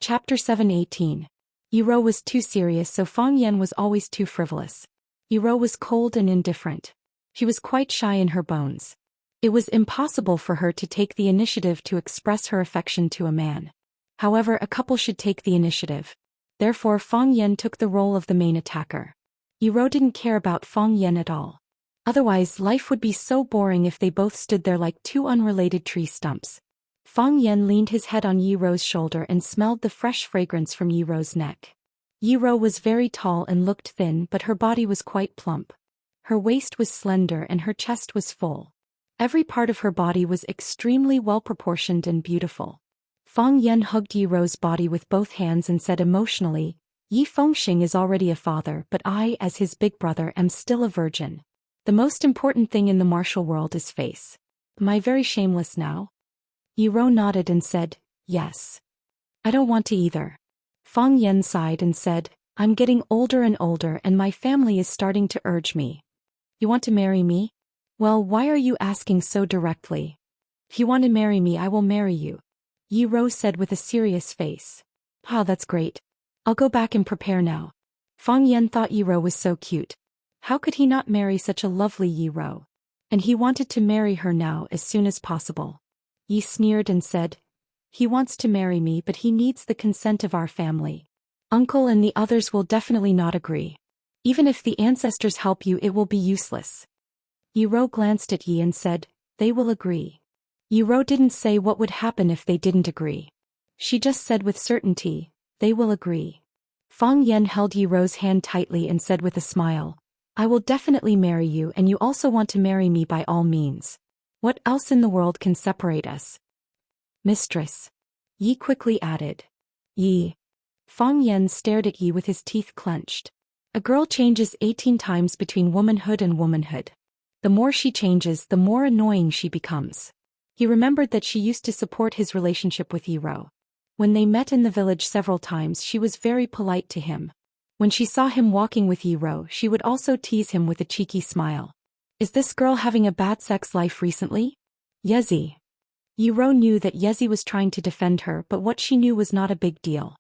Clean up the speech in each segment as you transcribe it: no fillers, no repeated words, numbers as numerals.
Chapter 718. Yiro was too serious, so Fang Yan was always too frivolous. Yiro was cold and indifferent. She was quite shy in her bones. It was impossible for her to take the initiative to express her affection to a man. However, a couple should take the initiative. Therefore Fang Yan took the role of the main attacker. Yiro didn't care about Fang Yan at all. Otherwise life would be so boring if they both stood there like two unrelated tree stumps. Fang Yan leaned his head on Yiro's shoulder and smelled the fresh fragrance from Yiro's neck. Yiro was very tall and looked thin, but her body was quite plump. Her waist was slender and her chest was full. Every part of her body was extremely well-proportioned and beautiful. Fang Yan hugged Yiro's body with both hands and said emotionally, "Yi Fengxing is already a father, but I, as his big brother, am still a virgin. The most important thing in the martial world is face. Am I very shameless now?" Yiro nodded and said, "Yes. I don't want to either." Fang Yan sighed and said, "I'm getting older and older and my family is starting to urge me." "You want to marry me?" "Well, why are you asking so directly?" "If you want to marry me, I will marry you," Yiro said with a serious face. "Ah, that's great. I'll go back and prepare now." Fang Yan thought Yiro was so cute. How could he not marry such a lovely Yiro? And he wanted to marry her now as soon as possible. Yi sneered and said, "He wants to marry me, but he needs the consent of our family. Uncle and the others will definitely not agree. Even if the ancestors help you, it will be useless." Yiro glanced at Yi and said, "They will agree." Yiro didn't say what would happen if they didn't agree. She just said with certainty, "They will agree." Fang Yan held Yiro's hand tightly and said with a smile, "I will definitely marry you, and you also want to marry me by all means. What else in the world can separate us?" "Mistress," Yi quickly added. "Yi." Fang Yan stared at Yi with his teeth clenched. A girl changes 18 times between womanhood and womanhood. The more she changes, the more annoying she becomes. He remembered that she used to support his relationship with Yiro. When they met in the village several times, she was very polite to him. When she saw him walking with Yiro, she would also tease him with a cheeky smile. "Is this girl having a bad sex life recently?" "Yezi." Yiro knew that Yezi was trying to defend her, but what she knew was not a big deal.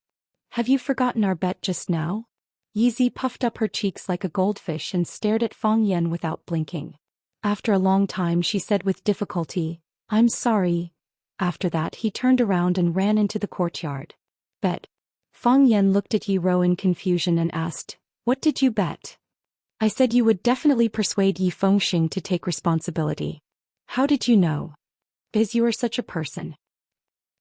"Have you forgotten our bet just now?" Yezi puffed up her cheeks like a goldfish and stared at Fang Yan without blinking. After a long time she said with difficulty, "I'm sorry." After that he turned around and ran into the courtyard. "Bet." Fang Yan looked at Yiro in confusion and asked, "What did you bet?" "I said you would definitely persuade Yi Fengxing to take responsibility." "How did you know?" "Because you are such a person."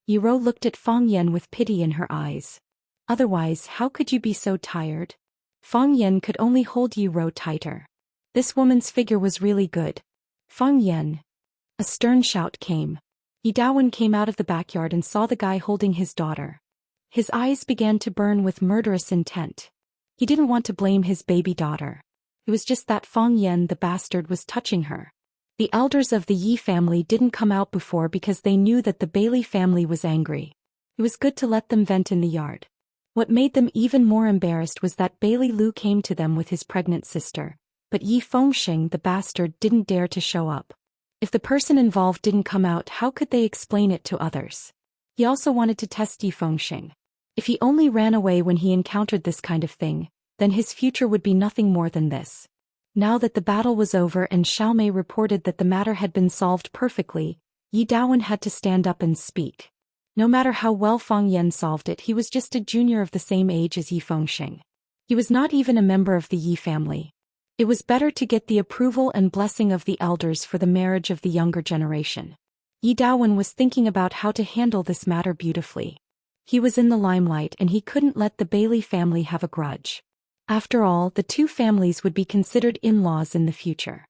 Yiro looked at Fang Yan with pity in her eyes. "Otherwise, how could you be so tired?" Fang Yan could only hold Yiro tighter. This woman's figure was really good. "Fang Yan." A stern shout came. Yi Daowen came out of the backyard and saw the guy holding his daughter. His eyes began to burn with murderous intent. He didn't want to blame his baby daughter. It was just that Fang Yan, the bastard, was touching her. The elders of the Yi family didn't come out before because they knew that the Bailey family was angry. It was good to let them vent in the yard. What made them even more embarrassed was that Bailey Lu came to them with his pregnant sister, but Yi Fengxing, the bastard, didn't dare to show up. If the person involved didn't come out, how could they explain it to others? He also wanted to test Yi Fengxing. If he only ran away when he encountered this kind of thing, then his future would be nothing more than this. Now that the battle was over and Xiaomei reported that the matter had been solved perfectly, Yi Daowen had to stand up and speak. No matter how well Fang Yan solved it, he was just a junior of the same age as Yi Fengxing. He was not even a member of the Yi family. It was better to get the approval and blessing of the elders for the marriage of the younger generation. Yi Daowen was thinking about how to handle this matter beautifully. He was in the limelight and he couldn't let the Bailey family have a grudge. After all, the two families would be considered in-laws in the future.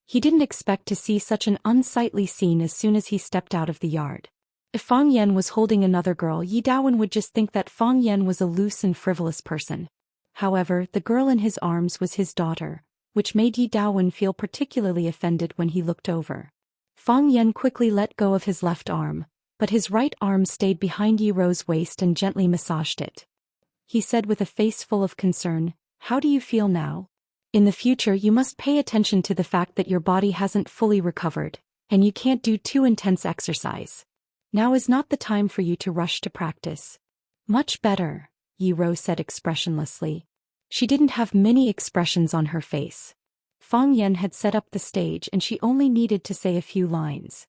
He didn't expect to see such an unsightly scene as soon as he stepped out of the yard. If Fang Yan was holding another girl, Yi Daowen would just think that Fang Yan was a loose and frivolous person. However, the girl in his arms was his daughter, which made Yi Daowen feel particularly offended when he looked over. Fang Yan quickly let go of his left arm, but his right arm stayed behind Yiro's waist and gently massaged it. He said with a face full of concern, "How do you feel now? In the future you must pay attention to the fact that your body hasn't fully recovered, and you can't do too intense exercise. Now is not the time for you to rush to practice. Much better, Yi Rou said expressionlessly. She didn't have many expressions on her face. Fang Yan had set up the stage and she only needed to say a few lines.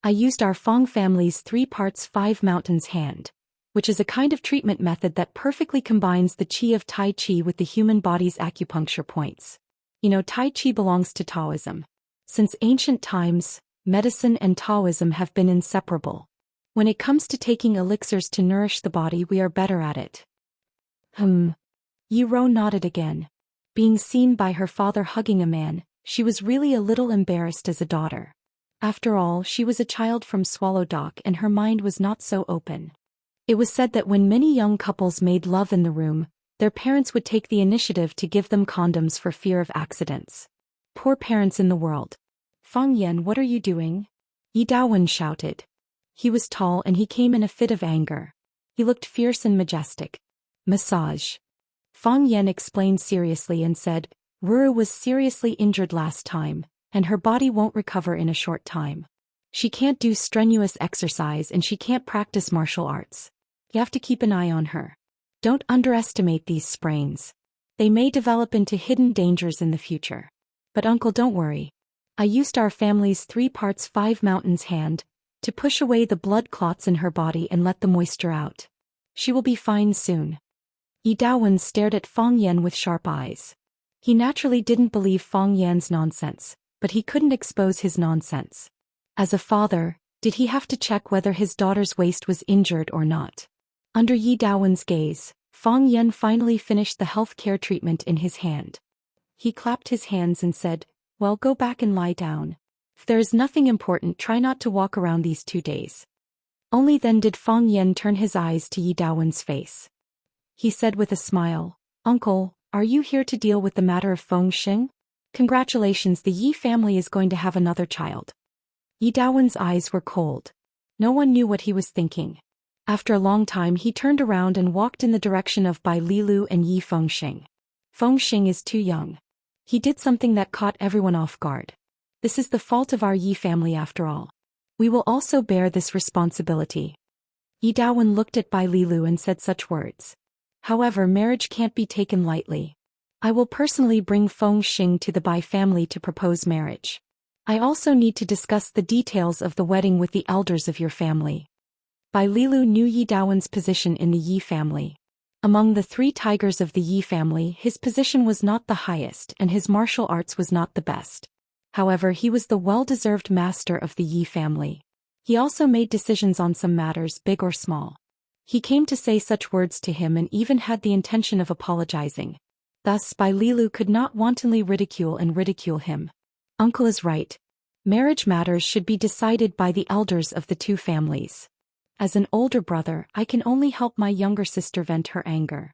I used our Fang family's 3 parts 5 mountains hand, which is a kind of treatment method that perfectly combines the qi of Tai Chi with the human body's acupuncture points. You know, Tai Chi belongs to Taoism. Since ancient times, medicine and Taoism have been inseparable. When it comes to taking elixirs to nourish the body, we are better at it. Yi Rou nodded again. Being seen by her father hugging a man, she was really a little embarrassed as a daughter. After all, she was a child from Swallow Dock and her mind was not so open. It was said that when many young couples made love in the room, their parents would take the initiative to give them condoms for fear of accidents. Poor parents in the world. Fang Yan, what are you doing? Yi Daowen shouted. He was tall and he came in a fit of anger. He looked fierce and majestic. Massage. Fang Yan explained seriously and said, Ruru was seriously injured last time, and her body won't recover in a short time. She can't do strenuous exercise and she can't practice martial arts. You have to keep an eye on her. Don't underestimate these sprains. They may develop into hidden dangers in the future. But uncle, don't worry. I used our family's 3 parts 5 mountains hand to push away the blood clots in her body and let the moisture out. She will be fine soon. Yi Daowen stared at Fang Yan with sharp eyes. He naturally didn't believe Fang Yan's nonsense, but he couldn't expose his nonsense. As a father, did he have to check whether his daughter's waist was injured or not? Under Yi Daowen's gaze, Fang Yan finally finished the healthcare treatment in his hand. He clapped his hands and said, Well, go back and lie down. If there is nothing important, try not to walk around these 2 days. Only then did Fang Yan turn his eyes to Yi Daowen's face. He said with a smile, Uncle, are you here to deal with the matter of Feng Xing? Congratulations, the Yi family is going to have another child. Yi Daowen's eyes were cold. No one knew what he was thinking. After a long time he turned around and walked in the direction of Bai Lilu and Yi Fengxing. Fengxing is too young. He did something that caught everyone off guard. This is the fault of our Yi family after all. We will also bear this responsibility. Yi Daowen looked at Bai Lilu and said such words. However, marriage can't be taken lightly. I will personally bring Feng Xing to the Bai family to propose marriage. I also need to discuss the details of the wedding with the elders of your family. Bai Lilu knew Yi Daowen's position in the Yi family. Among the 3 tigers of the Yi family, his position was not the highest and his martial arts was not the best. However, he was the well-deserved master of the Yi family. He also made decisions on some matters, big or small. He came to say such words to him and even had the intention of apologizing. Thus, Bai Lilu could not wantonly ridicule him. Uncle is right. Marriage matters should be decided by the elders of the 2 families. As an older brother, I can only help my younger sister vent her anger.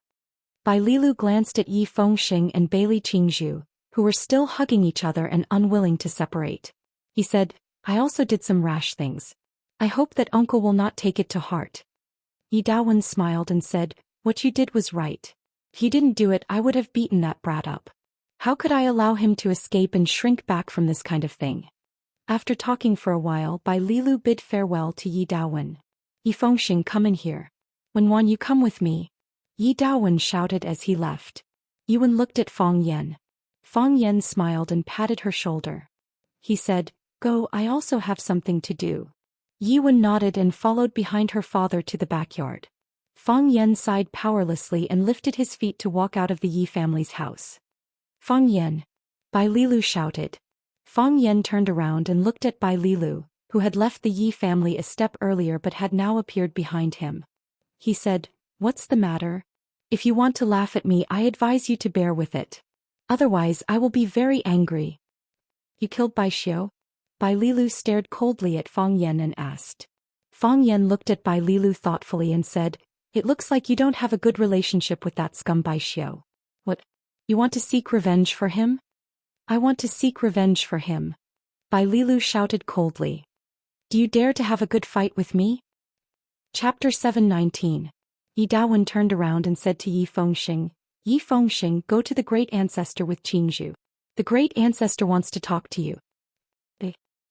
Bai Lilu glanced at Yi Fengxing and Bailey Qingzhu, who were still hugging each other and unwilling to separate. He said, I also did some rash things. I hope that uncle will not take it to heart. Yi Daowen smiled and said, What you did was right. If you didn't do it, I would have beaten that brat up. How could I allow him to escape and shrink back from this kind of thing? After talking for a while, Bai Lilu bid farewell to Yi Daowen. Yi Fengxing, come in here. Wen, you come with me. Yi Daowen shouted as he left. Yuan looked at Fang Yan. Fang Yan smiled and patted her shoulder. He said, Go, I also have something to do. Yuan nodded and followed behind her father to the backyard. Fang Yan sighed powerlessly and lifted his feet to walk out of the Yi family's house. Fang Yan! Bai Lilu shouted. Fang Yan turned around and looked at Bai Lilu, who had left the Yi family a step earlier but had now appeared behind him. He said, What's the matter? If you want to laugh at me, I advise you to bear with it. Otherwise, I will be very angry. You killed Bai Xiao? Bai Lilu stared coldly at Fang Yan and asked. Fang Yan looked at Bai Lilu thoughtfully and said, It looks like you don't have a good relationship with that scum Bai Xiao. What? You want to seek revenge for him? I want to seek revenge for him. Bai Lilu shouted coldly. Do you dare to have a good fight with me? Chapter 719. Yi Daowen turned around and said to Yi Fengxing, Yi Fengxing, go to the great ancestor with Qingzhu. The great ancestor wants to talk to you.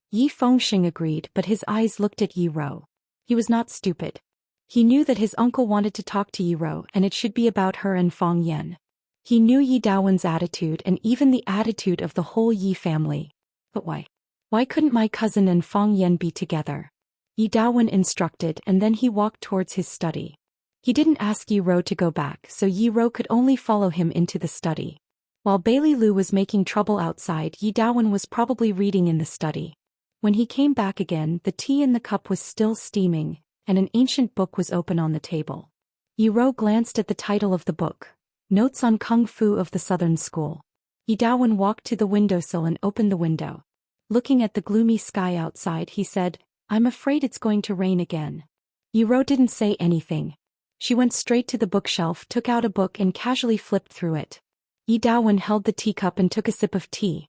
Yi Fengxing agreed, but his eyes looked at Yi Rou. He was not stupid. He knew that his uncle wanted to talk to Yiro and it should be about her and Fang Yan. He knew Yi Daowen's attitude and even the attitude of the whole Yi family. But why? Why couldn't my cousin and Fang Yan be together? Yi Daowen instructed and then he walked towards his study. He didn't ask Yiro to go back so Yiro could only follow him into the study. While Bailey Lu was making trouble outside, Yi Daowen was probably reading in the study. When he came back again, the tea in the cup was still steaming, and an ancient book was open on the table. Yiro glanced at the title of the book, Notes on Kung Fu of the Southern School. Yi Daowen walked to the windowsill and opened the window. Looking at the gloomy sky outside, he said, "I'm afraid it's going to rain again." Yiro didn't say anything. She went straight to the bookshelf, took out a book and casually flipped through it. Yi Daowen held the teacup and took a sip of tea.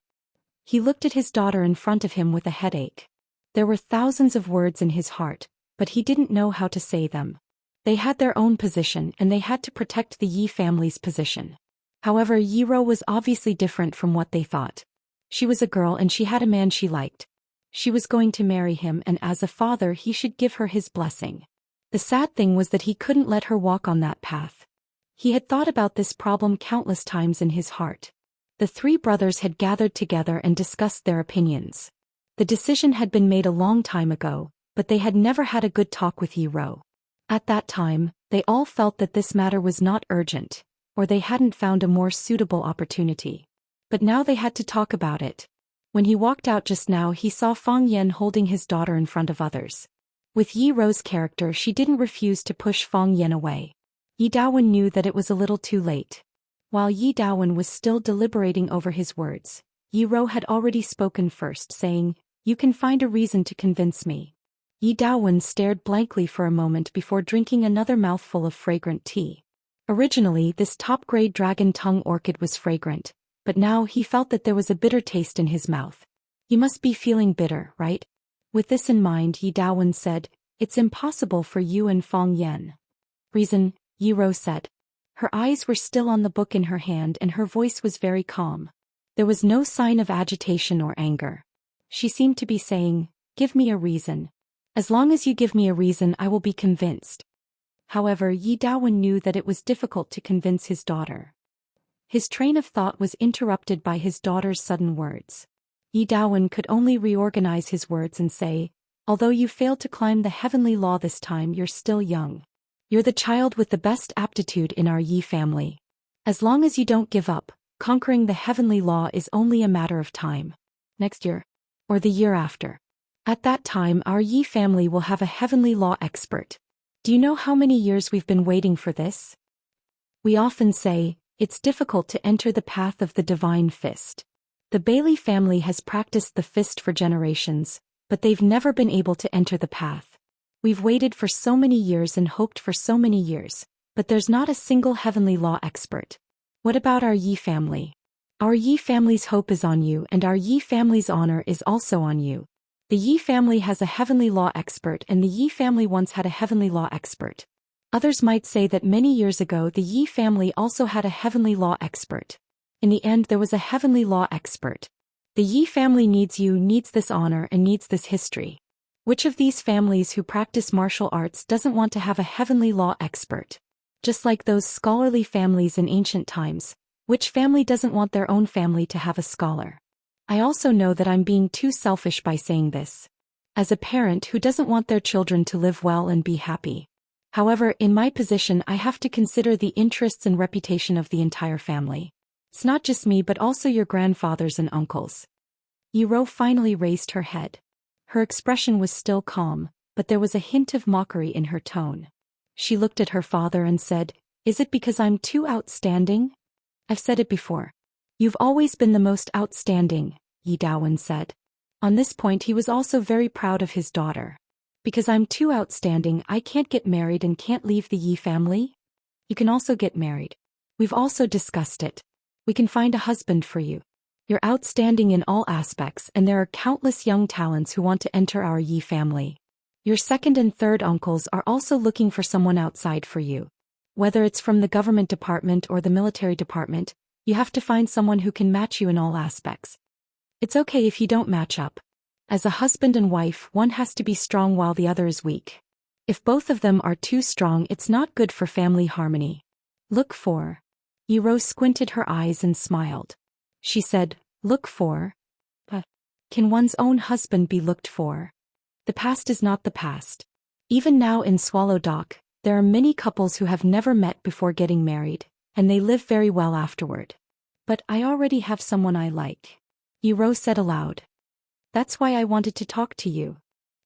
He looked at his daughter in front of him with a headache. There were thousands of words in his heart, but he didn't know how to say them. They had their own position and they had to protect the Yi family's position. However, Yiro was obviously different from what they thought. She was a girl and she had a man she liked. She was going to marry him and as a father he should give her his blessing. The sad thing was that he couldn't let her walk on that path. He had thought about this problem countless times in his heart. The three brothers had gathered together and discussed their opinions. The decision had been made a long time ago, but they had never had a good talk with Yiro. At that time, they all felt that this matter was not urgent, or they hadn't found a more suitable opportunity. But now they had to talk about it. When he walked out just now, he saw Fang Yan holding his daughter in front of others. With Yiro's character, she didn't refuse to push Fang Yan away. Yi Daowen knew that it was a little too late. While Yi Daowen was still deliberating over his words, Yiro had already spoken first, saying, "You can find a reason to convince me." Yi Daowen stared blankly for a moment before drinking another mouthful of fragrant tea. Originally, this top-grade dragon tongue orchid was fragrant, but now he felt that there was a bitter taste in his mouth. "You must be feeling bitter, right?" With this in mind, Yi Daowen said, "It's impossible for you and Fang Yan." "Reason," Yiro said. Her eyes were still on the book in her hand and her voice was very calm. There was no sign of agitation or anger. She seemed to be saying, "Give me a reason. As long as you give me a reason, I will be convinced." However, Yi Daowen knew that it was difficult to convince his daughter. His train of thought was interrupted by his daughter's sudden words. Yi Daowen could only reorganize his words and say, "Although you failed to climb the heavenly law this time, you're still young. You're the child with the best aptitude in our Yi family. As long as you don't give up, conquering the heavenly law is only a matter of time. Next year, or the year after. At that time, our Yi family will have a heavenly law expert. Do you know how many years we've been waiting for this? We often say, it's difficult to enter the path of the divine fist. The Bailey family has practiced the fist for generations, but they've never been able to enter the path. We've waited for so many years and hoped for so many years, but there's not a single heavenly law expert. What about our Yi family? Our Yi family's hope is on you and our Yi family's honor is also on you. The Yi family has a heavenly law expert and the Yi family once had a heavenly law expert. Others might say that many years ago the Yi family also had a heavenly law expert. In the end there was a heavenly law expert. The Yi family needs you, needs this honor and needs this history. Which of these families who practice martial arts doesn't want to have a heavenly law expert? Just like those scholarly families in ancient times, which family doesn't want their own family to have a scholar? I also know that I'm being too selfish by saying this. As a parent who doesn't want their children to live well and be happy. However, in my position I have to consider the interests and reputation of the entire family. It's not just me but also your grandfathers and uncles. Yiro finally raised her head. Her expression was still calm, but there was a hint of mockery in her tone. She looked at her father and said, "Is it because I'm too outstanding?" "I've said it before. You've always been the most outstanding," Yi Daowen said. On this point he was also very proud of his daughter. "Because I'm too outstanding, I can't get married and can't leave the Yi family?" "You can also get married. We've also discussed it. We can find a husband for you. You're outstanding in all aspects and there are countless young talents who want to enter our Yi family. Your second and third uncles are also looking for someone outside for you. Whether it's from the government department or the military department, you have to find someone who can match you in all aspects. It's okay if you don't match up. As a husband and wife, one has to be strong while the other is weak. If both of them are too strong, it's not good for family harmony. Look for. Yiro squinted her eyes and smiled. She said, look for? Can one's own husband be looked for? The past is not the past. Even now in Swallow Dock, there are many couples who have never met before getting married, and they live very well afterward. But I already have someone I like. Yiro said aloud. That's why I wanted to talk to you.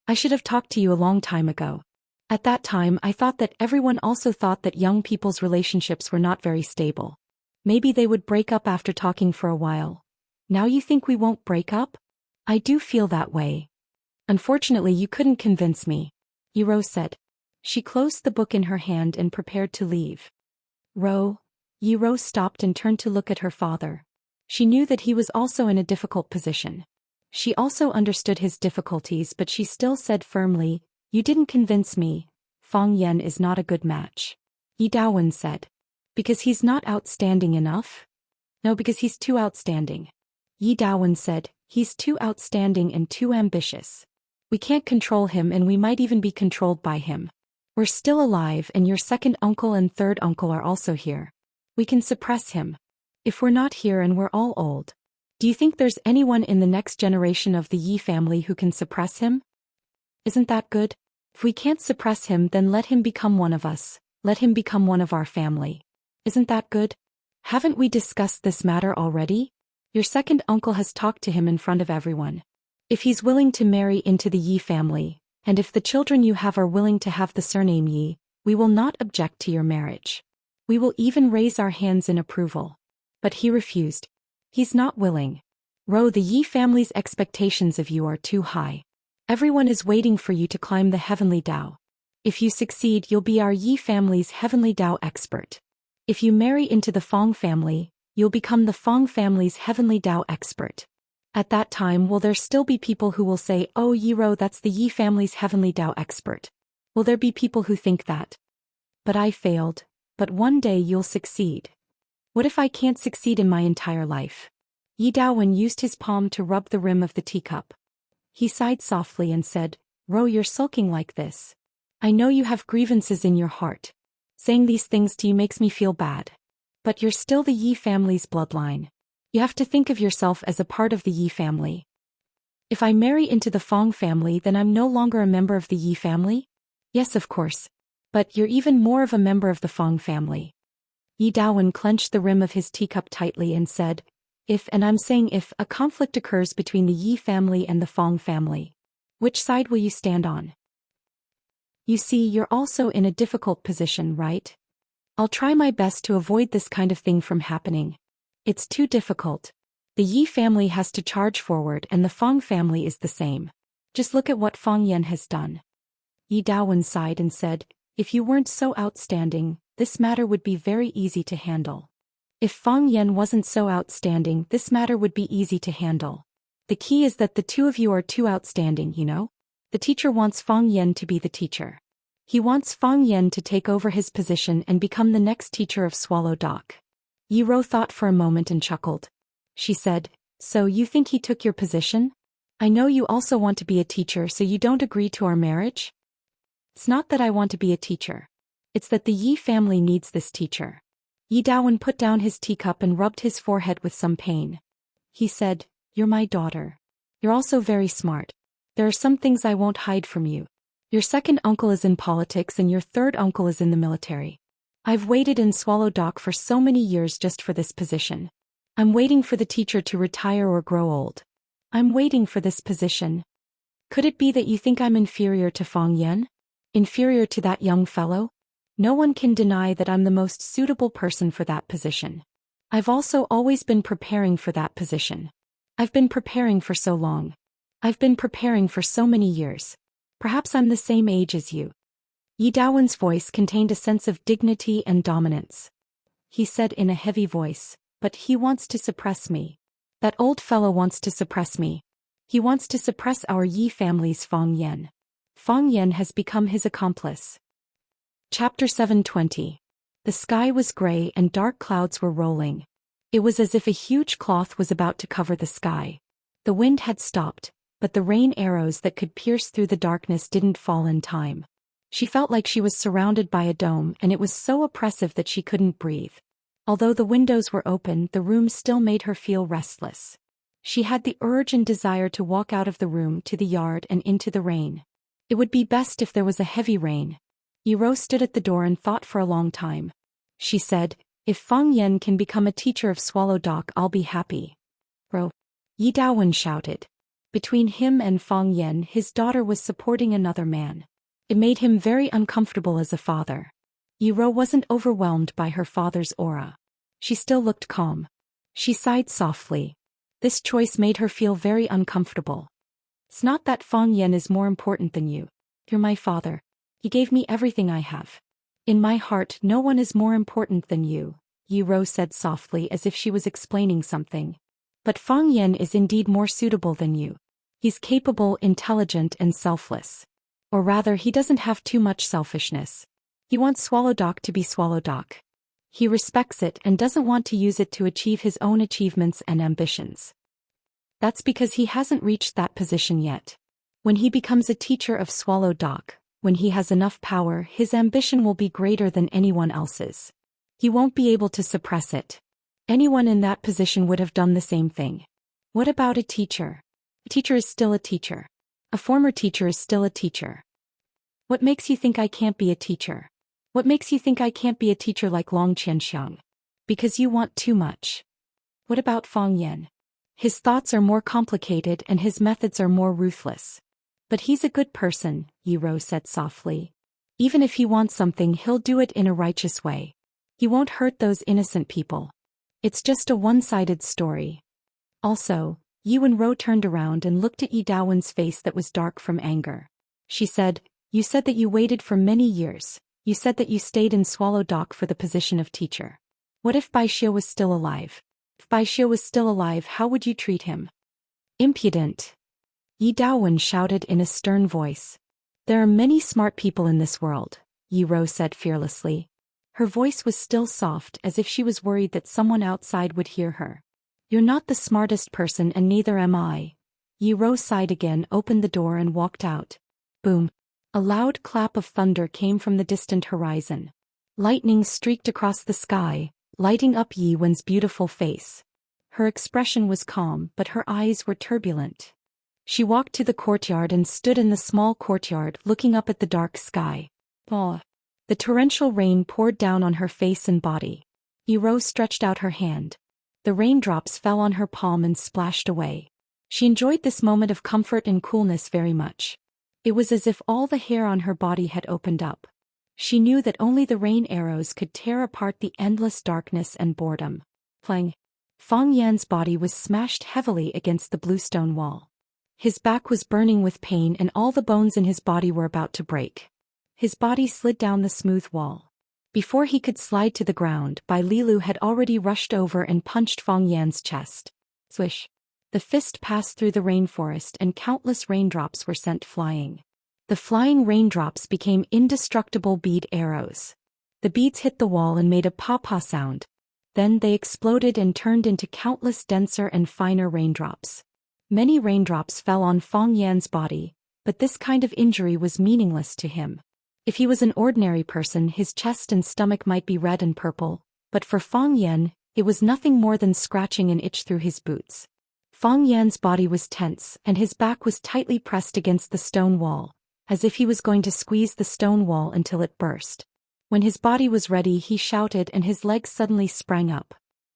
I should have talked to you a long time ago. At that time I thought that everyone also thought that young people's relationships were not very stable. Maybe they would break up after talking for a while. Now you think we won't break up? I do feel that way. Unfortunately you couldn't convince me, Yiro said. She closed the book in her hand and prepared to leave. Yiro stopped and turned to look at her father. She knew that he was also in a difficult position. She also understood his difficulties, but she still said firmly, you didn't convince me. Fang Yan is not a good match. Yi Daowen said. Because he's not outstanding enough? No, because he's too outstanding. Yi Daowen said, he's too outstanding and too ambitious. We can't control him, and we might even be controlled by him. We're still alive, and your second uncle and third uncle are also here. We can suppress him. If we're not here and we're all old, do you think there's anyone in the next generation of the Yi family who can suppress him? Isn't that good? If we can't suppress him, then let him become one of us. Let him become one of our family. Isn't that good? Haven't we discussed this matter already? Your second uncle has talked to him in front of everyone. If he's willing to marry into the Yi family, and if the children you have are willing to have the surname Yi, we will not object to your marriage. We will even raise our hands in approval. But he refused. He's not willing. The Yi family's expectations of you are too high. Everyone is waiting for you to climb the heavenly Dao. If you succeed, you'll be our Yi family's heavenly Dao expert. If you marry into the Fang family, you'll become the Fang family's heavenly Dao expert. At that time, will there still be people who will say, oh Yiro, that's the Yi family's heavenly Dao expert? Will there be people who think that? But I failed. But one day you'll succeed. What if I can't succeed in my entire life? Yi Daowen used his palm to rub the rim of the teacup. He sighed softly and said, you're sulking like this. I know you have grievances in your heart. Saying these things to you makes me feel bad. But you're still the Yi family's bloodline. You have to think of yourself as a part of the Yi family. If I marry into the Fang family, then I'm no longer a member of the Yi family? Yes, of course. But you're even more of a member of the Fang family. Yi Daowen clenched the rim of his teacup tightly and said, if, and I'm saying if, a conflict occurs between the Yi family and the Fang family, which side will you stand on? You see, you're also in a difficult position, right? I'll try my best to avoid this kind of thing from happening. It's too difficult. The Yi family has to charge forward and the Fang family is the same. Just look at what Fang Yan has done. Yi Daowen sighed and said, if you weren't so outstanding, this matter would be very easy to handle. If Fang Yan wasn't so outstanding, this matter would be easy to handle. The key is that the two of you are too outstanding, you know? The teacher wants Fang Yan to be the teacher. He wants Fang Yan to take over his position and become the next teacher of Swallow Dock. Yiro thought for a moment and chuckled. She said, so you think he took your position? I know you also want to be a teacher, so you don't agree to our marriage? It's not that I want to be a teacher. It's that the Yi family needs this teacher. Yi Daowen put down his teacup and rubbed his forehead with some pain. He said, you're my daughter. You're also very smart. There are some things I won't hide from you. Your second uncle is in politics and your third uncle is in the military. I've waited in Swallow Dock for so many years just for this position. I'm waiting for the teacher to retire or grow old. I'm waiting for this position. Could it be that you think I'm inferior to Fang Yan? Inferior to that young fellow? No one can deny that I'm the most suitable person for that position. I've also always been preparing for that position. I've been preparing for so long. I've been preparing for so many years. Perhaps I'm the same age as you. Yi Daowen's voice contained a sense of dignity and dominance. He said in a heavy voice, but he wants to suppress me. That old fellow wants to suppress me. He wants to suppress our Yi family's Fang Yan. Fang Yan has become his accomplice. Chapter 720. The sky was gray and dark clouds were rolling. It was as if a huge cloth was about to cover the sky. The wind had stopped, but the rain arrows that could pierce through the darkness didn't fall in time. She felt like she was surrounded by a dome, and it was so oppressive that she couldn't breathe. Although the windows were open, the room still made her feel restless. She had the urge and desire to walk out of the room to the yard and into the rain. It would be best if there was a heavy rain. Yiro stood at the door and thought for a long time. She said, "If Fang Yan can become a teacher of Swallow Dock, I'll be happy." Ro. Yi Daowen shouted. Between him and Fang Yan, his daughter was supporting another man. It made him very uncomfortable as a father. Yiro wasn't overwhelmed by her father's aura. She still looked calm. She sighed softly. This choice made her feel very uncomfortable. It's not that Fang Yan is more important than you. You're my father. He gave me everything I have. In my heart, no one is more important than you, Yiro said softly as if she was explaining something. But Fang Yan is indeed more suitable than you. He's capable, intelligent, and selfless. Or rather, he doesn't have too much selfishness. He wants Swallow Dock to be Swallow Dock. He respects it and doesn't want to use it to achieve his own achievements and ambitions. That's because he hasn't reached that position yet. When he becomes a teacher of Swallow Dock, when he has enough power, his ambition will be greater than anyone else's. He won't be able to suppress it. Anyone in that position would have done the same thing. What about a teacher? A teacher is still a teacher. A former teacher is still a teacher. What makes you think I can't be a teacher? What makes you think I can't be a teacher like Long Qianxiang? Because you want too much. What about Fang Yan? His thoughts are more complicated and his methods are more ruthless. But he's a good person, Yiro said softly. Even if he wants something, he'll do it in a righteous way. He won't hurt those innocent people. It's just a one-sided story. Also, Yu and Ro turned around and looked at Yi Daowen's face that was dark from anger. She said, "You said that you waited for many years. You said that you stayed in Swallow Dock for the position of teacher. What if Bai Xie was still alive? If Bai Xie was still alive, how would you treat him?" "Impudent!" Yi Daowen shouted in a stern voice. "There are many smart people in this world," Yiro said fearlessly. Her voice was still soft, as if she was worried that someone outside would hear her. "You're not the smartest person and neither am I." Yiro sighed again, opened the door and walked out. Boom! A loud clap of thunder came from the distant horizon. Lightning streaked across the sky, lighting up Yi Wen's beautiful face. Her expression was calm, but her eyes were turbulent. She walked to the courtyard and stood in the small courtyard looking up at the dark sky. Oh! The torrential rain poured down on her face and body. Yiro stretched out her hand. The raindrops fell on her palm and splashed away. She enjoyed this moment of comfort and coolness very much. It was as if all the hair on her body had opened up. She knew that only the rain arrows could tear apart the endless darkness and boredom. Clang! Fang Yan's body was smashed heavily against the bluestone wall. His back was burning with pain and all the bones in his body were about to break. His body slid down the smooth wall. Before he could slide to the ground, Bai Lilu had already rushed over and punched Fang Yan's chest. Swish! The fist passed through the rainforest and countless raindrops were sent flying. The flying raindrops became indestructible bead arrows. The beads hit the wall and made a pa-pa sound. Then they exploded and turned into countless denser and finer raindrops. Many raindrops fell on Fang Yan's body, but this kind of injury was meaningless to him. If he was an ordinary person, his chest and stomach might be red and purple, but for Fang Yan, it was nothing more than scratching an itch through his boots. Fang Yan's body was tense and his back was tightly pressed against the stone wall, as if he was going to squeeze the stone wall until it burst. When his body was ready, he shouted and his legs suddenly sprang up.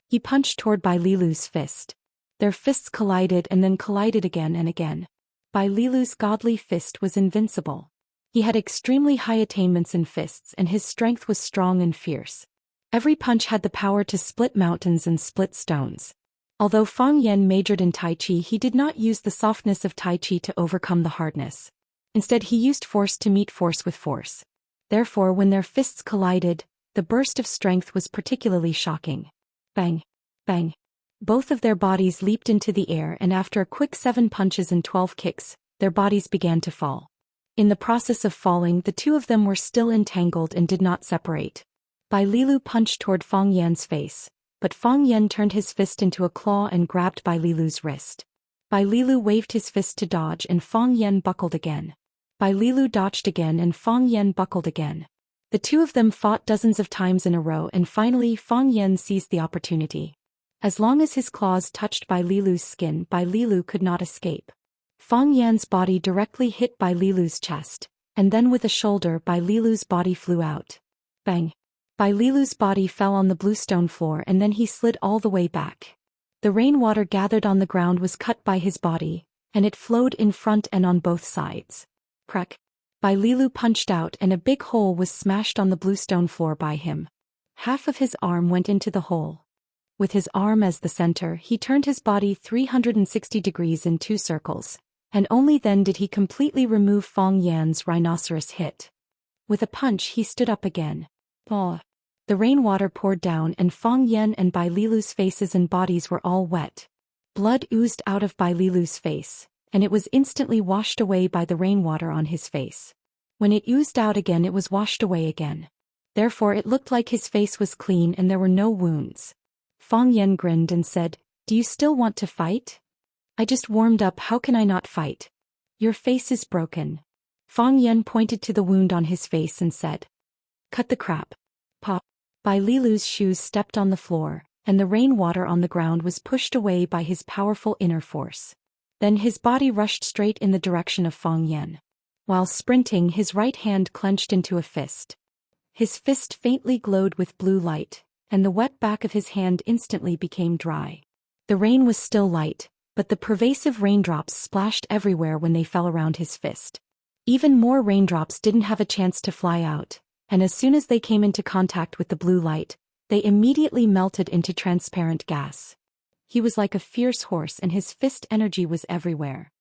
He punched toward Bai Lilu's fist. Their fists collided and then collided again and again. Bai Lilu's godly fist was invincible. He had extremely high attainments in fists and his strength was strong and fierce. Every punch had the power to split mountains and split stones. Although Fang Yan majored in Tai Chi, he did not use the softness of Tai Chi to overcome the hardness. Instead, he used force to meet force with force. Therefore, when their fists collided, the burst of strength was particularly shocking. Bang! Bang! Both of their bodies leaped into the air and after a quick 7 punches and 12 kicks, their bodies began to fall. In the process of falling, the two of them were still entangled and did not separate. Bai Lilu punched toward Fang Yan's face, but Fang Yan turned his fist into a claw and grabbed Bai Lilu's wrist. Bai Lilu waved his fist to dodge and Fang Yan buckled again. Bai Lilu dodged again and Fang Yan buckled again. The two of them fought dozens of times in a row and finally Fang Yan seized the opportunity. As long as his claws touched Bai Lilu's skin, Bai Lilu could not escape. Fang Yan's body directly hit Bai Lilu's chest, and then with a shoulder Bai Lilu's body flew out. Bang! Bai Lilu's body fell on the bluestone floor and then he slid all the way back. The rainwater gathered on the ground was cut by his body, and it flowed in front and on both sides. Crack! Bai Lilu punched out and a big hole was smashed on the bluestone floor by him. Half of his arm went into the hole. With his arm as the center, he turned his body 360 degrees in 2 circles, and only then did he completely remove Fang Yan's rhinoceros hit. With a punch he stood up again. Oh! The rainwater poured down and Fang Yan and Bai Lilu's faces and bodies were all wet. Blood oozed out of Bai Lilu's face, and it was instantly washed away by the rainwater on his face. When it oozed out again it was washed away again. Therefore it looked like his face was clean and there were no wounds. Fang Yan grinned and said, "Do you still want to fight?" "I just warmed up, how can I not fight?" "Your face is broken." Fang Yan pointed to the wound on his face and said, "Cut the crap." Pop! Bai Lilu's shoes stepped on the floor, and the rainwater on the ground was pushed away by his powerful inner force. Then his body rushed straight in the direction of Fang Yan. While sprinting, his right hand clenched into a fist. His fist faintly glowed with blue light, and the wet back of his hand instantly became dry. The rain was still light, but the pervasive raindrops splashed everywhere when they fell around his fist. Even more raindrops didn't have a chance to fly out, and as soon as they came into contact with the blue light, they immediately melted into transparent gas. He was like a fierce horse and his fist energy was everywhere.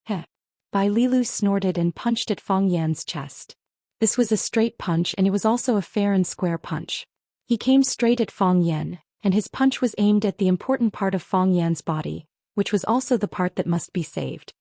Heh! Bai Lilu snorted and punched at Fang Yan's chest. This was a straight punch and it was also a fair and square punch. He came straight at Fang Yan, and his punch was aimed at the important part of Fang Yan's body, which was also the part that must be saved.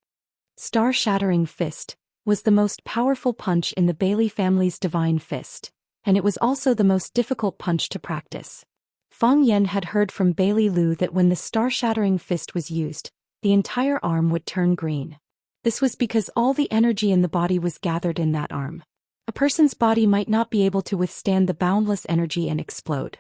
Star-shattering fist was the most powerful punch in the Bailey family's divine fist, and it was also the most difficult punch to practice. Fang Yan had heard from Bailey Lu that when the star-shattering fist was used, the entire arm would turn green. This was because all the energy in the body was gathered in that arm. A person's body might not be able to withstand the boundless energy and explode.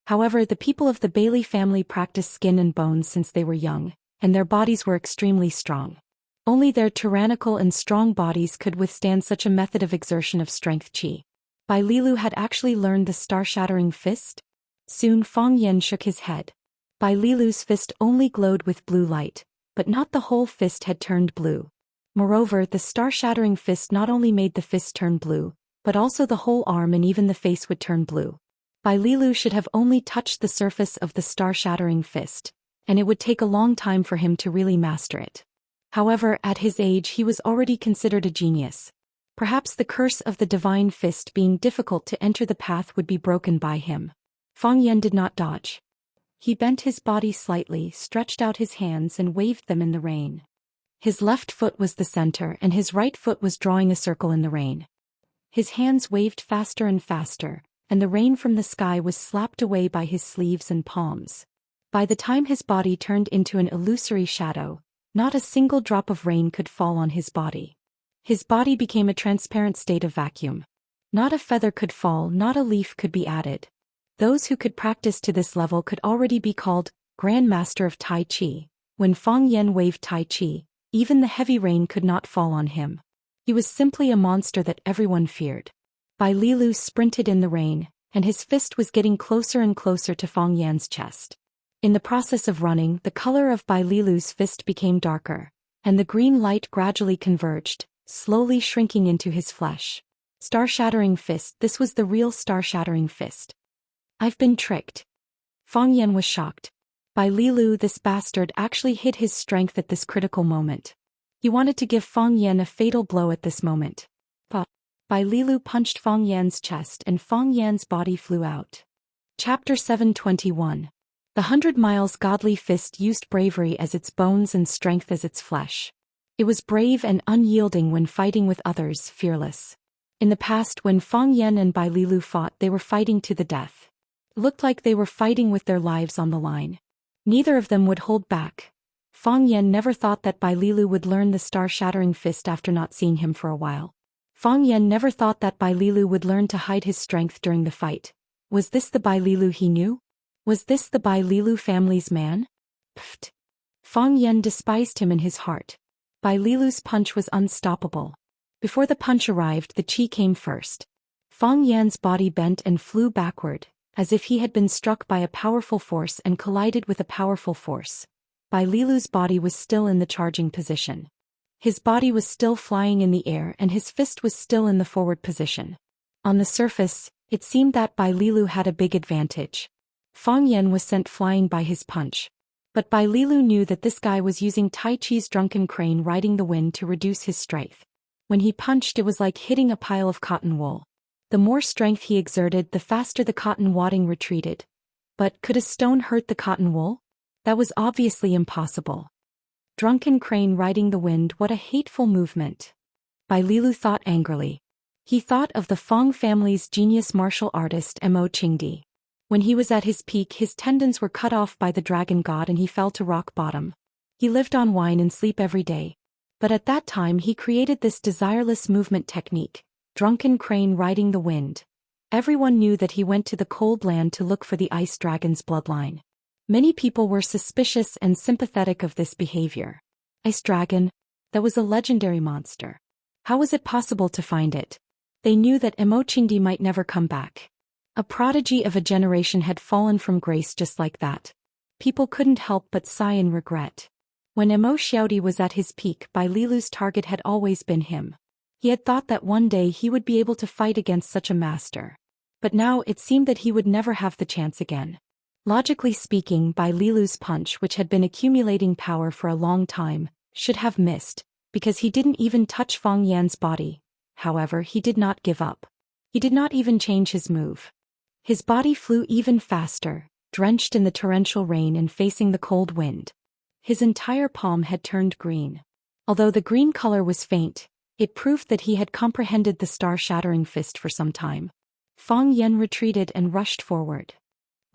However, the people of the Bailey family practiced skin and bones since they were young, and their bodies were extremely strong. Only their tyrannical and strong bodies could withstand such a method of exertion of strength qi. Bai Lilu had actually learned the star-shattering fist? Soon Fang Yan shook his head. Bai Lilu's fist only glowed with blue light, but not the whole fist had turned blue. Moreover, the star-shattering fist not only made the fist turn blue, but also the whole arm and even the face would turn blue. Bai Lilu should have only touched the surface of the star-shattering fist, and it would take a long time for him to really master it. However, at his age he was already considered a genius. Perhaps the curse of the divine fist being difficult to enter the path would be broken by him. Fang Yan did not dodge. He bent his body slightly, stretched out his hands and waved them in the rain. His left foot was the center and his right foot was drawing a circle in the rain. His hands waved faster and faster, and the rain from the sky was slapped away by his sleeves and palms. By the time his body turned into an illusory shadow, not a single drop of rain could fall on his body. His body became a transparent state of vacuum. Not a feather could fall, not a leaf could be added. Those who could practice to this level could already be called Grand Master of Tai Chi. When Fang Yan waved Tai Chi, even the heavy rain could not fall on him. He was simply a monster that everyone feared. Bai Lilu sprinted in the rain, and his fist was getting closer and closer to Fang Yan's chest. In the process of running, the color of Bai Lilu's fist became darker, and the green light gradually converged, slowly shrinking into his flesh. Star-shattering fist, this was the real star-shattering fist. I've been tricked. Fang Yan was shocked. Bai Lilu, this bastard, actually hid his strength at this critical moment. He wanted to give Fang Yan a fatal blow at this moment. But Bai Lilu punched Fang Yan's chest and Fang Yan's body flew out. Chapter 721. The 100 Miles Godly Fist used bravery as its bones and strength as its flesh. It was brave and unyielding when fighting with others, fearless. In the past, when Fang Yan and Bai Lilu fought, they were fighting to the death. It looked like they were fighting with their lives on the line. Neither of them would hold back. Fang Yan never thought that Bai Lilu would learn the star-shattering fist after not seeing him for a while. Fang Yan never thought that Bai Lilu would learn to hide his strength during the fight. Was this the Bai Lilu he knew? Was this the Bai Lilu family's man? Pfft. Fang Yan despised him in his heart. Bai Lilu's punch was unstoppable. Before the punch arrived, the chi came first. Fang Yan's body bent and flew backward, as if he had been struck by a powerful force and collided with a powerful force. Bai Lilu's body was still in the charging position. His body was still flying in the air and his fist was still in the forward position. On the surface, it seemed that Bai Lilu had a big advantage. Fang Yan was sent flying by his punch. But Bai Lilu knew that this guy was using Tai Chi's drunken crane riding the wind to reduce his strength. When he punched, it was like hitting a pile of cotton wool. The more strength he exerted, the faster the cotton wadding retreated. But could a stone hurt the cotton wool? That was obviously impossible. Drunken crane riding the wind, what a hateful movement. Bai Lilu thought angrily. He thought of the Fang family's genius martial artist Mo Qingdi. When he was at his peak, his tendons were cut off by the dragon god and he fell to rock bottom. He lived on wine and sleep every day. But at that time he created this desireless movement technique, drunken crane riding the wind. Everyone knew that he went to the cold land to look for the ice dragon's bloodline. Many people were suspicious and sympathetic of this behavior. Ice dragon? That was a legendary monster. How was it possible to find it? They knew that Mo Qingdi might never come back. A prodigy of a generation had fallen from grace just like that. People couldn't help but sigh in regret. When Mo Xiaodi was at his peak, Bai Lilu's target had always been him. He had thought that one day he would be able to fight against such a master. But now it seemed that he would never have the chance again. Logically speaking, Bai Lilu's punch, which had been accumulating power for a long time, should have missed, because he didn't even touch Fang Yan's body. However, he did not give up. He did not even change his move. His body flew even faster, drenched in the torrential rain and facing the cold wind. His entire palm had turned green. Although the green color was faint, it proved that he had comprehended the star-shattering fist for some time. Fang Yan retreated and rushed forward.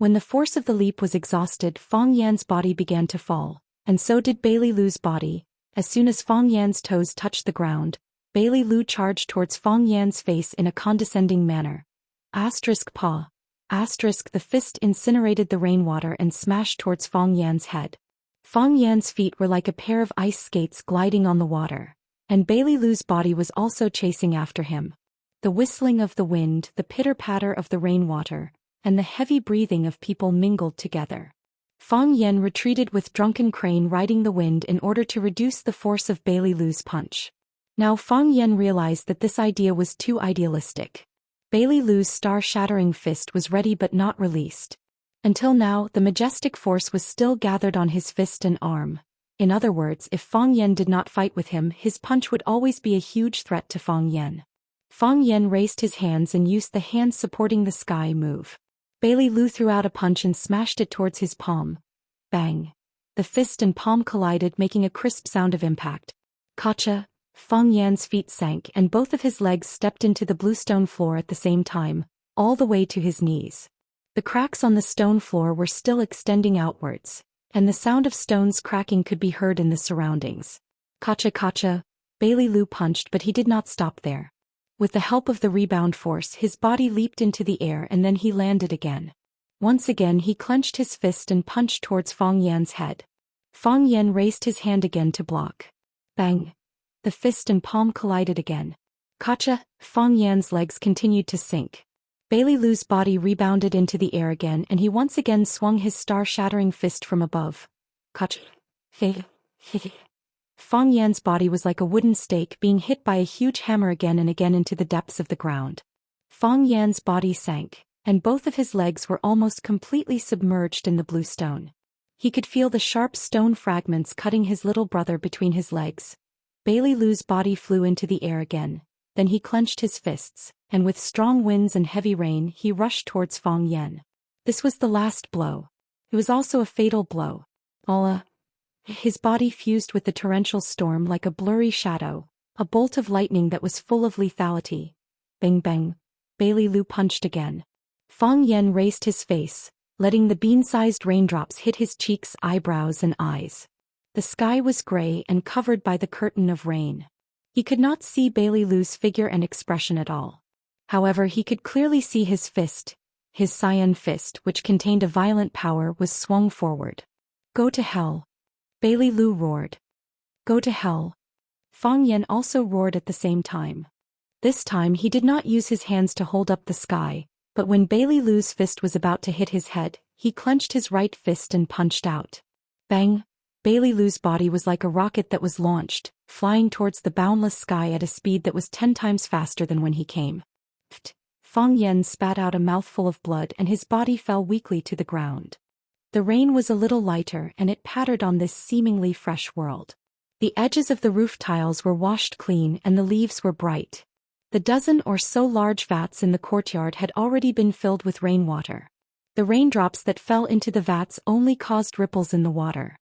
When the force of the leap was exhausted, Fang Yan's body began to fall, and so did Bai Lilu's body. As soon as Fang Yan's toes touched the ground, Bai Lilu charged towards Fang Yan's face in a condescending manner. Paw. The fist incinerated the rainwater and smashed towards Fang Yan's head. Fang Yan's feet were like a pair of ice skates gliding on the water, and Bai Lilu's body was also chasing after him. The whistling of the wind, the pitter-patter of the rainwater, and the heavy breathing of people mingled together. Fang Yan retreated with drunken crane riding the wind in order to reduce the force of Bai Lilu's punch. Now Fang Yan realized that this idea was too idealistic. Bai Lilu's star-shattering fist was ready but not released. Until now, the majestic force was still gathered on his fist and arm. In other words, if Fang Yan did not fight with him, his punch would always be a huge threat to Fang Yan. Fang Yan raised his hands and used the hands supporting the sky move. Bai Lilu threw out a punch and smashed it towards his palm. Bang! The fist and palm collided, making a crisp sound of impact. Kacha! Fang Yan's feet sank and both of his legs stepped into the bluestone floor at the same time, all the way to his knees. The cracks on the stone floor were still extending outwards, and the sound of stones cracking could be heard in the surroundings. Kacha! Bai Lilu punched, but he did not stop there. With the help of the rebound force, his body leaped into the air and then he landed again. Once again he clenched his fist and punched towards Fang Yan's head. Fang Yan raised his hand again to block. Bang! The fist and palm collided again. Kacha! Fang Yan's legs continued to sink. Bai Lilu's body rebounded into the air again and he once again swung his star-shattering fist from above. Kacha! Fang Yan's body was like a wooden stake being hit by a huge hammer again and again into the depths of the ground. Fang Yan's body sank, and both of his legs were almost completely submerged in the blue stone. He could feel the sharp stone fragments cutting his little brother between his legs. Bai Lilu's body flew into the air again. Then he clenched his fists, and with strong winds and heavy rain he rushed towards Fang Yan. This was the last blow. It was also a fatal blow. His body fused with the torrential storm like a blurry shadow, a bolt of lightning that was full of lethality. Bang bang! Bai Lilu punched again. Fang Yan raised his face, letting the bean-sized raindrops hit his cheeks, eyebrows and eyes. The sky was gray and covered by the curtain of rain. He could not see Bailey Lu's figure and expression at all. However, he could clearly see his fist. His Xian fist, which contained a violent power, was swung forward. Go to hell. Bailey Lu roared. Go to hell. Fang Yan also roared at the same time. This time he did not use his hands to hold up the sky, but when Bailey Lu's fist was about to hit his head, he clenched his right fist and punched out. Bang! Bailey Lu's body was like a rocket that was launched, flying towards the boundless sky at a speed that was 10 times faster than when he came. Fang Yan spat out a mouthful of blood and his body fell weakly to the ground. The rain was a little lighter and it pattered on this seemingly fresh world. The edges of the roof tiles were washed clean and the leaves were bright. The dozen or so large vats in the courtyard had already been filled with rainwater. The raindrops that fell into the vats only caused ripples in the water.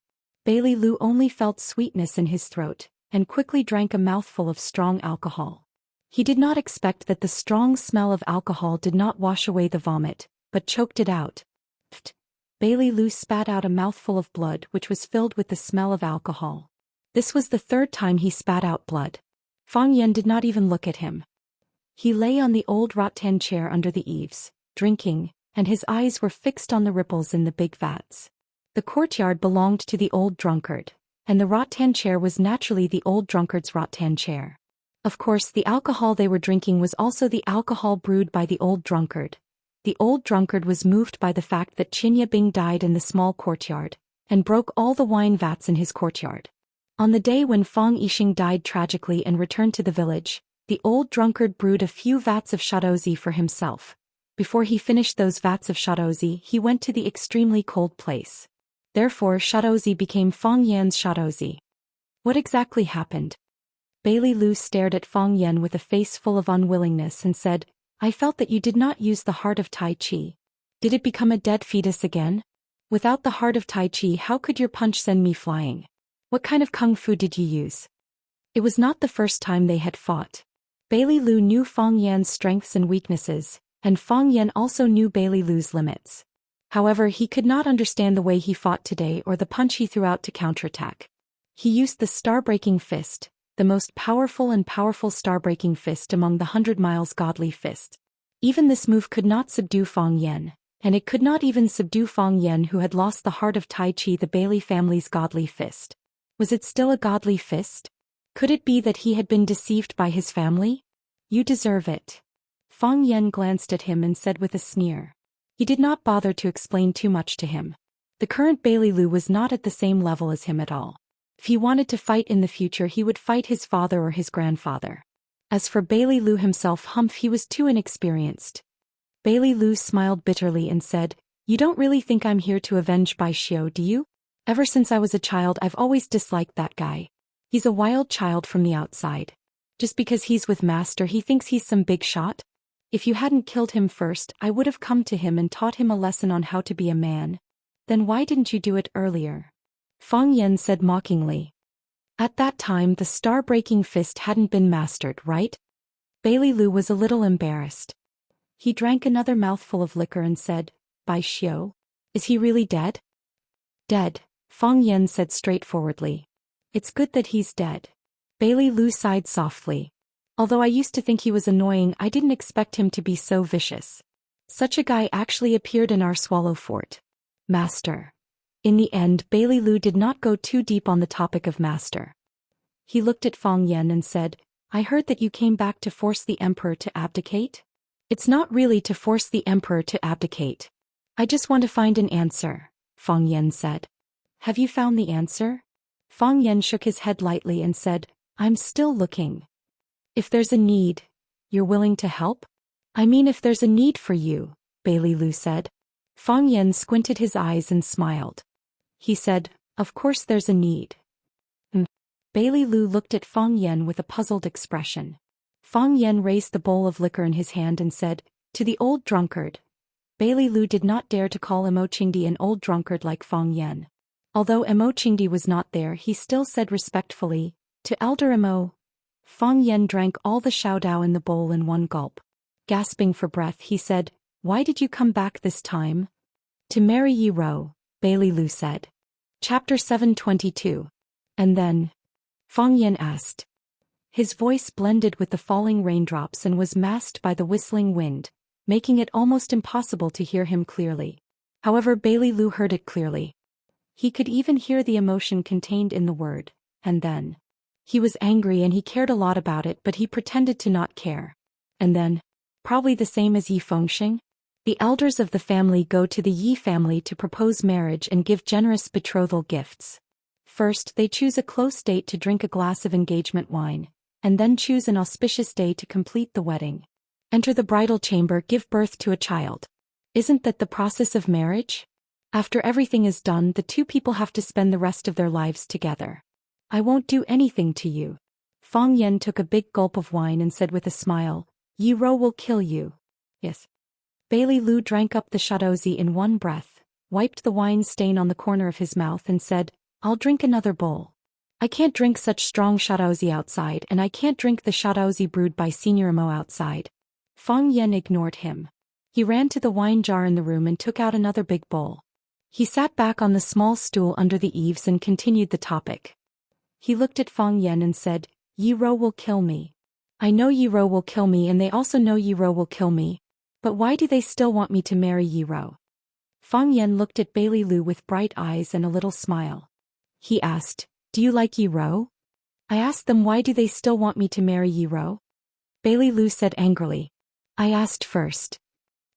Bailey Lu only felt sweetness in his throat, and quickly drank a mouthful of strong alcohol. He did not expect that the strong smell of alcohol did not wash away the vomit, but choked it out. Bailey Lu spat out a mouthful of blood which was filled with the smell of alcohol. This was the third time he spat out blood. Fang Yan did not even look at him. He lay on the old rattan chair under the eaves, drinking, and his eyes were fixed on the ripples in the big vats. The courtyard belonged to the old drunkard, and the rattan chair was naturally the old drunkard's rattan chair. Of course, the alcohol they were drinking was also the alcohol brewed by the old drunkard. The old drunkard was moved by the fact that Qinya Bing died in the small courtyard, and broke all the wine vats in his courtyard. On the day when Fang Yixing died tragically and returned to the village, the old drunkard brewed a few vats of shadozi for himself. Before he finished those vats of shadozi, he went to the extremely cold place. Therefore, shadozi became Fang Yan's shadozi. What exactly happened? Bailey Lu stared at Fang Yan with a face full of unwillingness and said, I felt that you did not use the heart of Tai Chi. Did it become a dead fetus again? Without the heart of Tai Chi, how could your punch send me flying? What kind of kung fu did you use? It was not the first time they had fought. Bailey Lu knew Fang Yan's strengths and weaknesses, and Fang Yan also knew Bailey Lu's limits. However, he could not understand the way he fought today or the punch he threw out to counterattack. He used the star-breaking fist, the most powerful star-breaking fist among the 100 miles godly fists. Even this move could not subdue Fang Yan, and it could not even subdue Fang Yan who had lost the heart of Tai Chi, the Bailey family's godly fist. Was it still a godly fist? Could it be that he had been deceived by his family? You deserve it. Fang Yan glanced at him and said with a sneer. He did not bother to explain too much to him. The current Bailey Lu was not at the same level as him at all. If he wanted to fight in the future, he would fight his father or his grandfather. As for Bailey Lu himself, he was too inexperienced. Bailey Lu smiled bitterly and said, You don't really think I'm here to avenge Bai Xiu, do you? Ever since I was a child, I've always disliked that guy. He's a wild child from the outside. Just because he's with Master, he thinks he's some big shot? If you hadn't killed him first, I would have come to him and taught him a lesson on how to be a man. Then why didn't you do it earlier? Fang Yan said mockingly. At that time, the star-breaking fist hadn't been mastered, right? Bailey Lu was a little embarrassed. He drank another mouthful of liquor and said, Bai Xiu? Is he really dead? Dead, Fang Yan said straightforwardly. It's good that he's dead. Bailey Lu sighed softly. Although I used to think he was annoying, I didn't expect him to be so vicious. Such a guy actually appeared in our Swallow Fort. Master. In the end, Bailey Lu did not go too deep on the topic of Master. He looked at Fang Yan and said, I heard that you came back to force the Emperor to abdicate? It's not really to force the Emperor to abdicate. I just want to find an answer, Fang Yan said. Have you found the answer? Fang Yan shook his head lightly and said, I'm still looking. If there's a need, you're willing to help? I mean, if there's a need for you, Bailey Lu said. Fang Yan squinted his eyes and smiled. He said, Of course there's a need. Bailey Lu looked at Fang Yan with a puzzled expression. Fang Yan raised the bowl of liquor in his hand and said, To the old drunkard. Bailey Lu did not dare to call Imo Qingdi an old drunkard like Fang Yan. Although Imo Qingdi was not there, he still said respectfully, To Elder Imo. Fang Yan drank all the xiaodao in the bowl in one gulp. Gasping for breath, he said, Why did you come back this time? To marry Yi Ro, Bailey Lu said. Chapter 722. And then? Fang Yan asked. His voice blended with the falling raindrops and was masked by the whistling wind, making it almost impossible to hear him clearly. However, Bailey Lu heard it clearly. He could even hear the emotion contained in the word, and then. He was angry and he cared a lot about it, but he pretended to not care. And then, probably the same as Yi Fengxing, the elders of the family go to the Yi family to propose marriage and give generous betrothal gifts. First, they choose a close date to drink a glass of engagement wine, and then choose an auspicious day to complete the wedding. Enter the bridal chamber, give birth to a child. Isn't that the process of marriage? After everything is done, the two people have to spend the rest of their lives together. I won't do anything to you. Fang Yan took a big gulp of wine and said with a smile, Yi Rou will kill you. Yes. Bailey Lu drank up the shadozi in one breath, wiped the wine stain on the corner of his mouth and said, I'll drink another bowl. I can't drink such strong shadozi outside, and I can't drink the shadozi brewed by Senior Mo outside. Fang Yan ignored him. He ran to the wine jar in the room and took out another big bowl. He sat back on the small stool under the eaves and continued the topic. He looked at Fang Yan and said, Yi Rou will kill me. I know Yi Rou will kill me and they also know Yi Rou will kill me. But why do they still want me to marry Yi Rou? Fang Yan looked at Bailey Lu with bright eyes and a little smile. He asked, Do you like Yi Rou? I asked them why do they still want me to marry Yi Rou? Bailey Lu said angrily. I asked first.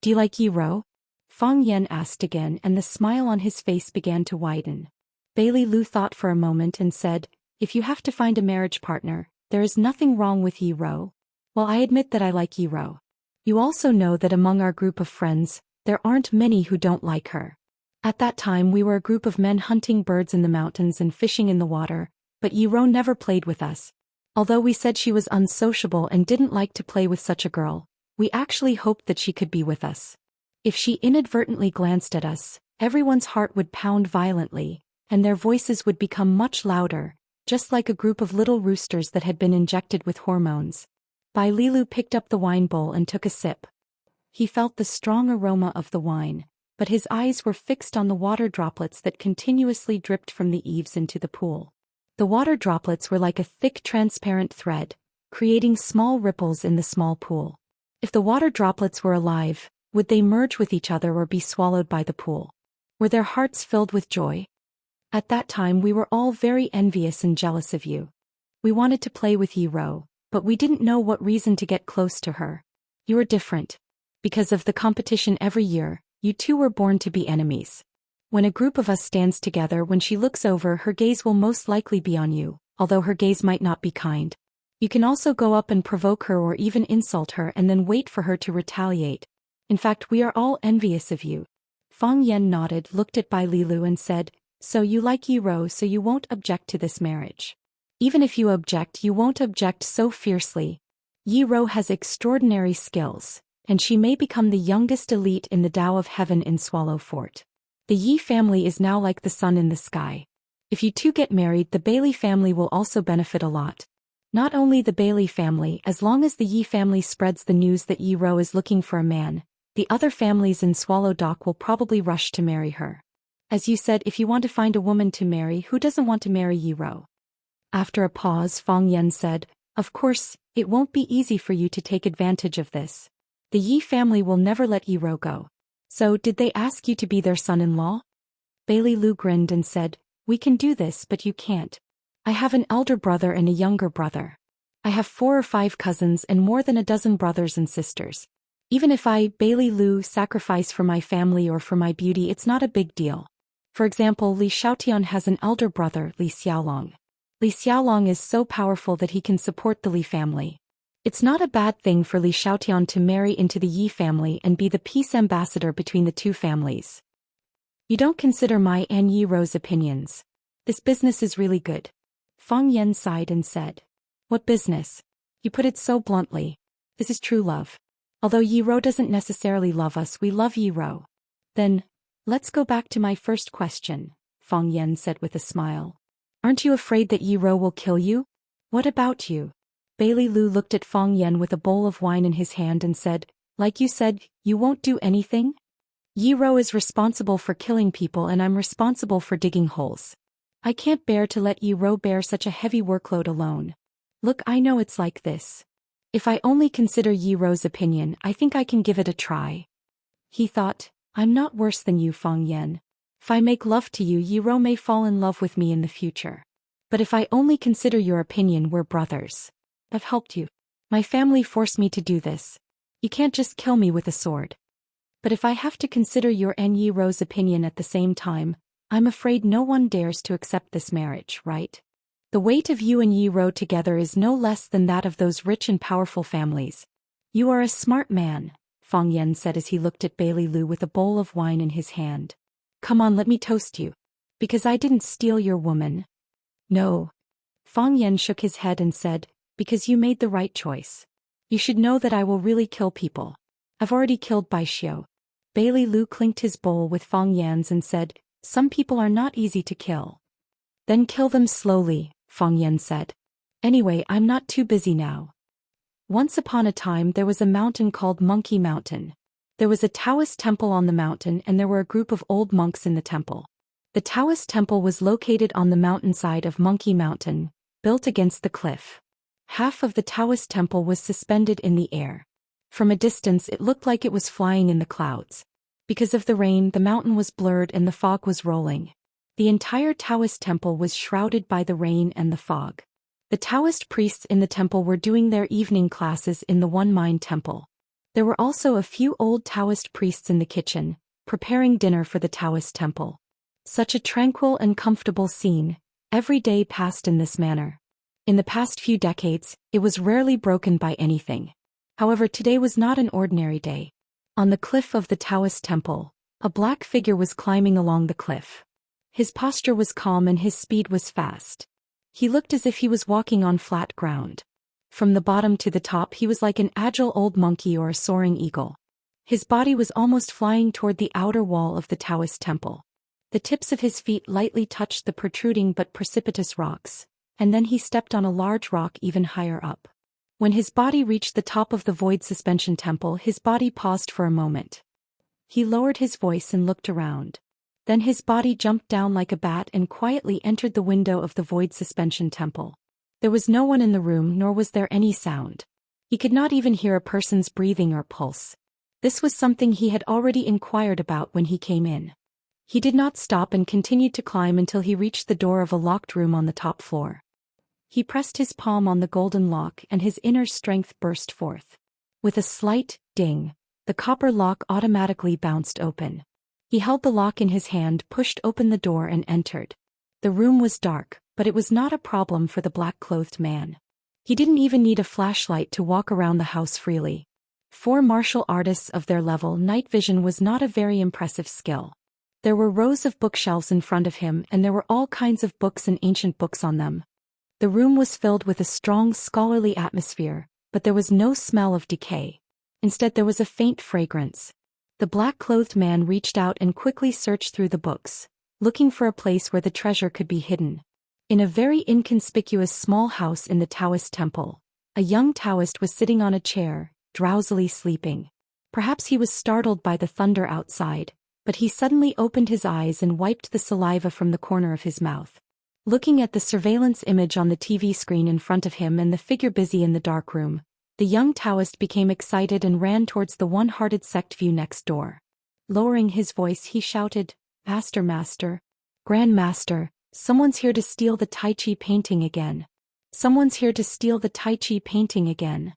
Do you like Yi Rou? Fang Yan asked again and the smile on his face began to widen. Bailey Lu thought for a moment and said, If you have to find a marriage partner, there is nothing wrong with Yi Rou. Well, I admit that I like Yi Rou. You also know that among our group of friends, there aren't many who don't like her. At that time we were a group of men hunting birds in the mountains and fishing in the water, but Yi Rou never played with us. Although we said she was unsociable and didn't like to play with such a girl, we actually hoped that she could be with us. If she inadvertently glanced at us, everyone's heart would pound violently, and their voices would become much louder, just like a group of little roosters that had been injected with hormones. Bai Lilu picked up the wine bowl and took a sip. He felt the strong aroma of the wine, but his eyes were fixed on the water droplets that continuously dripped from the eaves into the pool. The water droplets were like a thick transparent thread, creating small ripples in the small pool. If the water droplets were alive, would they merge with each other or be swallowed by the pool? Were their hearts filled with joy? At that time we were all very envious and jealous of you. We wanted to play with Yi Rou, but we didn't know what reason to get close to her. You are different. Because of the competition every year, you two were born to be enemies. When a group of us stands together, when she looks over, her gaze will most likely be on you, although her gaze might not be kind. You can also go up and provoke her or even insult her and then wait for her to retaliate. In fact, we are all envious of you. Fang Yan nodded, looked at Bai Lilu and said, So you like Yi Rou, so you won't object to this marriage. Even if you object, you won't object so fiercely. Yi Rou has extraordinary skills, and she may become the youngest elite in the Tao of Heaven in Swallow Fort. The Yi family is now like the sun in the sky. If you two get married, the Bailey family will also benefit a lot. Not only the Bailey family, as long as the Yi family spreads the news that Yi Rou is looking for a man, the other families in Swallow Dock will probably rush to marry her. As you said, if you want to find a woman to marry, who doesn't want to marry Yi Rou? After a pause, Fang Yan said, Of course, it won't be easy for you to take advantage of this. The Yi family will never let Yi Rou go. So, did they ask you to be their son-in-law? Bailey Lu grinned and said, We can do this, but you can't. I have an elder brother and a younger brother. I have 4 or 5 cousins and more than a dozen brothers and sisters. Even if I, Bailey Lu, sacrifice for my family or for my beauty, it's not a big deal. For example, Li Xiaotian has an elder brother, Li Xiaolong. Li Xiaolong is so powerful that he can support the Li family. It's not a bad thing for Li Xiaotian to marry into the Yi family and be the peace ambassador between the two families. You don't consider my and Yi Rou's opinions. This business is really good. Fang Yan sighed and said, What business? You put it so bluntly. This is true love. Although Yi Rou doesn't necessarily love us, we love Yi Rou. Then, let's go back to my first question, Fang Yan said with a smile. Aren't you afraid that Yi Rou will kill you? What about you? Bailey Lu looked at Fang Yan with a bowl of wine in his hand and said, Like you said, you won't do anything? Yi Rou is responsible for killing people and I'm responsible for digging holes. I can't bear to let Yi Rou bear such a heavy workload alone. Look, I know it's like this. If I only consider Yi Rou's opinion, I think I can give it a try. He thought, I'm not worse than you, Fang Yan. If I make love to you, Yi Rou may fall in love with me in the future. But if I only consider your opinion, we're brothers. I've helped you. My family forced me to do this. You can't just kill me with a sword. But if I have to consider your and Yi Rou's opinion at the same time, I'm afraid no one dares to accept this marriage, right? The weight of you and Yi Rou together is no less than that of those rich and powerful families. You are a smart man, Fang Yan said as he looked at Bailey Lu with a bowl of wine in his hand. Come on, let me toast you. Because I didn't steal your woman. No. Fang Yan shook his head and said, because you made the right choice. You should know that I will really kill people. I've already killed Bai Xiu. Bailey Lu clinked his bowl with Fang Yan's and said, some people are not easy to kill. Then kill them slowly, Fang Yan said. Anyway, I'm not too busy now. Once upon a time there was a mountain called Monkey Mountain. There was a Taoist temple on the mountain and there were a group of old monks in the temple. The Taoist temple was located on the mountainside of Monkey Mountain, built against the cliff. Half of the Taoist temple was suspended in the air. From a distance it looked like it was flying in the clouds. Because of the rain, the mountain was blurred and the fog was rolling. The entire Taoist temple was shrouded by the rain and the fog. The Taoist priests in the temple were doing their evening classes in the One Mind Temple. There were also a few old Taoist priests in the kitchen, preparing dinner for the Taoist temple. Such a tranquil and comfortable scene, every day passed in this manner. In the past few decades, it was rarely broken by anything. However, today was not an ordinary day. On the cliff of the Taoist temple, a black figure was climbing along the cliff. His posture was calm and his speed was fast. He looked as if he was walking on flat ground. From the bottom to the top he was like an agile old monkey or a soaring eagle. His body was almost flying toward the outer wall of the Taoist temple. The tips of his feet lightly touched the protruding but precipitous rocks, and then he stepped on a large rock even higher up. When his body reached the top of the void suspension temple, his body paused for a moment. He lowered his voice and looked around. Then his body jumped down like a bat and quietly entered the window of the void suspension temple. There was no one in the room, nor was there any sound. He could not even hear a person's breathing or pulse. This was something he had already inquired about when he came in. He did not stop and continued to climb until he reached the door of a locked room on the top floor. He pressed his palm on the golden lock and his inner strength burst forth. With a slight ding, the copper lock automatically bounced open. He held the lock in his hand, pushed open the door and entered. The room was dark, but it was not a problem for the black-clothed man. He didn't even need a flashlight to walk around the house freely. For martial artists of their level, night vision was not a very impressive skill. There were rows of bookshelves in front of him and there were all kinds of books and ancient books on them. The room was filled with a strong scholarly atmosphere, but there was no smell of decay. Instead there was a faint fragrance. The black-clothed man reached out and quickly searched through the books, looking for a place where the treasure could be hidden. In a very inconspicuous small house in the Taoist temple, a young Taoist was sitting on a chair, drowsily sleeping. Perhaps he was startled by the thunder outside, but he suddenly opened his eyes and wiped the saliva from the corner of his mouth. Looking at the surveillance image on the TV screen in front of him and the figure busy in the dark room, the young Taoist became excited and ran towards the one-hearted sect view next door. Lowering his voice he shouted, Master, Grand Master, someone's here to steal the Tai Chi painting again. Someone's here to steal the Tai Chi painting again.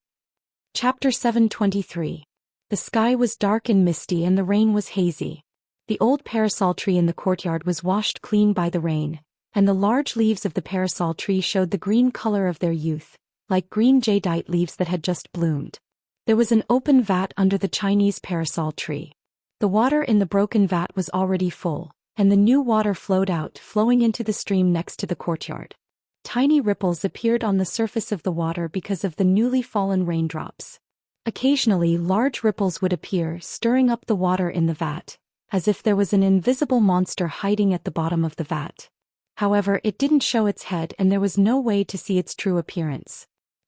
Chapter 723. The sky was dark and misty and the rain was hazy. The old parasol tree in the courtyard was washed clean by the rain, and the large leaves of the parasol tree showed the green color of their youth, like green jadeite leaves that had just bloomed. There was an open vat under the Chinese parasol tree. The water in the broken vat was already full, and the new water flowed out, flowing into the stream next to the courtyard. Tiny ripples appeared on the surface of the water because of the newly fallen raindrops. Occasionally large ripples would appear, stirring up the water in the vat, as if there was an invisible monster hiding at the bottom of the vat. However, it didn't show its head and there was no way to see its true appearance.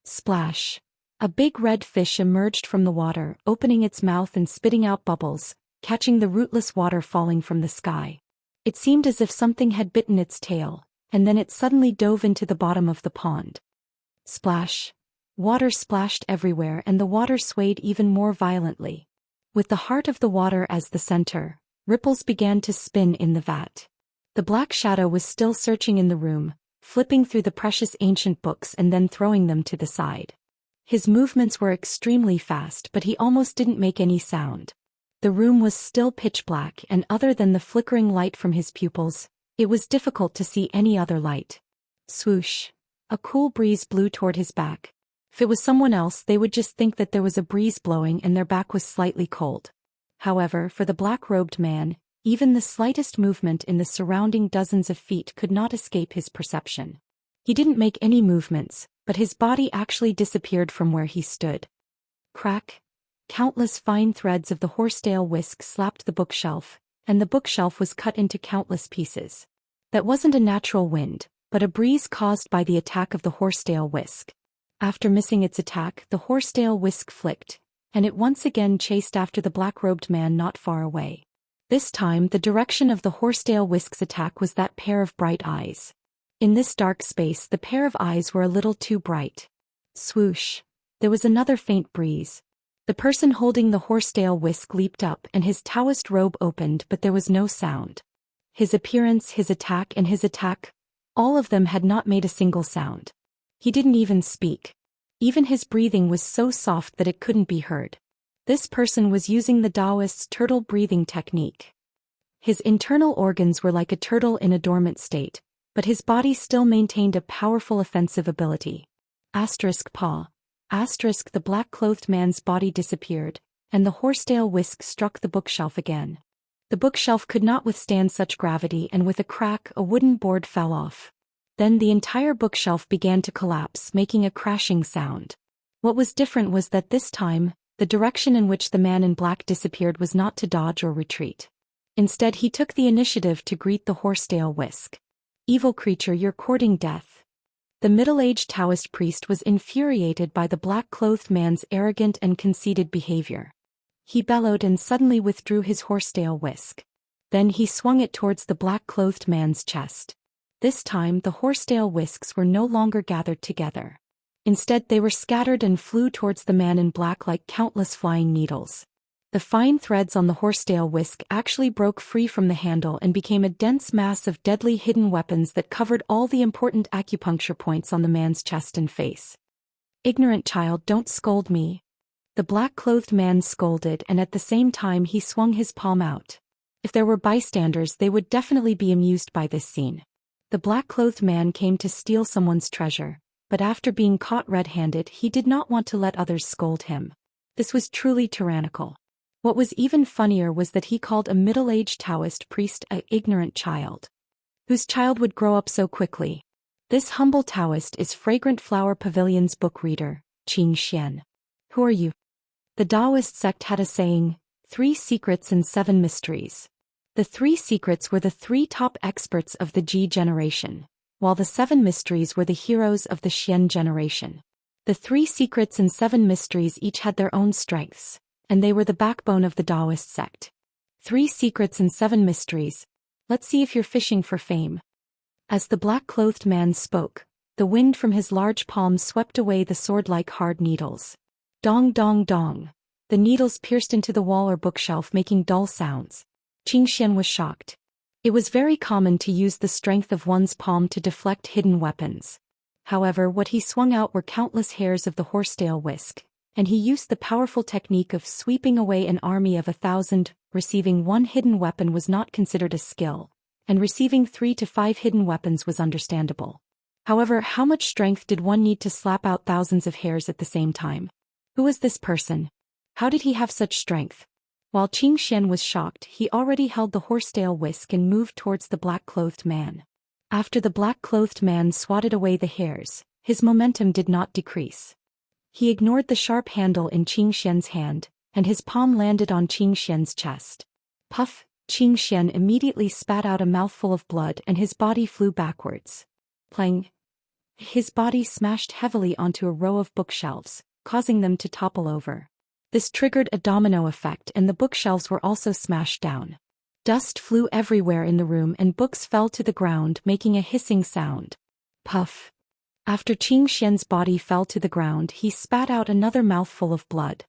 Splash! A big red fish emerged from the water, opening its mouth and spitting out bubbles, catching the rootless water falling from the sky. It seemed as if something had bitten its tail, and then it suddenly dove into the bottom of the pond. Splash. Water splashed everywhere and the water swayed even more violently. With the heart of the water as the center, ripples began to spin in the vat. The black shadow was still searching in the room, flipping through the precious ancient books and then throwing them to the side. His movements were extremely fast, but he almost didn't make any sound. The room was still pitch black, and other than the flickering light from his pupils, it was difficult to see any other light. Swoosh. A cool breeze blew toward his back. If it was someone else, they would just think that there was a breeze blowing and their back was slightly cold. However, for the black-robed man, even the slightest movement in the surrounding dozens of feet could not escape his perception. He didn't make any movements, but his body actually disappeared from where he stood. Crack. Countless fine threads of the horsetail whisk slapped the bookshelf, and the bookshelf was cut into countless pieces. That wasn't a natural wind, but a breeze caused by the attack of the horsetail whisk. After missing its attack, the horsetail whisk flicked, and it once again chased after the black-robed man not far away. This time, the direction of the horsetail whisk's attack was that pair of bright eyes. In this dark space, the pair of eyes were a little too bright. Swoosh. There was another faint breeze. The person holding the horsetail whisk leaped up and his Taoist robe opened, but there was no sound. His appearance, his attack, and his attack, all of them had not made a single sound. He didn't even speak. Even his breathing was so soft that it couldn't be heard. This person was using the Daoist's turtle breathing technique. His internal organs were like a turtle in a dormant state, but his body still maintained a powerful offensive ability. Paw. The black-clothed man's body disappeared, and the horsetail whisk struck the bookshelf again. The bookshelf could not withstand such gravity, and with a crack, a wooden board fell off. Then the entire bookshelf began to collapse, making a crashing sound. What was different was that this time, the direction in which the man in black disappeared was not to dodge or retreat. Instead, he took the initiative to greet the horsetail whisk. Evil creature, you're courting death. The middle-aged Taoist priest was infuriated by the black-clothed man's arrogant and conceited behavior. He bellowed and suddenly withdrew his horsetail whisk. Then he swung it towards the black-clothed man's chest. This time, the horsetail whisks were no longer gathered together. Instead, they were scattered and flew towards the man in black like countless flying needles. The fine threads on the horsetail whisk actually broke free from the handle and became a dense mass of deadly hidden weapons that covered all the important acupuncture points on the man's chest and face. Ignorant child, don't scold me. The black-clothed man scolded, and at the same time he swung his palm out. If there were bystanders, they would definitely be amused by this scene. The black-clothed man came to steal someone's treasure, but after being caught red-handed, he did not want to let others scold him. This was truly tyrannical. What was even funnier was that he called a middle-aged Taoist priest a ignorant child. Whose child would grow up so quickly? This humble Taoist is Fragrant Flower Pavilion's book reader, Xianxia. Who are you? The Daoist sect had a saying, 3 secrets and 7 mysteries. The 3 secrets were the 3 top experts of the Ji generation, while the 7 mysteries were the heroes of the Xian generation. The 3 secrets and 7 mysteries each had their own strengths, and they were the backbone of the Daoist sect. 3 secrets and 7 mysteries. Let's see if you're fishing for fame. As the black-clothed man spoke, the wind from his large palm swept away the sword-like hard needles. Dong dong dong. The needles pierced into the wall or bookshelf, making dull sounds. Xian was shocked. It was very common to use the strength of one's palm to deflect hidden weapons. However, what he swung out were countless hairs of the horsetail whisk, and he used the powerful technique of sweeping away an army of 1,000. Receiving 1 hidden weapon was not considered a skill, and receiving 3 to 5 hidden weapons was understandable. However, how much strength did one need to slap out thousands of hairs at the same time? Who was this person? How did he have such strength? While Xian was shocked, he already held the horsetail whisk and moved towards the black-clothed man. After the black-clothed man swatted away the hairs, his momentum did not decrease. He ignored the sharp handle in Xian's hand, and his palm landed on Xian's chest. Puff! Xian immediately spat out a mouthful of blood and his body flew backwards. Plang! His body smashed heavily onto a row of bookshelves, causing them to topple over. This triggered a domino effect and the bookshelves were also smashed down. Dust flew everywhere in the room and books fell to the ground, making a hissing sound. Puff! After Xianxia's body fell to the ground, he spat out another mouthful of blood.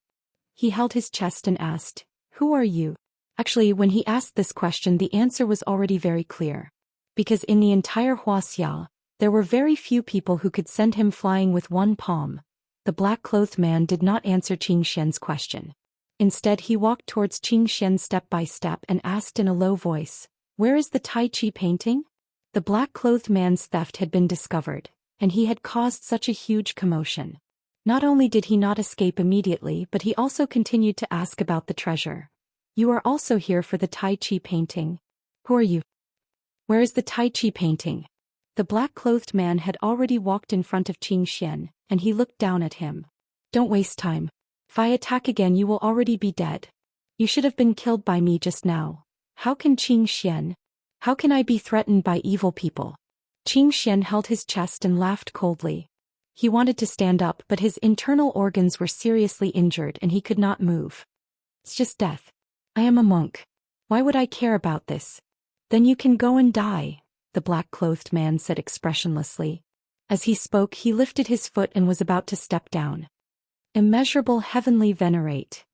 He held his chest and asked, "Who are you?" Actually, when he asked this question, the answer was already very clear. Because in the entire Wuxia, there were very few people who could send him flying with one palm. The black-clothed man did not answer Xianxia's question. Instead, he walked towards Xian step by step and asked in a low voice, "Where is the Tai Chi painting?" The black-clothed man's theft had been discovered, and he had caused such a huge commotion. Not only did he not escape immediately, but he also continued to ask about the treasure. "You are also here for the Tai Chi painting. Who are you? Where is the Tai Chi painting?" The black-clothed man had already walked in front of Xian, and he looked down at him. "Don't waste time. If I attack again, you will already be dead. You should have been killed by me just now. How can Xian? How can I be threatened by evil people?" Xian held his chest and laughed coldly. He wanted to stand up, but his internal organs were seriously injured and he could not move. "It's just death. I am a monk. Why would I care about this?" "Then you can go and die," the black-clothed man said expressionlessly. As he spoke, he lifted his foot and was about to step down. "Immeasurable heavenly venerate."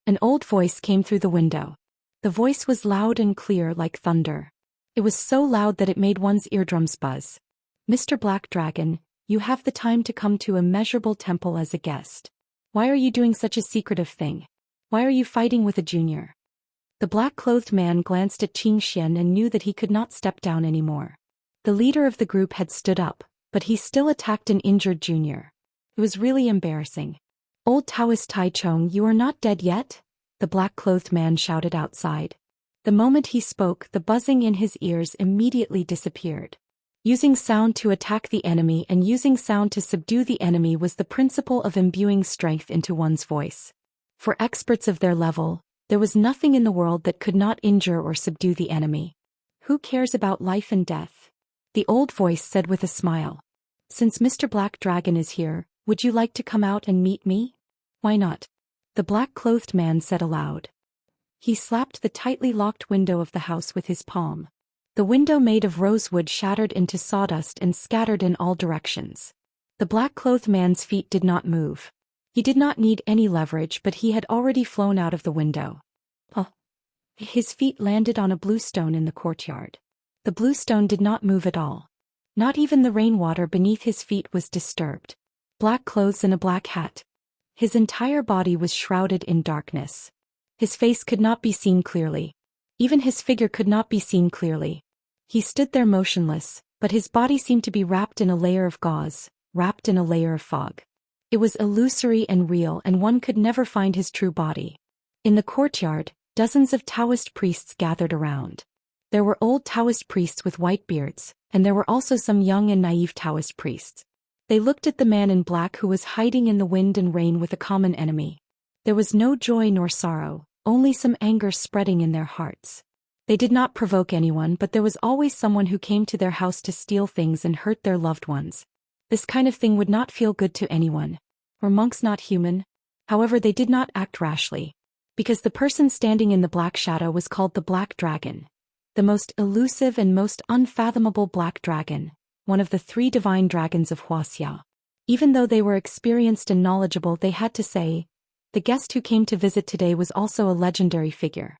An old voice came through the window. The voice was loud and clear like thunder. It was so loud that it made one's eardrums buzz. "Mr. Black Dragon, you have the time to come to Immeasurable Temple as a guest. Why are you doing such a secretive thing? Why are you fighting with a junior?" The black-clothed man glanced at Xian and knew that he could not step down anymore. The leader of the group had stood up, but he still attacked an injured junior. It was really embarrassing. "Old Taoist Taichung, you are not dead yet?" the black-clothed man shouted outside. The moment he spoke, the buzzing in his ears immediately disappeared. Using sound to attack the enemy and using sound to subdue the enemy was the principle of imbuing strength into one's voice. For experts of their level, there was nothing in the world that could not injure or subdue the enemy. "Who cares about life and death?" the old voice said with a smile. "Since Mr. Black Dragon is here, would you like to come out and meet me?" "Why not?" the black-clothed man said aloud. He slapped the tightly locked window of the house with his palm. The window made of rosewood shattered into sawdust and scattered in all directions. The black-clothed man's feet did not move. He did not need any leverage, but he had already flown out of the window. His feet landed on a blue stone in the courtyard. The blue stone did not move at all. Not even the rainwater beneath his feet was disturbed. Black clothes and a black hat. His entire body was shrouded in darkness. His face could not be seen clearly. Even his figure could not be seen clearly. He stood there motionless, but his body seemed to be wrapped in a layer of gauze, wrapped in a layer of fog. It was illusory and real, and one could never find his true body. In the courtyard, dozens of Taoist priests gathered around. There were old Taoist priests with white beards, and there were also some young and naive Taoist priests. They looked at the man in black who was hiding in the wind and rain with a common enemy. There was no joy nor sorrow, only some anger spreading in their hearts. They did not provoke anyone, but there was always someone who came to their house to steal things and hurt their loved ones. This kind of thing would not feel good to anyone. Were monks not human? However, they did not act rashly. Because the person standing in the black shadow was called the Black Dragon. The most elusive and most unfathomable black dragon, one of the 3 divine dragons of Wuxia. Even though they were experienced and knowledgeable, they had to say, the guest who came to visit today was also a legendary figure.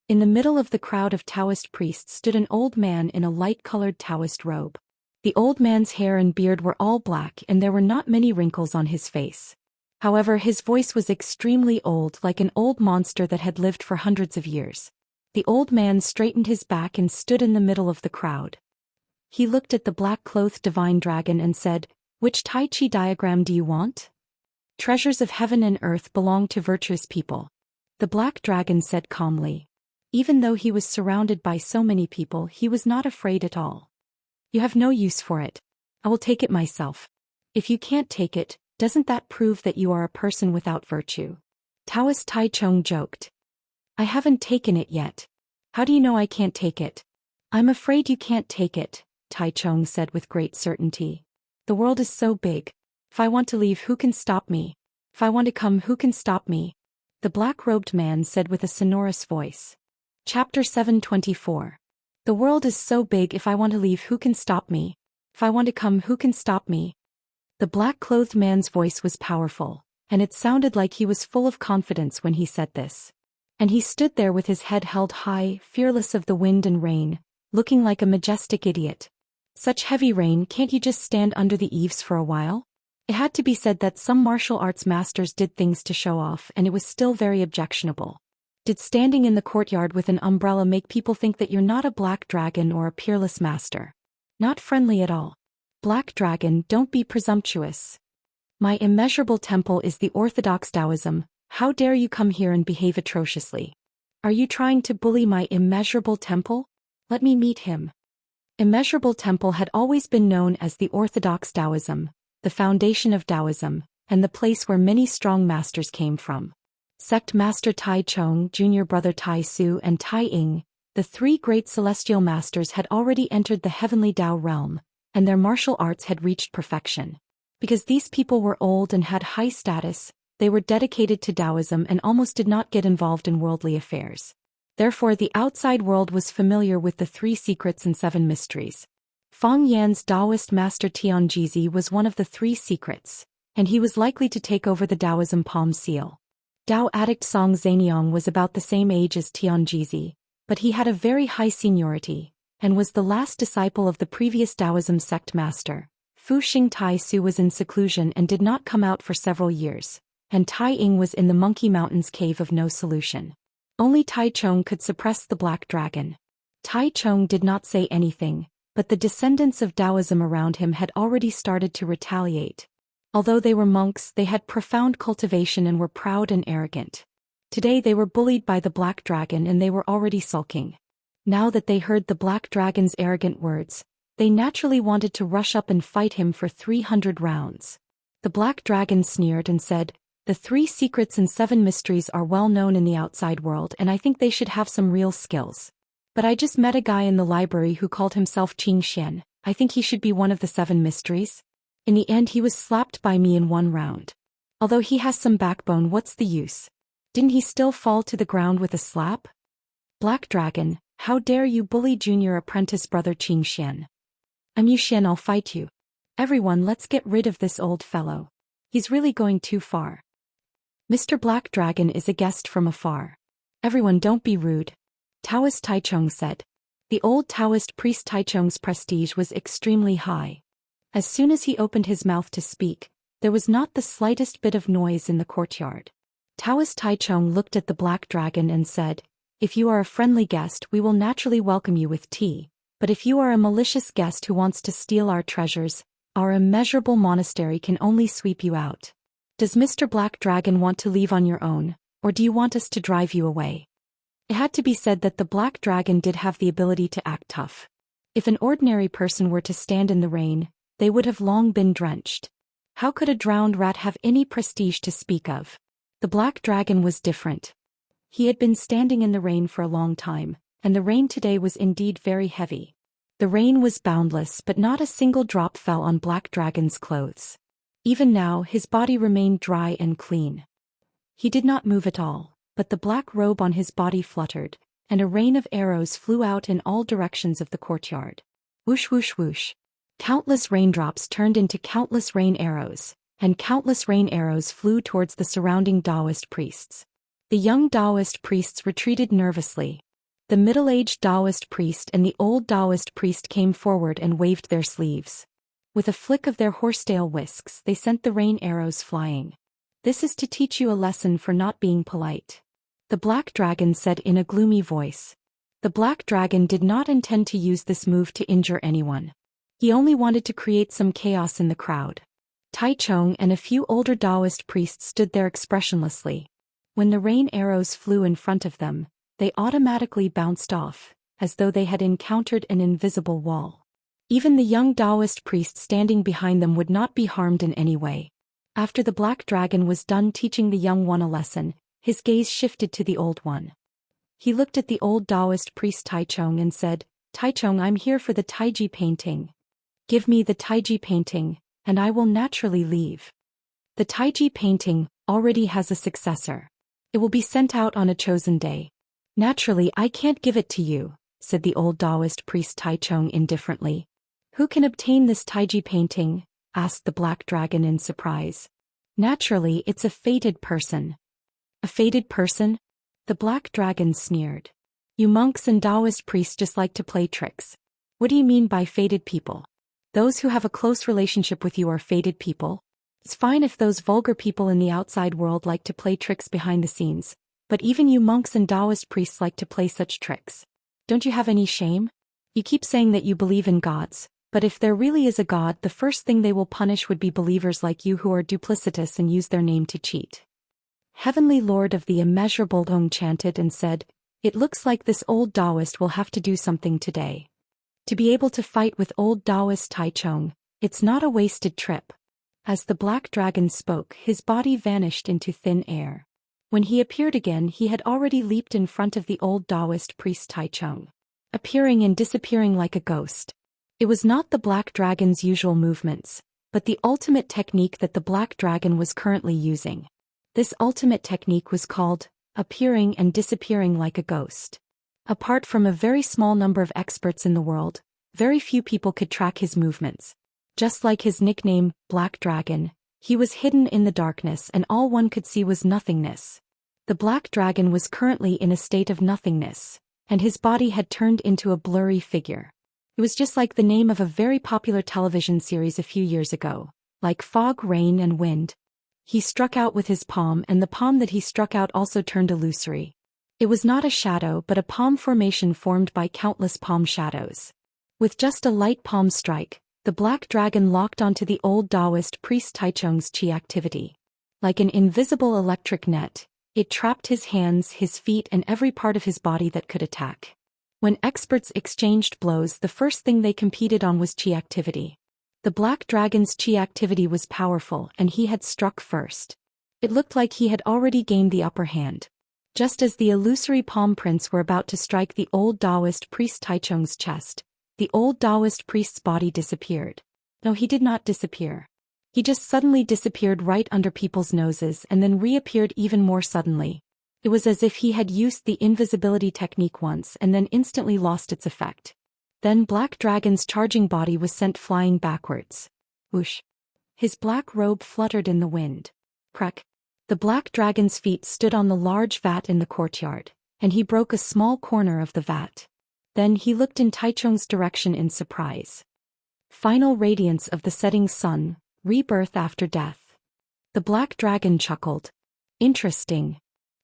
In the middle of the crowd of Taoist priests stood an old man in a light-colored Taoist robe. The old man's hair and beard were all black and there were not many wrinkles on his face. However, his voice was extremely old, like an old monster that had lived for hundreds of years. The old man straightened his back and stood in the middle of the crowd. He looked at the black-clothed divine dragon and said, "Which Tai Chi diagram do you want?" "Treasures of heaven and earth belong to virtuous people," the black dragon said calmly. Even though he was surrounded by so many people, he was not afraid at all. "You have no use for it. I will take it myself." "If you can't take it, doesn't that prove that you are a person without virtue?" Taoist Taichung joked. "I haven't taken it yet. How do you know I can't take it?" "I'm afraid you can't take it," Taichung said with great certainty. "The world is so big. If I want to leave, who can stop me? If I want to come, who can stop me?" The black-robed man said with a sonorous voice. Chapter 724. The world is so big, if I want to leave, who can stop me? If I want to come, who can stop me? The black-clothed man's voice was powerful, and it sounded like he was full of confidence when he said this. And he stood there with his head held high, fearless of the wind and rain, looking like a majestic idiot. Such heavy rain, can't you just stand under the eaves for a while? It had to be said that some martial arts masters did things to show off, and it was still very objectionable. Did standing in the courtyard with an umbrella make people think that you're not a black dragon or a peerless master? Not friendly at all. Black dragon, don't be presumptuous. My immeasurable temple is the orthodox Taoism. How dare you come here and behave atrociously? Are you trying to bully my immeasurable temple? Let me meet him. Immeasurable temple had always been known as the orthodox Taoism, the foundation of Taoism, and the place where many strong masters came from. Sect Master Tai Chong, Junior Brother Tai Su, and Tai Ying, the three great celestial masters, had already entered the heavenly Tao realm, and their martial arts had reached perfection. Because these people were old and had high status, they were dedicated to Taoism and almost did not get involved in worldly affairs. Therefore, the outside world was familiar with the 3 secrets and 7 mysteries. Feng Yan's Daoist master Tianjizi was one of the 3 secrets, and he was likely to take over the Taoism palm seal. Tao addict Song Zaniong was about the same age as Tianjizi, but he had a very high seniority, and was the last disciple of the previous Taoism sect master. Fu Xing Tai Su was in seclusion and did not come out for several years, and Tai Ying was in the Monkey Mountains cave of no solution. Only Tai Chong could suppress the black dragon. Tai Chong did not say anything, but the descendants of Taoism around him had already started to retaliate. Although they were monks, they had profound cultivation and were proud and arrogant. Today they were bullied by the black dragon and they were already sulking. Now that they heard the black dragon's arrogant words, they naturally wanted to rush up and fight him for 300 rounds. The black dragon sneered and said, "The 3 secrets and 7 mysteries are well known in the outside world, and I think they should have some real skills. But I just met a guy in the library who called himself Zhou Xian. I think he should be one of the 7 mysteries. In the end he was slapped by me in 1 round. Although he has some backbone, what's the use? Didn't he still fall to the ground with a slap? Black dragon, how dare you bully junior apprentice brother Zhou Xian? I'm Yu Xian, I'll fight you. Everyone, let's get rid of this old fellow. He's really going too far. Mr. Black Dragon is a guest from afar. Everyone, don't be rude. Taoist Taichung said. The old Taoist priest Taichung's prestige was extremely high. As soon as he opened his mouth to speak, there was not the slightest bit of noise in the courtyard. Taoist Taichung looked at the black dragon and said, "If you are a friendly guest, we will naturally welcome you with tea. But if you are a malicious guest who wants to steal our treasures, our immeasurable monastery can only sweep you out. Does Mr. Black Dragon want to leave on your own, or do you want us to drive you away?" It had to be said that the black dragon did have the ability to act tough. If an ordinary person were to stand in the rain, they would have long been drenched. How could a drowned rat have any prestige to speak of? The black dragon was different. He had been standing in the rain for a long time, and the rain today was indeed very heavy. The rain was boundless, but not a single drop fell on Black Dragon's clothes. Even now his body remained dry and clean. He did not move at all, but the black robe on his body fluttered, and a rain of arrows flew out in all directions of the courtyard. Whoosh whoosh whoosh. Countless raindrops turned into countless rain arrows, and countless rain arrows flew towards the surrounding Daoist priests. The young Daoist priests retreated nervously. The middle-aged Daoist priest and the old Daoist priest came forward and waved their sleeves. With a flick of their horsetail whisks, they sent the rain arrows flying. "This is to teach you a lesson for not being polite," the black dragon said in a gloomy voice. The black dragon did not intend to use this move to injure anyone. He only wanted to create some chaos in the crowd. Tai Chong and a few older Daoist priests stood there expressionlessly. When the rain arrows flew in front of them, they automatically bounced off, as though they had encountered an invisible wall. Even the young Daoist priest standing behind them would not be harmed in any way. After the black dragon was done teaching the young one a lesson, his gaze shifted to the old one. He looked at the old Daoist priest Taichung and said, "Taichung, I'm here for the Taiji painting. Give me the Taiji painting, and I will naturally leave." The Taiji painting already has a successor. It will be sent out on a chosen day. "Naturally, I can't give it to you," said the old Daoist priest Taichung indifferently. "Who can obtain this Taiji painting?" asked the black dragon in surprise. Naturally, it's a fated person. A fated person? The black dragon sneered. You monks and Daoist priests just like to play tricks. What do you mean by fated people? Those who have a close relationship with you are fated people? It's fine if those vulgar people in the outside world like to play tricks behind the scenes, but even you monks and Daoist priests like to play such tricks. Don't you have any shame? You keep saying that you believe in gods, but if there really is a god, the first thing they will punish would be believers like you who are duplicitous and use their name to cheat. Heavenly Lord of the Immeasurable Dome chanted and said, "It looks like this old Daoist will have to do something today. To be able to fight with old Daoist Taichung, it's not a wasted trip." As the black dragon spoke, his body vanished into thin air. When he appeared again, he had already leaped in front of the old Daoist priest Taichung, appearing and disappearing like a ghost. It was not the black dragon's usual movements, but the ultimate technique that the black dragon was currently using. This ultimate technique was called appearing and disappearing like a ghost. Apart from a very small number of experts in the world, very few people could track his movements. Just like his nickname, Black Dragon, he was hidden in the darkness and all one could see was nothingness. The black dragon was currently in a state of nothingness, and his body had turned into a blurry figure. It was just like the name of a very popular television series a few years ago, like Fog, Rain and Wind. He struck out with his palm and the palm that he struck out also turned illusory. It was not a shadow but a palm formation formed by countless palm shadows. With just a light palm strike, the black dragon locked onto the old Daoist priest Taichung's chi activity. Like an invisible electric net, it trapped his hands, his feet and every part of his body that could attack. When experts exchanged blows, the first thing they competed on was chi activity. The black dragon's chi activity was powerful and he had struck first. It looked like he had already gained the upper hand. Just as the illusory palm prints were about to strike the old Daoist priest Taichung's chest, the old Daoist priest's body disappeared. No, he did not disappear. He just suddenly disappeared right under people's noses and then reappeared even more suddenly. It was as if he had used the invisibility technique once and then instantly lost its effect. Then Black Dragon's charging body was sent flying backwards. Whoosh! His black robe fluttered in the wind. Crack! The Black Dragon's feet stood on the large vat in the courtyard, and he broke a small corner of the vat. Then he looked in Taichung's direction in surprise. Final radiance of the setting sun, rebirth after death. The Black Dragon chuckled. Interesting.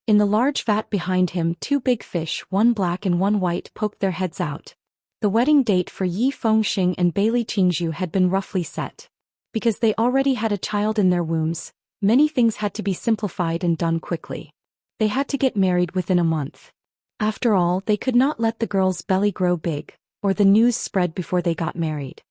In the large vat behind him, two big fish, one black and one white, poked their heads out. The wedding date for Yi Fengxing and Bailey Qingzhu had been roughly set. Because they already had a child in their wombs, many things had to be simplified and done quickly. They had to get married within a month. After all, they could not let the girl's belly grow big, or the news spread before they got married.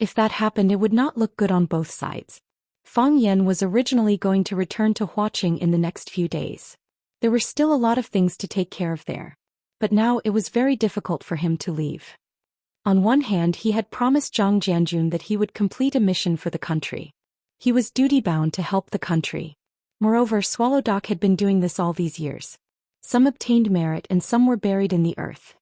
If that happened, it would not look good on both sides. Fang Yan was originally going to return to Huaqing in the next few days. There were still a lot of things to take care of there. But now it was very difficult for him to leave. On one hand, he had promised Zhang Jianjun that he would complete a mission for the country. He was duty-bound to help the country. Moreover, Swallow Dock had been doing this all these years. Some obtained merit and some were buried in the earth.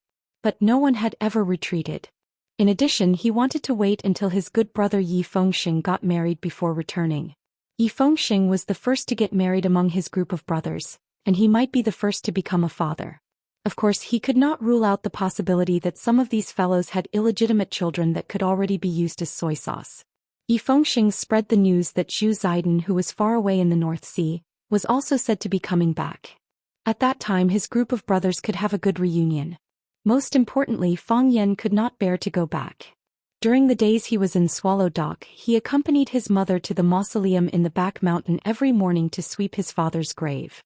But no one had ever retreated. In addition, he wanted to wait until his good brother Yi Fengxing got married before returning. Yi Fengxing was the first to get married among his group of brothers, and he might be the first to become a father. Of course, he could not rule out the possibility that some of these fellows had illegitimate children that could already be used as soy sauce. Yi Fengxing spread the news that Zhu Xian, who was far away in the North Sea, was also said to be coming back. At that time, his group of brothers could have a good reunion. Most importantly, Fang Yan could not bear to go back. During the days he was in Swallow Dock, he accompanied his mother to the mausoleum in the back mountain every morning to sweep his father's grave.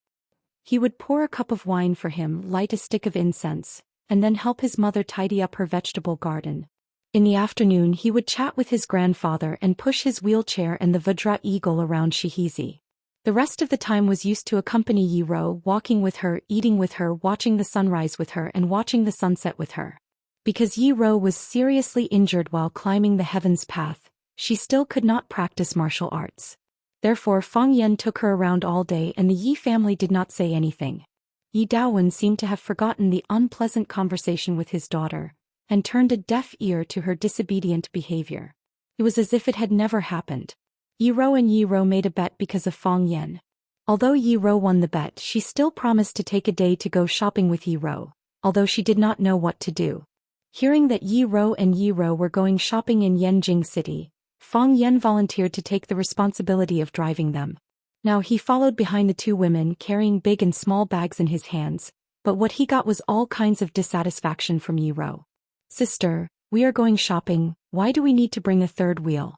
He would pour a cup of wine for him, light a stick of incense, and then help his mother tidy up her vegetable garden. In the afternoon, he would chat with his grandfather and push his wheelchair and the Vajra eagle around Shihizi. The rest of the time was used to accompany Yi Ro, walking with her, eating with her, watching the sunrise with her and watching the sunset with her. Because Yi Ro was seriously injured while climbing the heavens path, she still could not practice martial arts. Therefore Fang Yan took her around all day and the Yi family did not say anything. Yi Daowen seemed to have forgotten the unpleasant conversation with his daughter, and turned a deaf ear to her disobedient behavior. It It was as if it had never happened. Yiro and Yiro made a bet because of Fang Yan. Although Yiro won the bet, she still promised to take a day to go shopping with Yiro, although she did not know what to do. Hearing that Yiro and Yiro were going shopping in Yanjing City, Fang Yan volunteered to take the responsibility of driving them. Now he followed behind the two women carrying big and small bags in his hands, but what he got was all kinds of dissatisfaction from Yiro. Sister, we are going shopping, why do we need to bring a third wheel?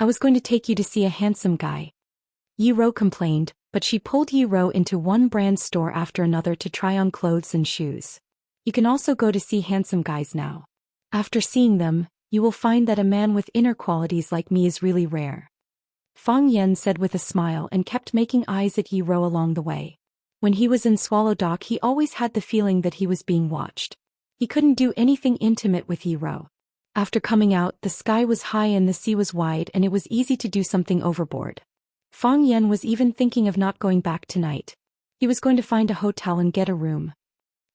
I was going to take you to see a handsome guy. Yiro complained, but she pulled Yiro into one brand store after another to try on clothes and shoes. You can also go to see handsome guys now. After seeing them, you will find that a man with inner qualities like me is really rare. Fang Yan said with a smile and kept making eyes at Yiro along the way. When he was in Swallow Dock, he always had the feeling that he was being watched. He couldn't do anything intimate with Yiro. After coming out, the sky was high and the sea was wide, and it was easy to do something overboard. Fang Yan was even thinking of not going back tonight. He was going to find a hotel and get a room.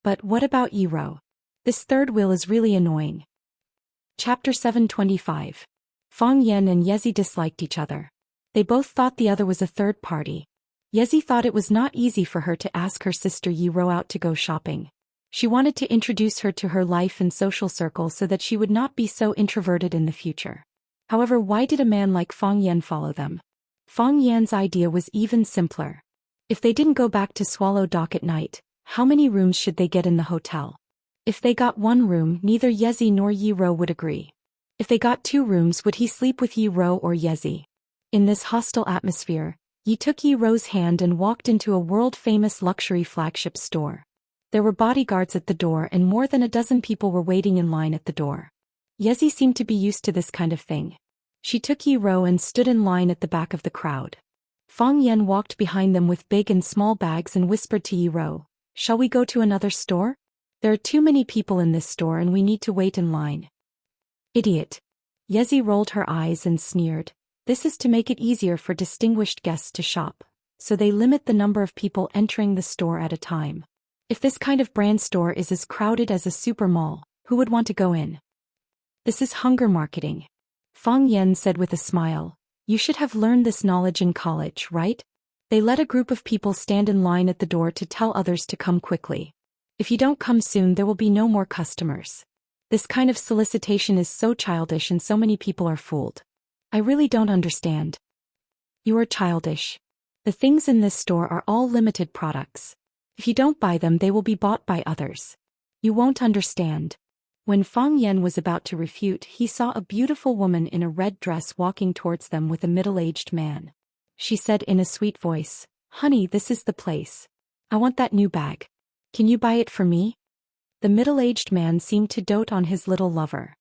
But what about Yiro? This third wheel is really annoying. Chapter 725. Fang Yan and Yezi disliked each other. They both thought the other was a third party. Yezi thought it was not easy for her to ask her sister Yiro out to go shopping. She wanted to introduce her to her life and social circle so that she would not be so introverted in the future. However, why did a man like Fang Yan follow them? Fang Yan's idea was even simpler. If they didn't go back to Swallow Dock at night, how many rooms should they get in the hotel? If they got one room, neither Yezi nor Yiro would agree. If they got 2 rooms, would he sleep with Yiro or Yezi? In this hostile atmosphere, Yi took Yiro's hand and walked into a world-famous luxury flagship store. There were bodyguards at the door and more than a dozen people were waiting in line at the door. Yezi seemed to be used to this kind of thing. She took Yiro and stood in line at the back of the crowd. Fang Yan walked behind them with big and small bags and whispered to Yiro, "Shall we go to another store? There are too many people in this store and we need to wait in line." Idiot. Yezi rolled her eyes and sneered. This is to make it easier for distinguished guests to shop, so they limit the number of people entering the store at a time. If this kind of brand store is as crowded as a super mall, who would want to go in? This is hunger marketing. Fang Yan said with a smile. You should have learned this knowledge in college, right? They let a group of people stand in line at the door to tell others to come quickly. If you don't come soon, there will be no more customers. This kind of solicitation is so childish and so many people are fooled. I really don't understand. You are childish. The things in this store are all limited products. If you don't buy them, they will be bought by others. You won't understand. When Fang Yan was about to refute, he saw a beautiful woman in a red dress walking towards them with a middle-aged man. She said in a sweet voice, "Honey, this is the place. I want that new bag. Can you buy it for me?" The middle-aged man seemed to dote on his little lover.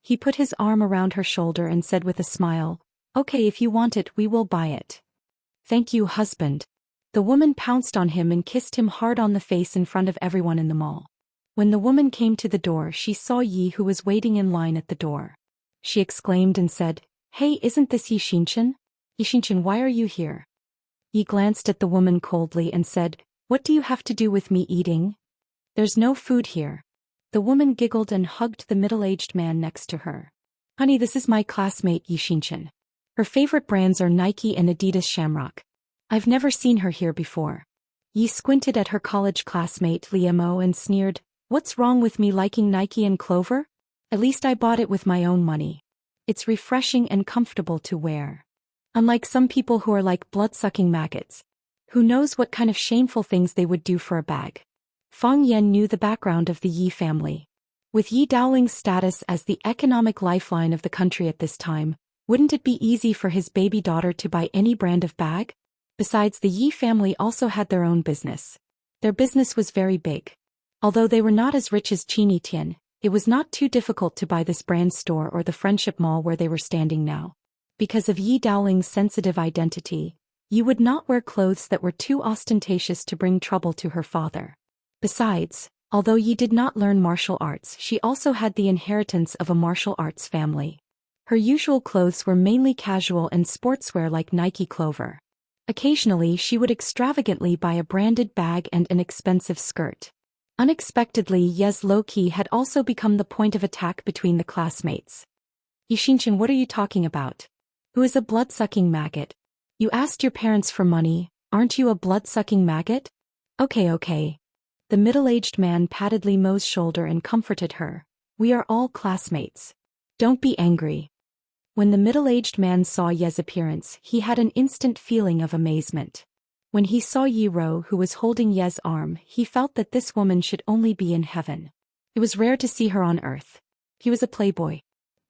He put his arm around her shoulder and said with a smile, "Okay, if you want it, we will buy it." "Thank you, husband." The woman pounced on him and kissed him hard on the face in front of everyone in the mall. When the woman came to the door, she saw Yi, who was waiting in line at the door. She exclaimed and said, "Hey, isn't this Yi Xianxia? Yi Xianxia, why are you here?" Yi glanced at the woman coldly and said, "What do you have to do with me eating? There's no food here." The woman giggled and hugged the middle-aged man next to her. "Honey, this is my classmate Yi Xianxia. Her favorite brands are Nike and Adidas Shamrock. I've never seen her here before." Yi squinted at her college classmate Liamo and sneered, "What's wrong with me liking Nike and Clover? At least I bought it with my own money. It's refreshing and comfortable to wear. Unlike some people who are like blood-sucking maggots. Who knows what kind of shameful things they would do for a bag." Fang Yan knew the background of the Yi family. With Yi Daoling's status as the economic lifeline of the country at this time, wouldn't it be easy for his baby daughter to buy any brand of bag? Besides, the Yi family also had their own business. Their business was very big. Although they were not as rich as Qinitian, it was not too difficult to buy this brand store or the Friendship Mall where they were standing now. Because of Yi Daoling's sensitive identity, Yi would not wear clothes that were too ostentatious to bring trouble to her father. Besides, although Yi did not learn martial arts, she also had the inheritance of a martial arts family. Her usual clothes were mainly casual and sportswear like Nike Clover. Occasionally she would extravagantly buy a branded bag and an expensive skirt. Unexpectedly, Ye's low-key had also become the point of attack between the classmates. Xianxia, what are you talking about? Who is a blood-sucking maggot? You asked your parents for money, aren't you a blood-sucking maggot? Okay. The middle-aged man patted Li Mo's shoulder and comforted her. We are all classmates. Don't be angry. When the middle-aged man saw Ye's appearance, he had an instant feeling of amazement. When he saw Yi Rou, who was holding Ye's arm, he felt that this woman should only be in heaven. It was rare to see her on earth. He was a playboy.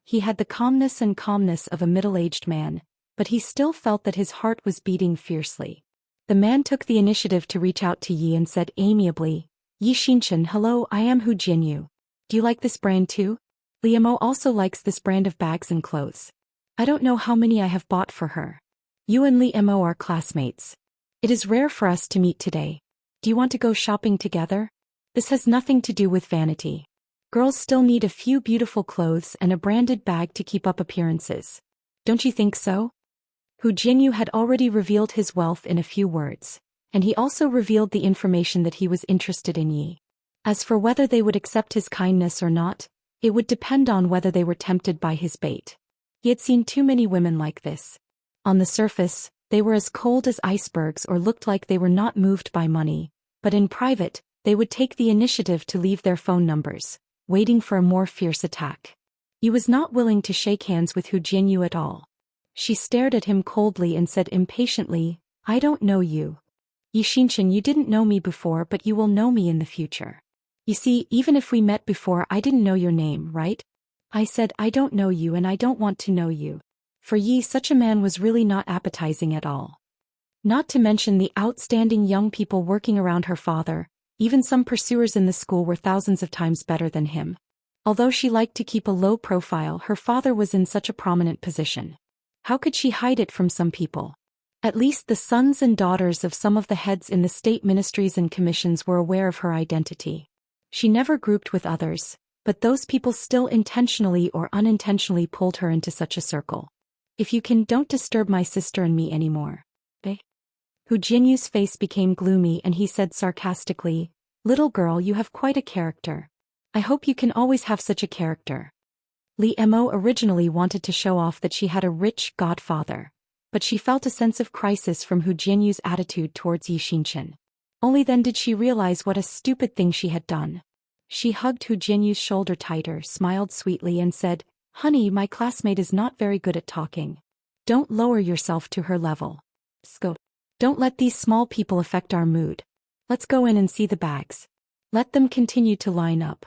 He had the calmness of a middle-aged man, but he still felt that his heart was beating fiercely. The man took the initiative to reach out to Yi and said amiably, Yi Xianxia, hello, I am Hu Jinyu. Do you like this brand too? Li Mo also likes this brand of bags and clothes. I don't know how many I have bought for her. You and Li Mo are classmates. It is rare for us to meet today. Do you want to go shopping together? This has nothing to do with vanity. Girls still need a few beautiful clothes and a branded bag to keep up appearances. Don't you think so? Hu Jinyu had already revealed his wealth in a few words, and he also revealed the information that he was interested in Yi. As for whether they would accept his kindness or not, it would depend on whether they were tempted by his bait. He had seen too many women like this. On the surface, they were as cold as icebergs or looked like they were not moved by money, but in private, they would take the initiative to leave their phone numbers, waiting for a more fierce attack. He was not willing to shake hands with Hu Jinyu at all. She stared at him coldly and said impatiently, I don't know you. Yi Xianxia, you didn't know me before, but you will know me in the future. You see, even if we met before, I didn't know your name, right? I said I don't know you and I don't want to know you. For Yi, such a man was really not appetizing at all. Not to mention the outstanding young people working around her father, even some pursuers in the school were thousands of times better than him. Although she liked to keep a low profile, her father was in such a prominent position. How could she hide it from some people? At least the sons and daughters of some of the heads in the state ministries and commissions were aware of her identity. She never grouped with others, but those people still intentionally or unintentionally pulled her into such a circle. If you can, don't disturb my sister and me anymore. Hu Jinyu's face became gloomy and he said sarcastically, Little girl, you have quite a character. I hope you can always have such a character. Li Mo originally wanted to show off that she had a rich godfather, but she felt a sense of crisis from Hu Jinyu's attitude towards Yi Xianxia. Only then did she realize what a stupid thing she had done. She hugged Hu Jinyu's shoulder tighter, smiled sweetly and said, Honey, my classmate is not very good at talking. Don't lower yourself to her level. Sco. Don't let these small people affect our mood. Let's go in and see the bags. Let them continue to line up.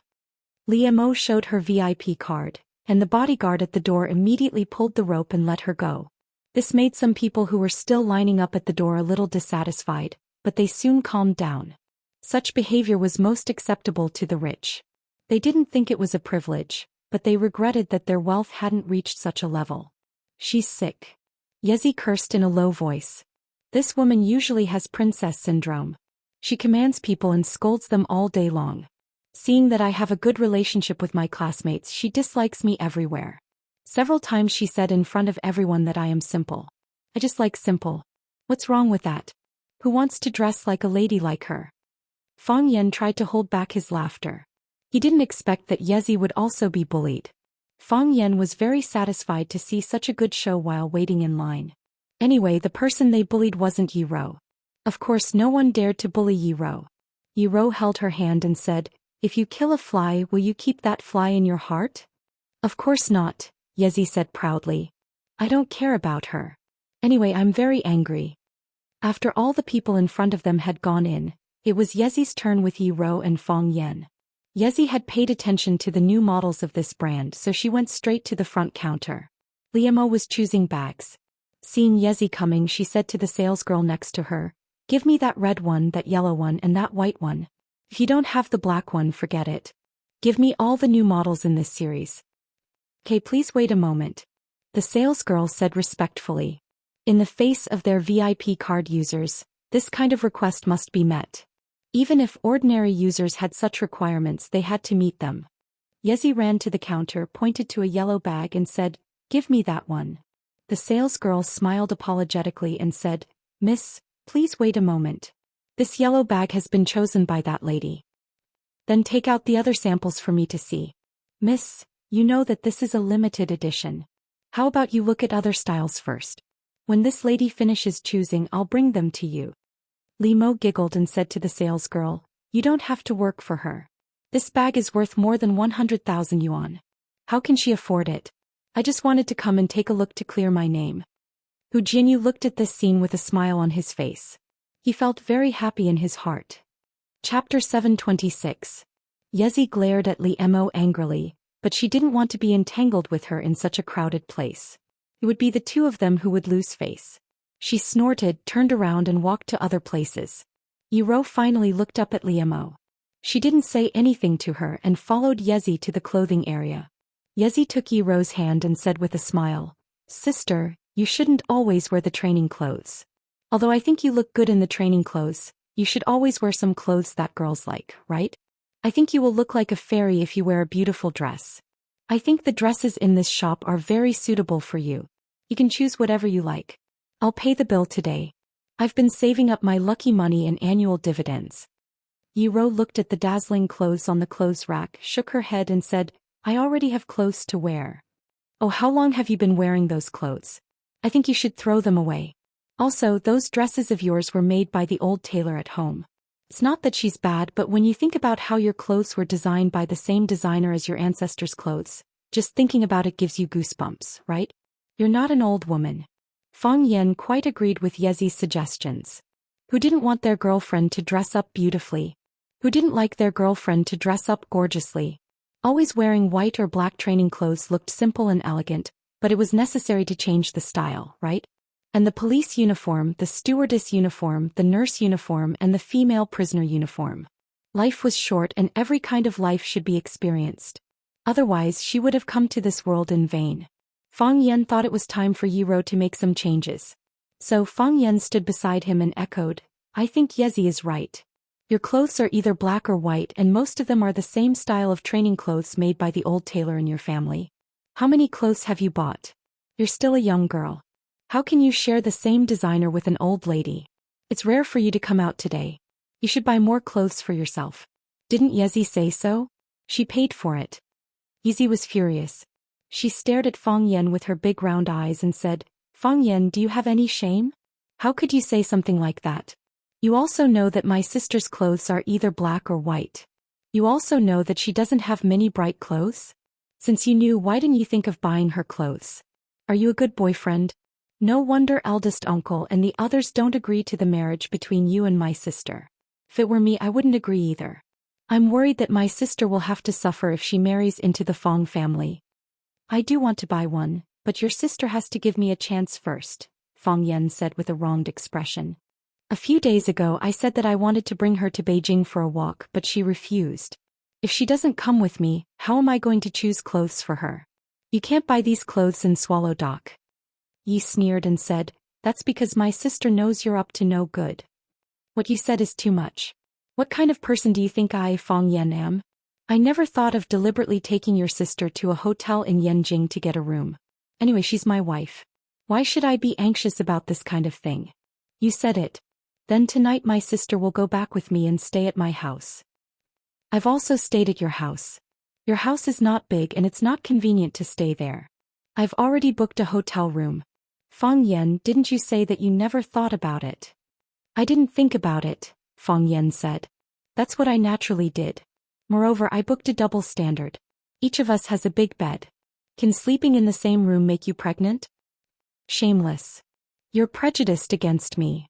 Li Mo showed her VIP card, and the bodyguard at the door immediately pulled the rope and let her go. This made some people who were still lining up at the door a little dissatisfied, but they soon calmed down. Such behavior was most acceptable to the rich. They didn't think it was a privilege, but they regretted that their wealth hadn't reached such a level. She's sick. Yezi cursed in a low voice. This woman usually has princess syndrome. She commands people and scolds them all day long. Seeing that I have a good relationship with my classmates, she dislikes me everywhere. Several times she said in front of everyone that I am simple. I just like simple. What's wrong with that? Who wants to dress like a lady like her? Fang Yan tried to hold back his laughter. He didn't expect that Yezi would also be bullied. Fang Yan was very satisfied to see such a good show while waiting in line. Anyway, the person they bullied wasn't Yi Rou. Of course, no one dared to bully Yi Rou. Yi Rou held her hand and said, If you kill a fly, will you keep that fly in your heart? Of course not, Yezi said proudly. I don't care about her. Anyway, I'm very angry. After all the people in front of them had gone in, it was Yezi's turn with Yi Rou and Fang Yan. Yezi had paid attention to the new models of this brand, so she went straight to the front counter. Li Mo was choosing bags. Seeing Yezi coming, she said to the salesgirl next to her, Give me that red one, that yellow one, and that white one. If you don't have the black one, forget it. Give me all the new models in this series. Okay, please wait a moment. The salesgirl said respectfully. In the face of their VIP card users, this kind of request must be met. Even if ordinary users had such requirements, they had to meet them. Yezi ran to the counter, pointed to a yellow bag and said, Give me that one. The salesgirl smiled apologetically and said, Miss, please wait a moment. This yellow bag has been chosen by that lady. Then take out the other samples for me to see. Miss, You know that this is a limited edition. How about you look at other styles first? When this lady finishes choosing, I'll bring them to you. Li Mo giggled and said to the salesgirl, you don't have to work for her. This bag is worth more than 100,000 yuan. How can she afford it? I just wanted to come and take a look to clear my name. Hu Jinyu looked at this scene with a smile on his face. He felt very happy in his heart. Chapter 726. Yezi glared at Li Mo angrily, but she didn't want to be entangled with her in such a crowded place. It would be the two of them who would lose face. She snorted, turned around and walked to other places. Yiro finally looked up at Li Mo. She didn't say anything to her and followed Yezi to the clothing area. Yezi took Yiro's hand and said with a smile, Sister, you shouldn't always wear the training clothes. Although I think you look good in the training clothes, you should always wear some clothes that girls like, right? I think you will look like a fairy if you wear a beautiful dress. I think the dresses in this shop are very suitable for you. You can choose whatever you like. I'll pay the bill today. I've been saving up my lucky money in annual dividends. Yiro looked at the dazzling clothes on the clothes rack, shook her head and said, I already have clothes to wear. Oh, how long have you been wearing those clothes? I think you should throw them away. Also, those dresses of yours were made by the old tailor at home. It's not that she's bad, but when you think about how your clothes were designed by the same designer as your ancestors' clothes, just thinking about it gives you goosebumps, right? You're not an old woman. Fang Yan quite agreed with Yezi's suggestions. Who didn't want their girlfriend to dress up beautifully? Who didn't like their girlfriend to dress up gorgeously? Always wearing white or black training clothes looked simple and elegant, but it was necessary to change the style, right? And the police uniform, the stewardess uniform, the nurse uniform and the female prisoner uniform. Life was short and every kind of life should be experienced. Otherwise she would have come to this world in vain. Fang Yan thought it was time for Yiro to make some changes. So Fang Yan stood beside him and echoed, I think Yezi is right. Your clothes are either black or white and most of them are the same style of training clothes made by the old tailor in your family. How many clothes have you bought? You're still a young girl. How can you share the same designer with an old lady? It's rare for you to come out today. You should buy more clothes for yourself. Didn't Yezi say so? She paid for it. Yezi was furious. She stared at Fang Yan with her big round eyes and said, Fang Yan, do you have any shame? How could you say something like that? You also know that my sister's clothes are either black or white. You also know that she doesn't have many bright clothes? Since you knew, why didn't you think of buying her clothes? Are you a good boyfriend? No wonder eldest uncle and the others don't agree to the marriage between you and my sister. If it were me, I wouldn't agree either. I'm worried that my sister will have to suffer if she marries into the Fang family. I do want to buy one, but your sister has to give me a chance first, Fang Yan said with a wronged expression. A few days ago I said that I wanted to bring her to Beijing for a walk, but she refused. If she doesn't come with me, how am I going to choose clothes for her? You can't buy these clothes in Swallow Dock. Yi sneered and said, That's because my sister knows you're up to no good. What you said is too much. What kind of person do you think I, Fang Yan, am? I never thought of deliberately taking your sister to a hotel in Yanjing to get a room. Anyway, she's my wife. Why should I be anxious about this kind of thing? You said it. Then tonight my sister will go back with me and stay at my house. I've also stayed at your house. Your house is not big and it's not convenient to stay there. I've already booked a hotel room. Fang Yan, didn't you say that you never thought about it? I didn't think about it, Fang Yan said. That's what I naturally did. Moreover, I booked a double standard. Each of us has a big bed. Can sleeping in the same room make you pregnant? Shameless. You're prejudiced against me.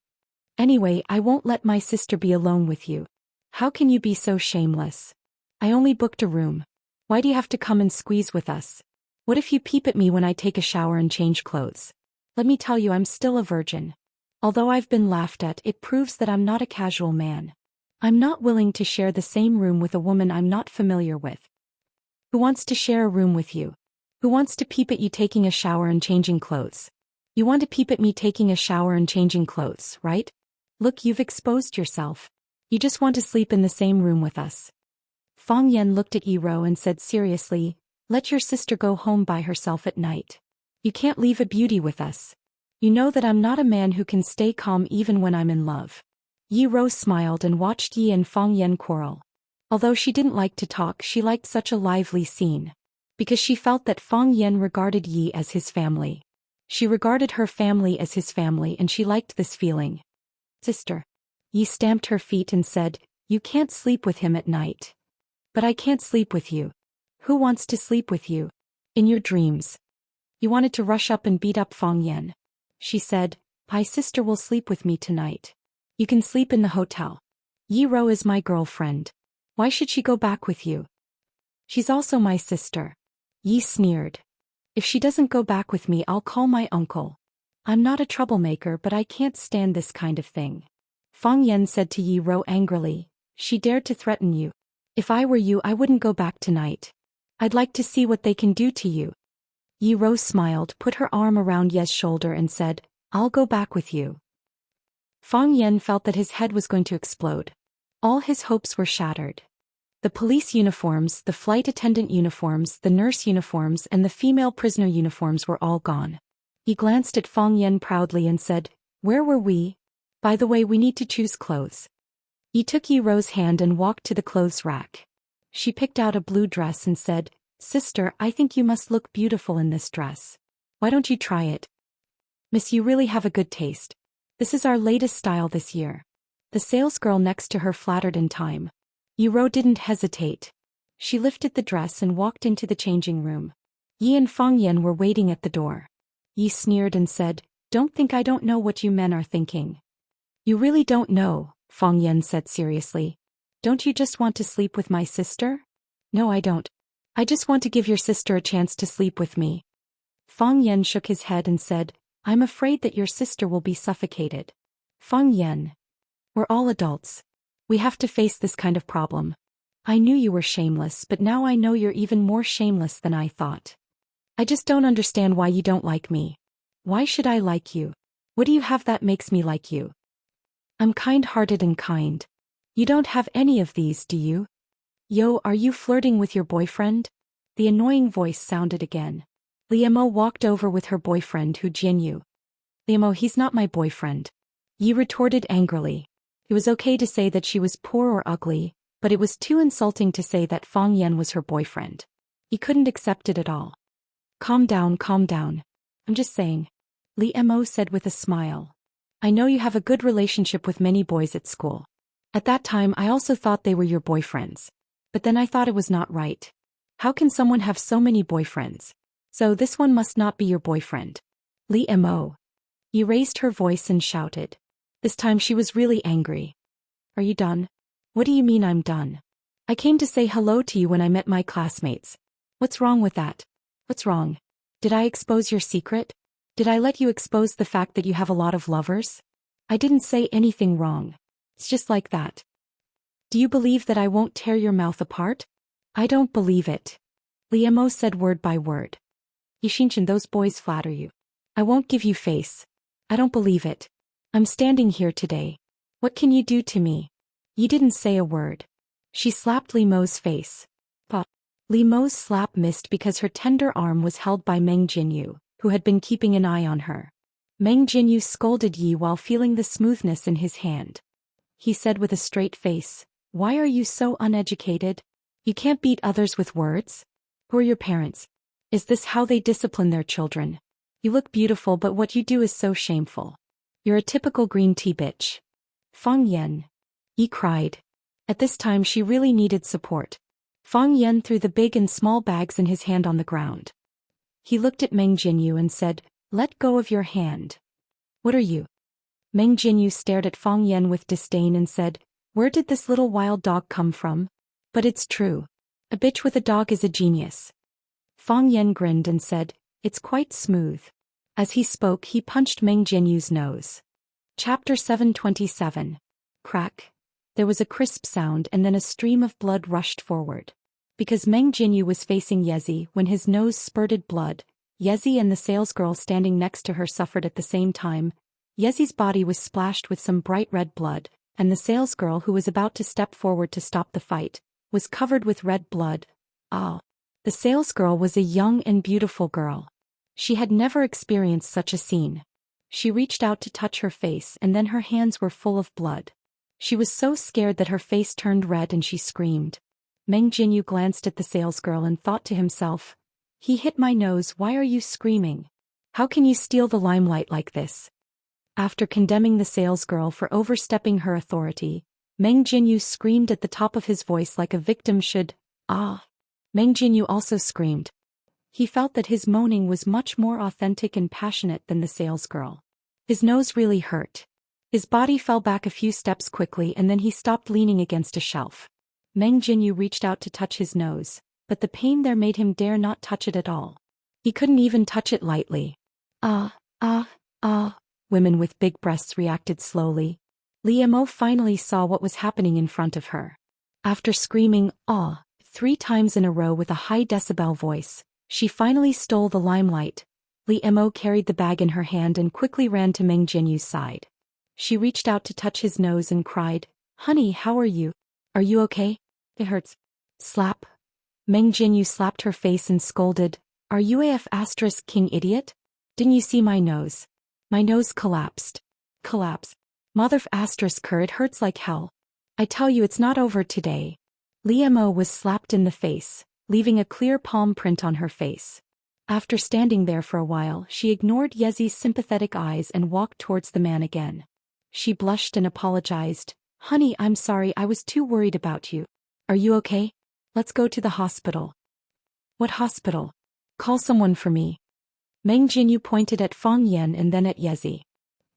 Anyway, I won't let my sister be alone with you. How can you be so shameless? I only booked a room. Why do you have to come and squeeze with us? What if you peep at me when I take a shower and change clothes? Let me tell you, I'm still a virgin. Although I've been laughed at, it proves that I'm not a casual man. I'm not willing to share the same room with a woman I'm not familiar with. Who wants to share a room with you? Who wants to peep at you taking a shower and changing clothes? You want to peep at me taking a shower and changing clothes, right? Look, you've exposed yourself. You just want to sleep in the same room with us. Fang Yan looked at Yiro and said seriously, Let your sister go home by herself at night. You can't leave a beauty with us. You know that I'm not a man who can stay calm even when I'm in love. Yiro smiled and watched Yi and Fang Yan quarrel. Although she didn't like to talk, she liked such a lively scene. because she felt that Fang Yan regarded Yi as his family. She regarded her family as his family and she liked this feeling. Sister. Yi stamped her feet and said, "You can't sleep with him at night." "But I can't sleep with you." "Who wants to sleep with you?" "In your dreams." You wanted to rush up and beat up Fang Yan. She said, "My sister will sleep with me tonight. You can sleep in the hotel. Yi Rou is my girlfriend. Why should she go back with you?" "She's also my sister." Yi sneered. "If she doesn't go back with me, I'll call my uncle. I'm not a troublemaker, but I can't stand this kind of thing." Fang Yan said to Yi Rou angrily, "She dared to threaten you. If I were you, I wouldn't go back tonight. I'd like to see what they can do to you." Yi Rou smiled, put her arm around Ye's shoulder and said, "I'll go back with you." Fang Yan felt that his head was going to explode. All his hopes were shattered. The police uniforms, the flight attendant uniforms, the nurse uniforms and the female prisoner uniforms were all gone. He glanced at Fang Yan proudly and said, "Where were we? By the way, we need to choose clothes." He took Yi Rou's hand and walked to the clothes rack. She picked out a blue dress and said, "Sister, I think you must look beautiful in this dress. Why don't you try it?" "Miss, you really have a good taste. This is our latest style this year." The salesgirl next to her flattered in time. Yi Rou didn't hesitate. She lifted the dress and walked into the changing room. Yi and Fang Yan were waiting at the door. Yi sneered and said, "Don't think I don't know what you men are thinking." "You really don't know," Fang Yan said seriously. "Don't you just want to sleep with my sister?" "No, I don't. I just want to give your sister a chance to sleep with me." Fang Yan shook his head and said, "I'm afraid that your sister will be suffocated." "Fang Yan. We're all adults. We have to face this kind of problem. I knew you were shameless, but now I know you're even more shameless than I thought. I just don't understand why you don't like me. Why should I like you? What do you have that makes me like you?" "I'm kind-hearted and kind. You don't have any of these, do you?" "Yo, are you flirting with your boyfriend?" The annoying voice sounded again. Liemo walked over with her boyfriend Hu Jianyu. "Liemo, he's not my boyfriend." Yi retorted angrily. It was okay to say that she was poor or ugly, but it was too insulting to say that Fang Yan was her boyfriend. He couldn't accept it at all. Calm down, calm down. I'm just saying," Liemo said with a smile. "I know you have a good relationship with many boys at school. At that time I also thought they were your boyfriends. But then I thought it was not right. How can someone have so many boyfriends? So this one must not be your boyfriend." "Liemo." Yi raised her voice and shouted. This time she was really angry. "Are you done?" "What do you mean I'm done? I came to say hello to you when I met my classmates. What's wrong with that? What's wrong? Did I expose your secret? Did I let you expose the fact that you have a lot of lovers? I didn't say anything wrong. It's just like that. Do you believe that I won't tear your mouth apart?" "I don't believe it." Liemo said word by word. "Xianxia, those boys flatter you. I won't give you face. I don't believe it. I'm standing here today. What can you do to me?" Yi didn't say a word. She slapped Liemo's face. But Liemo's slap missed because her tender arm was held by Meng Jinyu, who had been keeping an eye on her. Meng Jinyu scolded Yi while feeling the smoothness in his hand. He said with a straight face, "Why are you so uneducated? You can't beat others with words? Who are your parents? Is this how they discipline their children? You look beautiful, but what you do is so shameful. You're a typical green tea bitch." "Fang Yan." Yi cried. At this time she really needed support. Fang Yan threw the big and small bags in his hand on the ground. He looked at Meng Jinyu and said, "Let go of your hand." "What are you?" Meng Jinyu stared at Fang Yan with disdain and said, "Where did this little wild dog come from?" "But it's true. A bitch with a dog is a genius." Fang Yan grinned and said, "It's quite smooth." As he spoke, he punched Meng Jinyu's nose. Chapter 727. Crack. There was a crisp sound and then a stream of blood rushed forward. Because Meng Jinyu was facing Yezi when his nose spurted blood, Yezi and the salesgirl standing next to her suffered at the same time. Yezi's body was splashed with some bright red blood, and the salesgirl who was about to step forward to stop the fight was covered with red blood. Ah! The salesgirl was a young and beautiful girl. She had never experienced such a scene. She reached out to touch her face and then her hands were full of blood. She was so scared that her face turned red and she screamed. Meng Jinyu glanced at the salesgirl and thought to himself, He hit my nose. Why are you screaming? How can you steal the limelight like this? After condemning the salesgirl for overstepping her authority, Meng Jinyu screamed at the top of his voice like a victim should. Ah! Meng Jinyu also screamed. He felt that his moaning was much more authentic and passionate than the salesgirl. His nose really hurt. His body fell back a few steps quickly and then he stopped leaning against a shelf. Meng Jinyu reached out to touch his nose, but the pain there made him dare not touch it at all. He couldn't even touch it lightly. Ah, ah, ah, women with big breasts reacted slowly. Li Mo finally saw what was happening in front of her. After screaming, ah, 3 times in a row with a high decibel voice, she finally stole the limelight. Li Mo carried the bag in her hand and quickly ran to Meng Jinyu's side. She reached out to touch his nose and cried, "Honey, how are you? Are you okay? It hurts." Slap. Meng Jinyu slapped her face and scolded, "Are you AF asterisk king idiot? Didn't you see my nose? My nose collapsed." Collapse. Motherf asterisk her, it hurts like hell. I tell you it's not over today. Li Mo was slapped in the face, leaving a clear palm print on her face. After standing there for a while, she ignored Yezi's sympathetic eyes and walked towards the man again. She blushed and apologized. "Honey, I'm sorry, I was too worried about you. Are you okay? Let's go to the hospital." "What hospital? Call someone for me." Meng Jinyu pointed at Fang Yan and then at Yezi.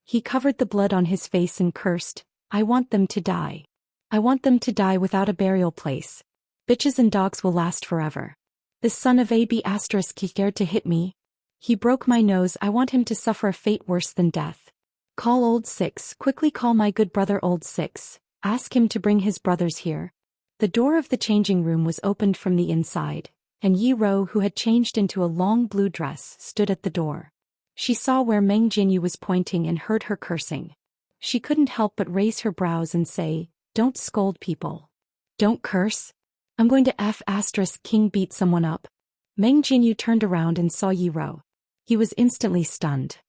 He covered the blood on his face and cursed, "I want them to die. I want them to die without a burial place. Bitches and dogs will last forever. This son of AB asterisk he dared to hit me. He broke my nose. I want him to suffer a fate worse than death. Call old Six, quickly call my good brother old Six. Ask him to bring his brothers here." The door of the changing room was opened from the inside, and Yi Ro, who had changed into a long blue dress, stood at the door. She saw where Meng Jinyu was pointing and heard her cursing. She couldn't help but raise her brows and say, "Don't scold people. Don't curse. I'm going to F asterisk king beat someone up." Meng Jinyu turned around and saw Yi Ro. He was instantly stunned.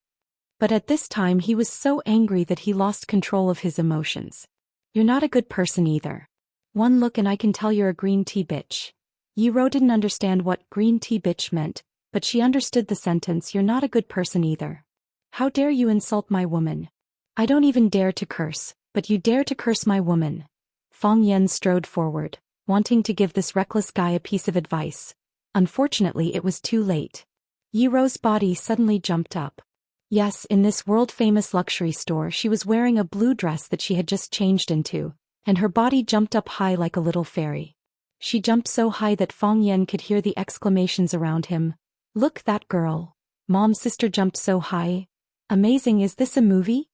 But at this time he was so angry that he lost control of his emotions. "You're not a good person either. One look and I can tell you're a green tea bitch." Yi Ro didn't understand what green tea bitch meant, but she understood the sentence, "You're not a good person either. How dare you insult my woman? I don't even dare to curse, but you dare to curse my woman." Fang Yan strode forward, wanting to give this reckless guy a piece of advice. Unfortunately, it was too late. Yi Ro's body suddenly jumped up. Yes, in this world-famous luxury store she was wearing a blue dress that she had just changed into, and her body jumped up high like a little fairy. She jumped so high that Fang Yan could hear the exclamations around him. "Look, that girl. Mom's sister jumped so high. Amazing, is this a movie?"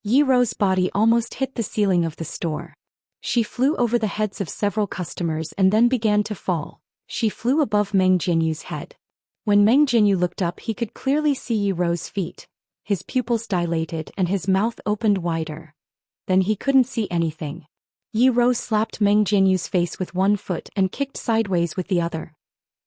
Yi Ro's body almost hit the ceiling of the store. She flew over the heads of several customers and then began to fall. She flew above Meng Jinyu's head. When Meng Jinyu looked up he could clearly see Yi Ro's feet. His pupils dilated and his mouth opened wider. Then he couldn't see anything. Yi Ro slapped Meng Jinyu's face with one foot and kicked sideways with the other.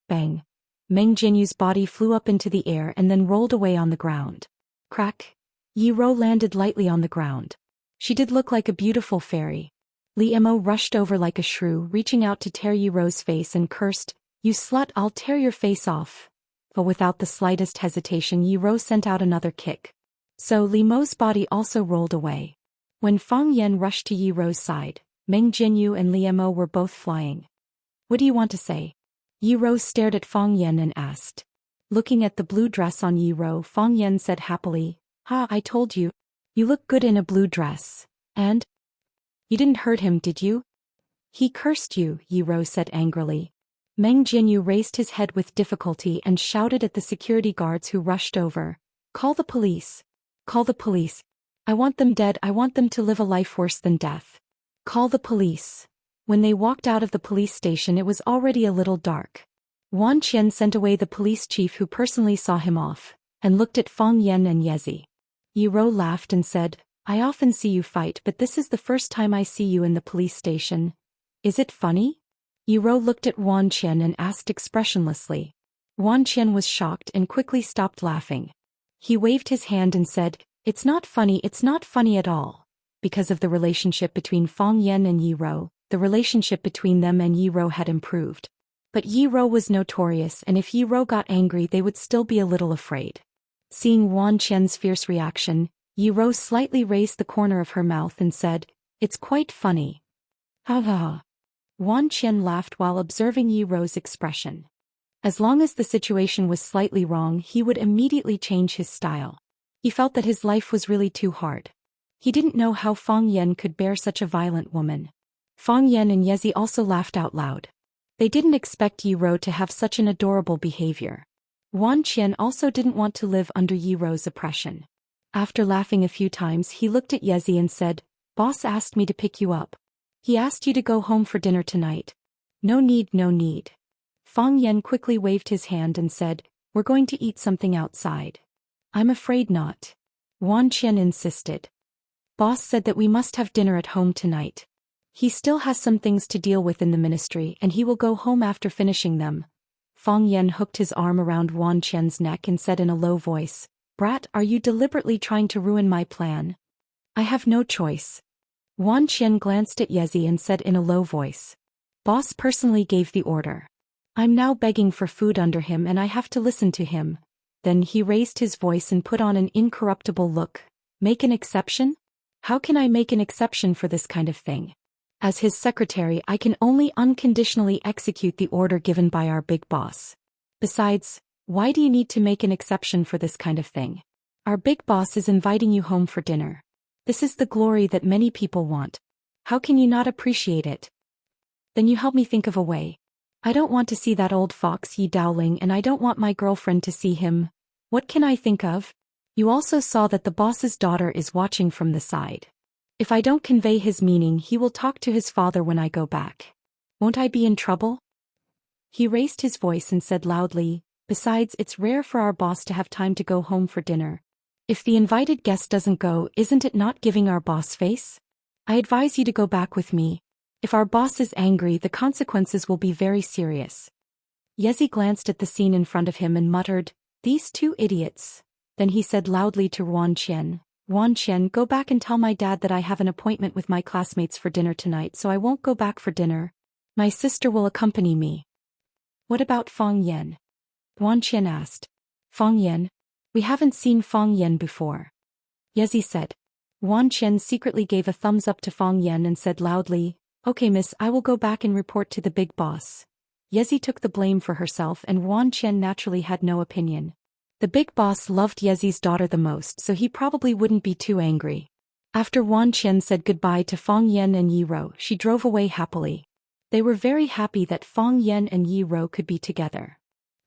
Bang! Meng Jinyu's body flew up into the air and then rolled away on the ground. Crack! Yi Ro landed lightly on the ground. She did look like a beautiful fairy. Li Mo rushed over like a shrew, reaching out to tear Yi Ro's face and cursed, "You slut, I'll tear your face off." But without the slightest hesitation Yi Ro sent out another kick. So Li Mo's body also rolled away. When Fang Yan rushed to Yi Ro's side, Meng Jinyu and Li Mo were both flying. "What do you want to say?" Yi Ro stared at Fang Yan and asked. Looking at the blue dress on Yi Ro, Fang Yan said happily, "Ha, I told you. You look good in a blue dress. And? You didn't hurt him, did you?" "He cursed you," Yi Ro said angrily. Meng Jinyu raised his head with difficulty and shouted at the security guards who rushed over, "Call the police. Call the police. I want them dead. I want them to live a life worse than death. Call the police." When they walked out of the police station it was already a little dark. Wan Qian sent away the police chief who personally saw him off, and looked at Fang Yan and Yezi. Yi Ro laughed and said, "I often see you fight, but this is the first time I see you in the police station. Is it funny?" Yi Ro looked at Wan Qian and asked expressionlessly. Wan Qian was shocked and quickly stopped laughing. He waved his hand and said, it's not funny at all." Because of the relationship between Fang Yan and Yi Ro, the relationship between them and Yi Ro had improved. But Yi Rou was notorious, and if Yi Rou got angry they would still be a little afraid. Seeing Wan Qian's fierce reaction, Yi Rou slightly raised the corner of her mouth and said, "It's quite funny." Ha ha ha. Wan Qian laughed while observing Yi Rou's expression. As long as the situation was slightly wrong, he would immediately change his style. He felt that his life was really too hard. He didn't know how Fang Yan could bear such a violent woman. Fang Yan and Yezi also laughed out loud. They didn't expect Yi Rou to have such an adorable behavior. Wan Qian also didn't want to live under Yi Rou's oppression. After laughing a few times, he looked at Yezi and said, "Boss asked me to pick you up. He asked you to go home for dinner tonight." "No need, no need." Fang Yan quickly waved his hand and said, "We're going to eat something outside." "I'm afraid not." Wan Qian insisted. "Boss said that we must have dinner at home tonight. He still has some things to deal with in the ministry and he will go home after finishing them." Fang Yan hooked his arm around Wan Qian's neck and said in a low voice, "Brat, are you deliberately trying to ruin my plan?" "I have no choice." Wan Qian glanced at Yezi and said in a low voice, "Boss personally gave the order. I'm now begging for food under him and I have to listen to him." Then he raised his voice and put on an incorruptible look. "Make an exception? How can I make an exception for this kind of thing? As his secretary, I can only unconditionally execute the order given by our big boss. Besides, why do you need to make an exception for this kind of thing? Our big boss is inviting you home for dinner. This is the glory that many people want. How can you not appreciate it? Then you help me think of a way. I don't want to see that old fox Yi Daoling and I don't want my girlfriend to see him. What can I think of? You also saw that the boss's daughter is watching from the side. If I don't convey his meaning, he will talk to his father when I go back. Won't I be in trouble?" He raised his voice and said loudly, "Besides, it's rare for our boss to have time to go home for dinner. If the invited guest doesn't go, isn't it not giving our boss face? I advise you to go back with me. If our boss is angry, the consequences will be very serious." Yezi glanced at the scene in front of him and muttered, "These two idiots." Then he said loudly to Wan Qian, "Wan Qian, go back and tell my dad that I have an appointment with my classmates for dinner tonight, so I won't go back for dinner. My sister will accompany me." "What about Fang Yan?" Wan Qian asked. "Fang Yan? We haven't seen Fang Yan before." Yezi said. Wan Qian secretly gave a thumbs up to Fang Yan and said loudly, "Okay miss, I will go back and report to the big boss." Yezi took the blame for herself and Wan Qian naturally had no opinion. The big boss loved Yezi's daughter the most, so he probably wouldn't be too angry. After Wan Qian said goodbye to Fang Yan and Yi Rou, she drove away happily. They were very happy that Fang Yan and Yi Rou could be together.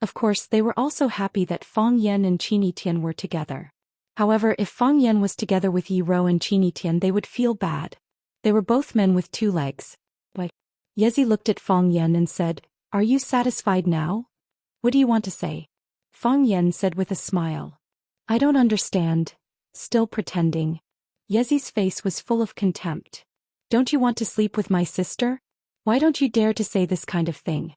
Of course, they were also happy that Fang Yan and Qini Tian were together. However, if Fang Yan was together with Yi Rou and Qini Tian, they would feel bad. They were both men with two legs. Why? Yezi looked at Fang Yan and said, "Are you satisfied now? What do you want to say?" Fang Yan said with a smile, "I don't understand." Still pretending. Yezi's face was full of contempt. "Don't you want to sleep with my sister? Why don't you dare to say this kind of thing?"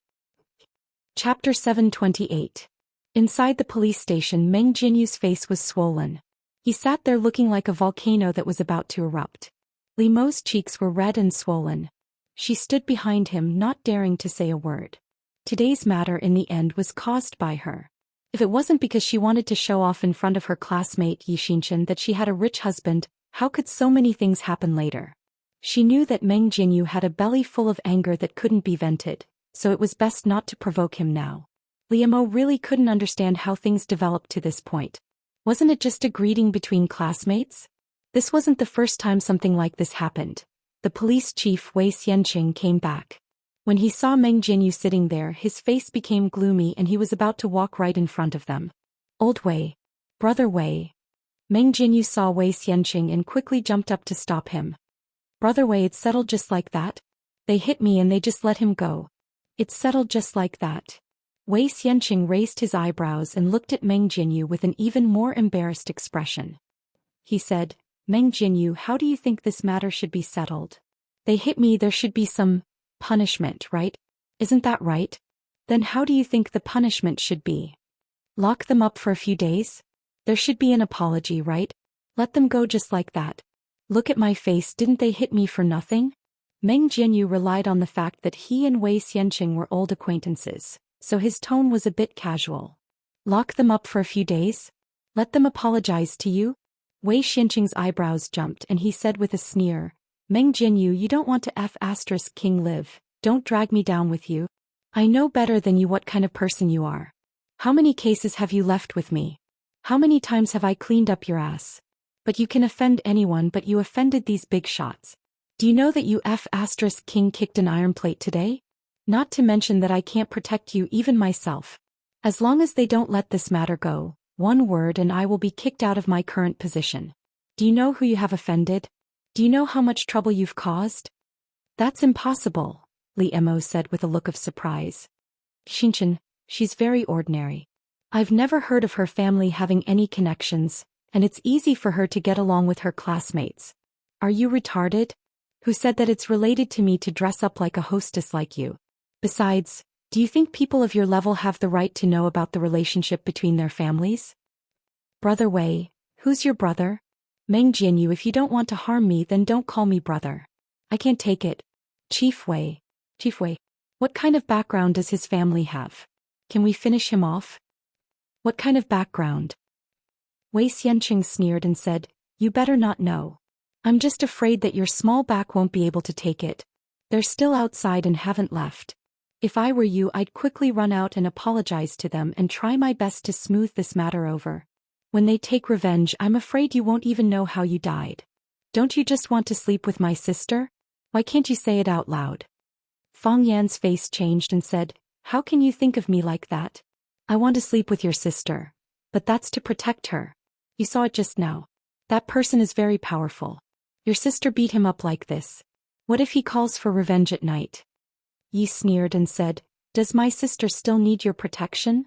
Chapter 728. Inside the police station, Meng Jinyu's face was swollen. He sat there looking like a volcano that was about to erupt. Li Mo's cheeks were red and swollen. She stood behind him, not daring to say a word. Today's matter in the end was caused by her. If it wasn't because she wanted to show off in front of her classmate Yi Xianxian that she had a rich husband, how could so many things happen later? She knew that Meng Jinyu had a belly full of anger that couldn't be vented, so it was best not to provoke him now. Li Mo really couldn't understand how things developed to this point. Wasn't it just a greeting between classmates? This wasn't the first time something like this happened. The police chief Wei Xianqing came back. When he saw Meng Jinyu sitting there, his face became gloomy and he was about to walk right in front of them. "Old Wei. Brother Wei." Meng Jinyu saw Wei Xianqing and quickly jumped up to stop him. "Brother Wei, it's settled just like that? They hit me and they just let him go. It's settled just like that." Wei Xianqing raised his eyebrows and looked at Meng Jinyu with an even more embarrassed expression. He said, "Meng Jinyu, how do you think this matter should be settled? They hit me, there should be some punishment, right? Isn't that right? Then how do you think the punishment should be? Lock them up for a few days? There should be an apology, right? Let them go just like that. Look at my face, didn't they hit me for nothing? Meng Jianyu relied on the fact that he and Wei Xianxia were old acquaintances, so his tone was a bit casual. Lock them up for a few days? Let them apologize to you? Wei Xianxia's eyebrows jumped and he said with a sneer, Meng Jianyu, you don't want to King live, don't drag me down with you. I know better than you what kind of person you are. How many cases have you left with me? How many times have I cleaned up your ass? But you can offend anyone, but you offended these big shots. Do you know that you King kicked an iron plate today? Not to mention that I can't protect you even myself. As long as they don't let this matter go, one word and I will be kicked out of my current position. Do you know who you have offended? Do you know how much trouble you've caused? That's impossible, Li Mo said with a look of surprise. Xianxia, she's very ordinary. I've never heard of her family having any connections, and it's easy for her to get along with her classmates. Are you retarded? Who said that it's related to me to dress up like a hostess like you? Besides, do you think people of your level have the right to know about the relationship between their families? Brother Wei, who's your brother? Meng Jianyu, if you don't want to harm me then don't call me brother. I can't take it. Chief Wei, what kind of background does his family have? Can we finish him off? What kind of background? Wei Xianxia sneered and said, you better not know. I'm just afraid that your small back won't be able to take it. They're still outside and haven't left. If I were you, I'd quickly run out and apologize to them and try my best to smooth this matter over. When they take revenge, I'm afraid you won't even know how you died. Don't you just want to sleep with my sister? Why can't you say it out loud? Fang Yan's face changed and said, how can you think of me like that? I want to sleep with your sister. But that's to protect her. You saw it just now. That person is very powerful. Your sister beat him up like this. What if he calls for revenge at night? Yi sneered and said, does my sister still need your protection?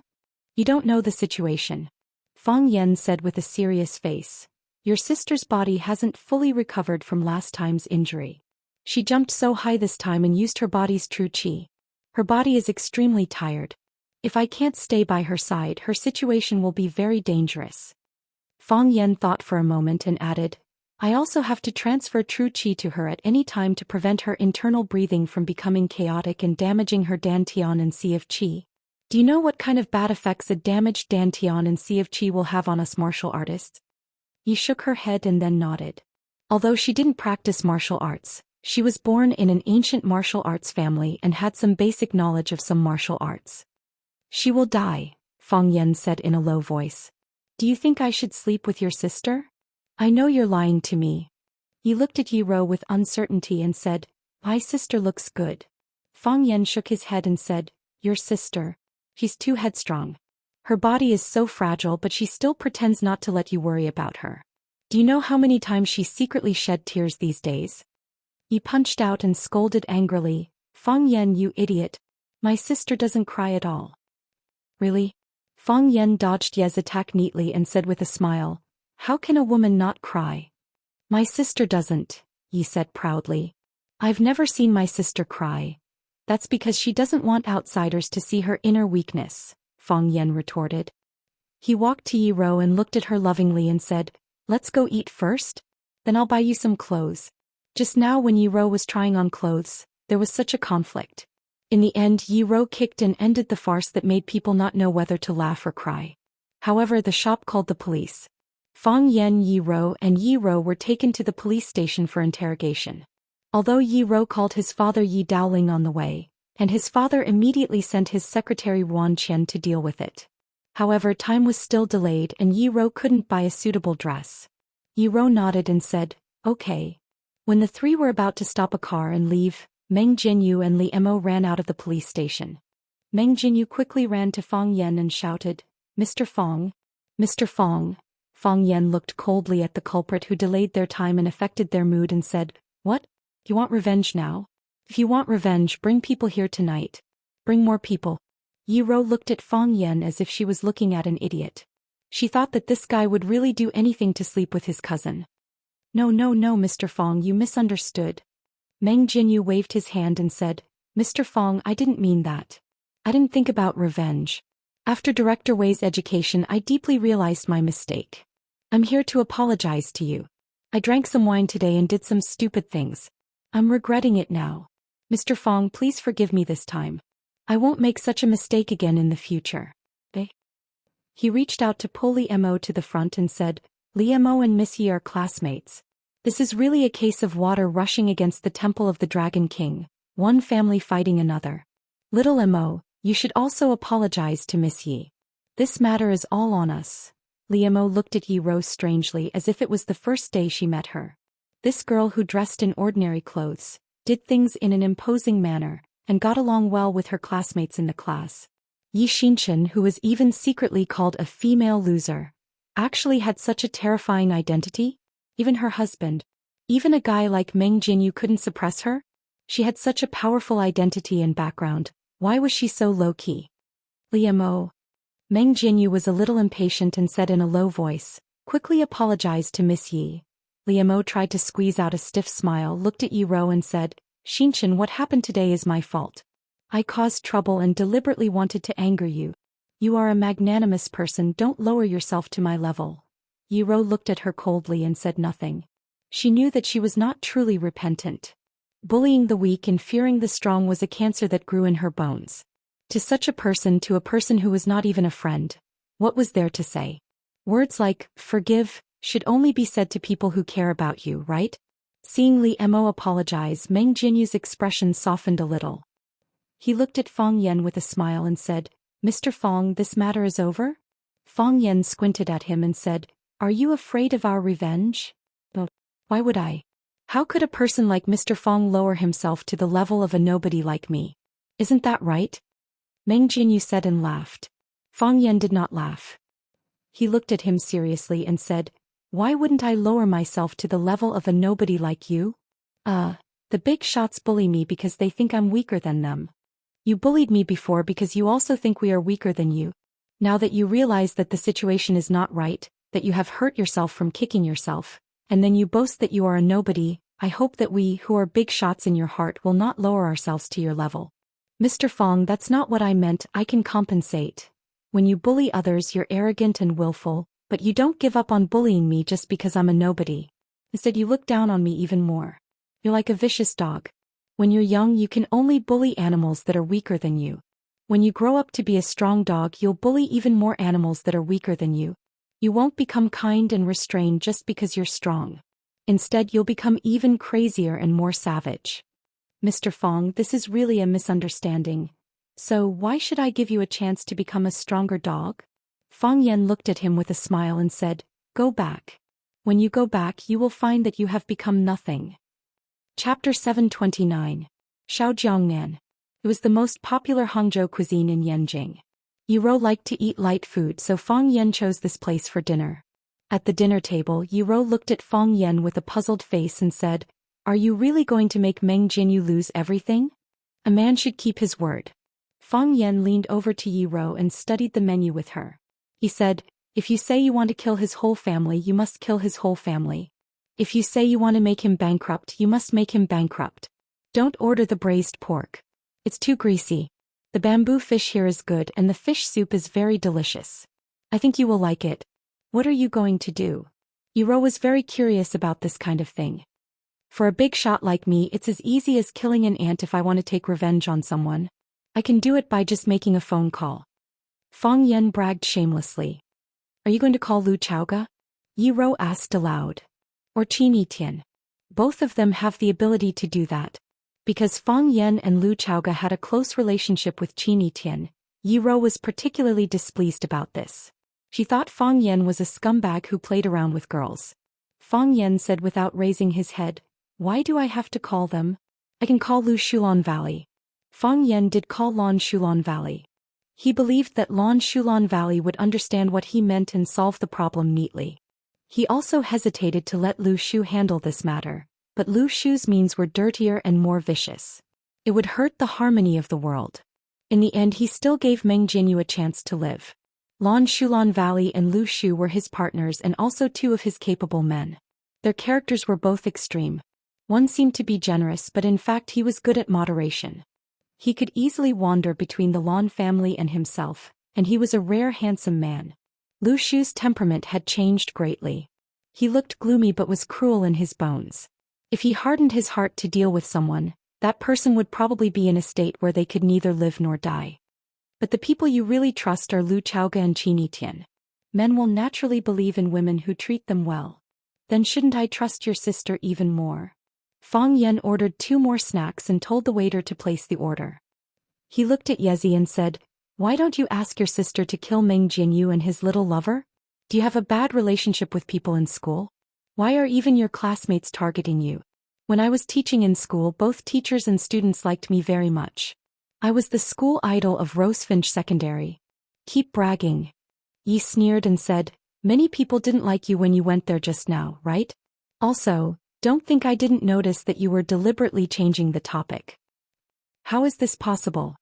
You don't know the situation. Fang Yan said with a serious face. Your sister's body hasn't fully recovered from last time's injury. She jumped so high this time and used her body's true qi. Her body is extremely tired. If I can't stay by her side, her situation will be very dangerous. Fang Yan thought for a moment and added, I also have to transfer true qi to her at any time to prevent her internal breathing from becoming chaotic and damaging her dantian and sea of qi. Do you know what kind of bad effects a damaged dantian and sea of qi will have on us martial artists? Yi shook her head and then nodded. Although she didn't practice martial arts, she was born in an ancient martial arts family and had some basic knowledge of some martial arts. She will die, Fang Yan said in a low voice. Do you think I should sleep with your sister? I know you're lying to me. Yi looked at Yi Ro with uncertainty and said, my sister looks good. Fang Yan shook his head and said, your sister. She's too headstrong. Her body is so fragile but she still pretends not to let you worry about her. Do you know how many times she secretly shed tears these days? Yi punched out and scolded angrily, Fang Yan, you idiot. My sister doesn't cry at all. Really? Fang Yan dodged Ye's attack neatly and said with a smile, how can a woman not cry? My sister doesn't, Yi said proudly. I've never seen my sister cry. That's because she doesn't want outsiders to see her inner weakness, Fang Yan retorted. He walked to Yi Ro and looked at her lovingly and said, let's go eat first? Then I'll buy you some clothes. Just now when Yi Ro was trying on clothes, there was such a conflict. In the end, Yi Ro kicked and ended the farce that made people not know whether to laugh or cry. However, the shop called the police. Fang Yan, Yi Ro and Yi Ro were taken to the police station for interrogation. Although Yi Ro called his father Yi Daoling on the way, and his father immediately sent his secretary Wan Qian to deal with it. However, time was still delayed and Yi Ro couldn't buy a suitable dress. Yi Ro nodded and said, okay. When the three were about to stop a car and leave, Meng Jianyu and Li Mo ran out of the police station. Meng Jianyu quickly ran to Fang Yan and shouted, Mr. Fang. Mr. Fang. Fang Yan looked coldly at the culprit who delayed their time and affected their mood and said, what? You want revenge now? If you want revenge, bring people here tonight. Bring more people. Yi Ro looked at Fang Yan as if she was looking at an idiot. She thought that this guy would really do anything to sleep with his cousin. No, Mr. Fang, you misunderstood. Meng Jianyu waved his hand and said, Mr. Fang, I didn't mean that. I didn't think about revenge. After Director Wei's education, I deeply realized my mistake. I'm here to apologize to you. I drank some wine today and did some stupid things. I'm regretting it now. Mr. Fong, please forgive me this time. I won't make such a mistake again in the future. He reached out to pull Li Mo to the front and said, Li Mo and Miss Yi are classmates. This is really a case of water rushing against the temple of the Dragon King, one family fighting another. Little Mo, you should also apologize to Miss Yi. This matter is all on us. Li Mo looked at Yi Rose strangely as if it was the first day she met her. This girl who dressed in ordinary clothes, did things in an imposing manner, and got along well with her classmates in the class. Yi Xianxia, who was even secretly called a female loser, actually had such a terrifying identity? Even her husband, even a guy like Meng Jinyu couldn't suppress her? She had such a powerful identity and background, why was she so low-key? Li Mo. Meng Jinyu was a little impatient and said in a low voice, quickly apologized to Miss Yi. Li Mo tried to squeeze out a stiff smile, looked at Yi Ro and said, Xianxia, what happened today is my fault. I caused trouble and deliberately wanted to anger you. You are a magnanimous person, don't lower yourself to my level. Yi Ro looked at her coldly and said nothing. She knew that she was not truly repentant. Bullying the weak and fearing the strong was a cancer that grew in her bones. To such a person who was not even a friend, what was there to say? Words like, forgive, should only be said to people who care about you, right? Seeing Li Mo apologize, Meng Jinyu's expression softened a little. He looked at Fong Yan with a smile and said, Mr. Fong, this matter is over? Fong Yan squinted at him and said, Are you afraid of our revenge? Why would I? How could a person like Mr. Fong lower himself to the level of a nobody like me? Isn't that right? Meng Jinyu said and laughed. Fong Yan did not laugh. He looked at him seriously and said, Why wouldn't I lower myself to the level of a nobody like you? The big shots bully me because they think I'm weaker than them. You bullied me before because you also think we are weaker than you. Now that you realize that the situation is not right, that you have hurt yourself from kicking yourself, and then you boast that you are a nobody, I hope that we, who are big shots in your heart, will not lower ourselves to your level. Mr. Fong, that's not what I meant, I can compensate. When you bully others, you're arrogant and willful, but you don't give up on bullying me just because I'm a nobody. Instead, you look down on me even more. You're like a vicious dog. When you're young, you can only bully animals that are weaker than you. When you grow up to be a strong dog, you'll bully even more animals that are weaker than you. You won't become kind and restrained just because you're strong. Instead, you'll become even crazier and more savage. Mr. Fong, this is really a misunderstanding. So why should I give you a chance to become a stronger dog? Fong Yan looked at him with a smile and said, Go back. When you go back, you will find that you have become nothing. Chapter 729. Shaojiangnan. It was the most popular Hangzhou cuisine in Yanjing. Yi Ro liked to eat light food, so Fong Yan chose this place for dinner. At the dinner table, Yi Ro looked at Fong Yan with a puzzled face and said, Are you really going to make Meng Jinyu lose everything? A man should keep his word. Fong Yan leaned over to Yi Ro and studied the menu with her. He said, If you say you want to kill his whole family, you must kill his whole family. If you say you want to make him bankrupt, you must make him bankrupt. Don't order the braised pork. It's too greasy. The bamboo fish here is good and the fish soup is very delicious. I think you will like it. What are you going to do? Yi Ro was very curious about this kind of thing. For a big shot like me, it's as easy as killing an ant if I want to take revenge on someone. I can do it by just making a phone call. Fong Yan bragged shamelessly. Are you going to call Lu Chaoga? Yi Ro asked aloud. Or Qin Yitian. Both of them have the ability to do that. Because Fong Yan and Lu Chaoga had a close relationship with Qin Yitian, Yi Ro was particularly displeased about this. She thought Fong Yan was a scumbag who played around with girls. Fong Yan said without raising his head, Why do I have to call them? I can call Lu Shulon Valley. Fong Yan did call Lan Shulon Valley. He believed that Lan Shulon Valley would understand what he meant and solve the problem neatly. He also hesitated to let Lu Shu handle this matter, but Lu Shu's means were dirtier and more vicious. It would hurt the harmony of the world. In the end, he still gave Meng Jinyu a chance to live. Lan Shulon Valley and Lu Shu were his partners and also two of his capable men. Their characters were both extreme. One seemed to be generous, but in fact he was good at moderation. He could easily wander between the Lan family and himself, and he was a rare handsome man. Lu Shu's temperament had changed greatly. He looked gloomy but was cruel in his bones. If he hardened his heart to deal with someone, that person would probably be in a state where they could neither live nor die. But the people you really trust are Lu Chaoga and Qin Tian. Men will naturally believe in women who treat them well. Then shouldn't I trust your sister even more? Fang Yan ordered 2 more snacks and told the waiter to place the order. He looked at Yezi and said, "Why don't you ask your sister to kill Meng Jianyu and his little lover? Do you have a bad relationship with people in school? Why are even your classmates targeting you? When I was teaching in school, both teachers and students liked me very much. I was the school idol of Rosefinch Secondary." "Keep bragging." Yi sneered and said, "Many people didn't like you when you went there just now, right? Also, don't think I didn't notice that you were deliberately changing the topic." "How is this possible?"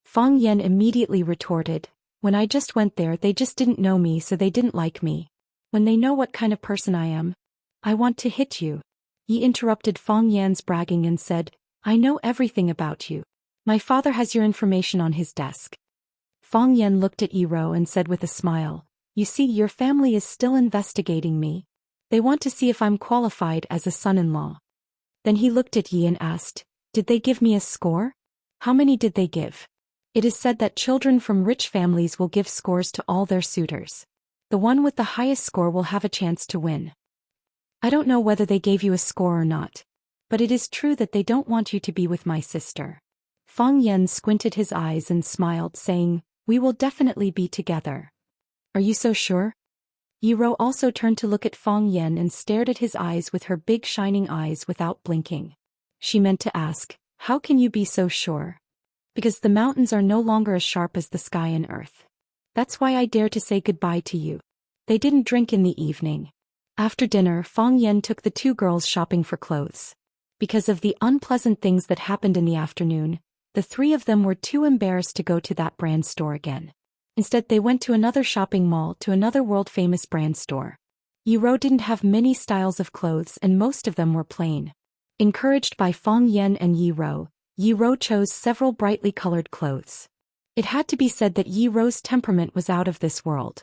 Fang Yan immediately retorted, "When I just went there, they just didn't know me, so they didn't like me. When they know what kind of person I am, I want to hit you." Yi interrupted Fang Yan's bragging and said, "I know everything about you. My father has your information on his desk." Fang Yan looked at Yi Rou and said with a smile, "You see, your family is still investigating me. They want to see if I'm qualified as a son-in-law." Then he looked at Yi and asked, "Did they give me a score? How many did they give?" "It is said that children from rich families will give scores to all their suitors. The one with the highest score will have a chance to win." "I don't know whether they gave you a score or not. But it is true that they don't want you to be with my sister." Fang Yan squinted his eyes and smiled, saying, "We will definitely be together." "Are you so sure?" Yi Rou also turned to look at Fang Yan and stared at his eyes with her big shining eyes without blinking. She meant to ask, "How can you be so sure?" "Because the mountains are no longer as sharp as the sky and earth. That's why I dare to say goodbye to you." They didn't drink in the evening. After dinner, Fang Yan took the 2 girls shopping for clothes. Because of the unpleasant things that happened in the afternoon, the 3 of them were too embarrassed to go to that brand store again. Instead, they went to another shopping mall, to another world-famous brand store. Yi Rou didn't have many styles of clothes and most of them were plain. Encouraged by Fang Yan and Yi Rou chose several brightly colored clothes. It had to be said that Yi Rou's temperament was out of this world.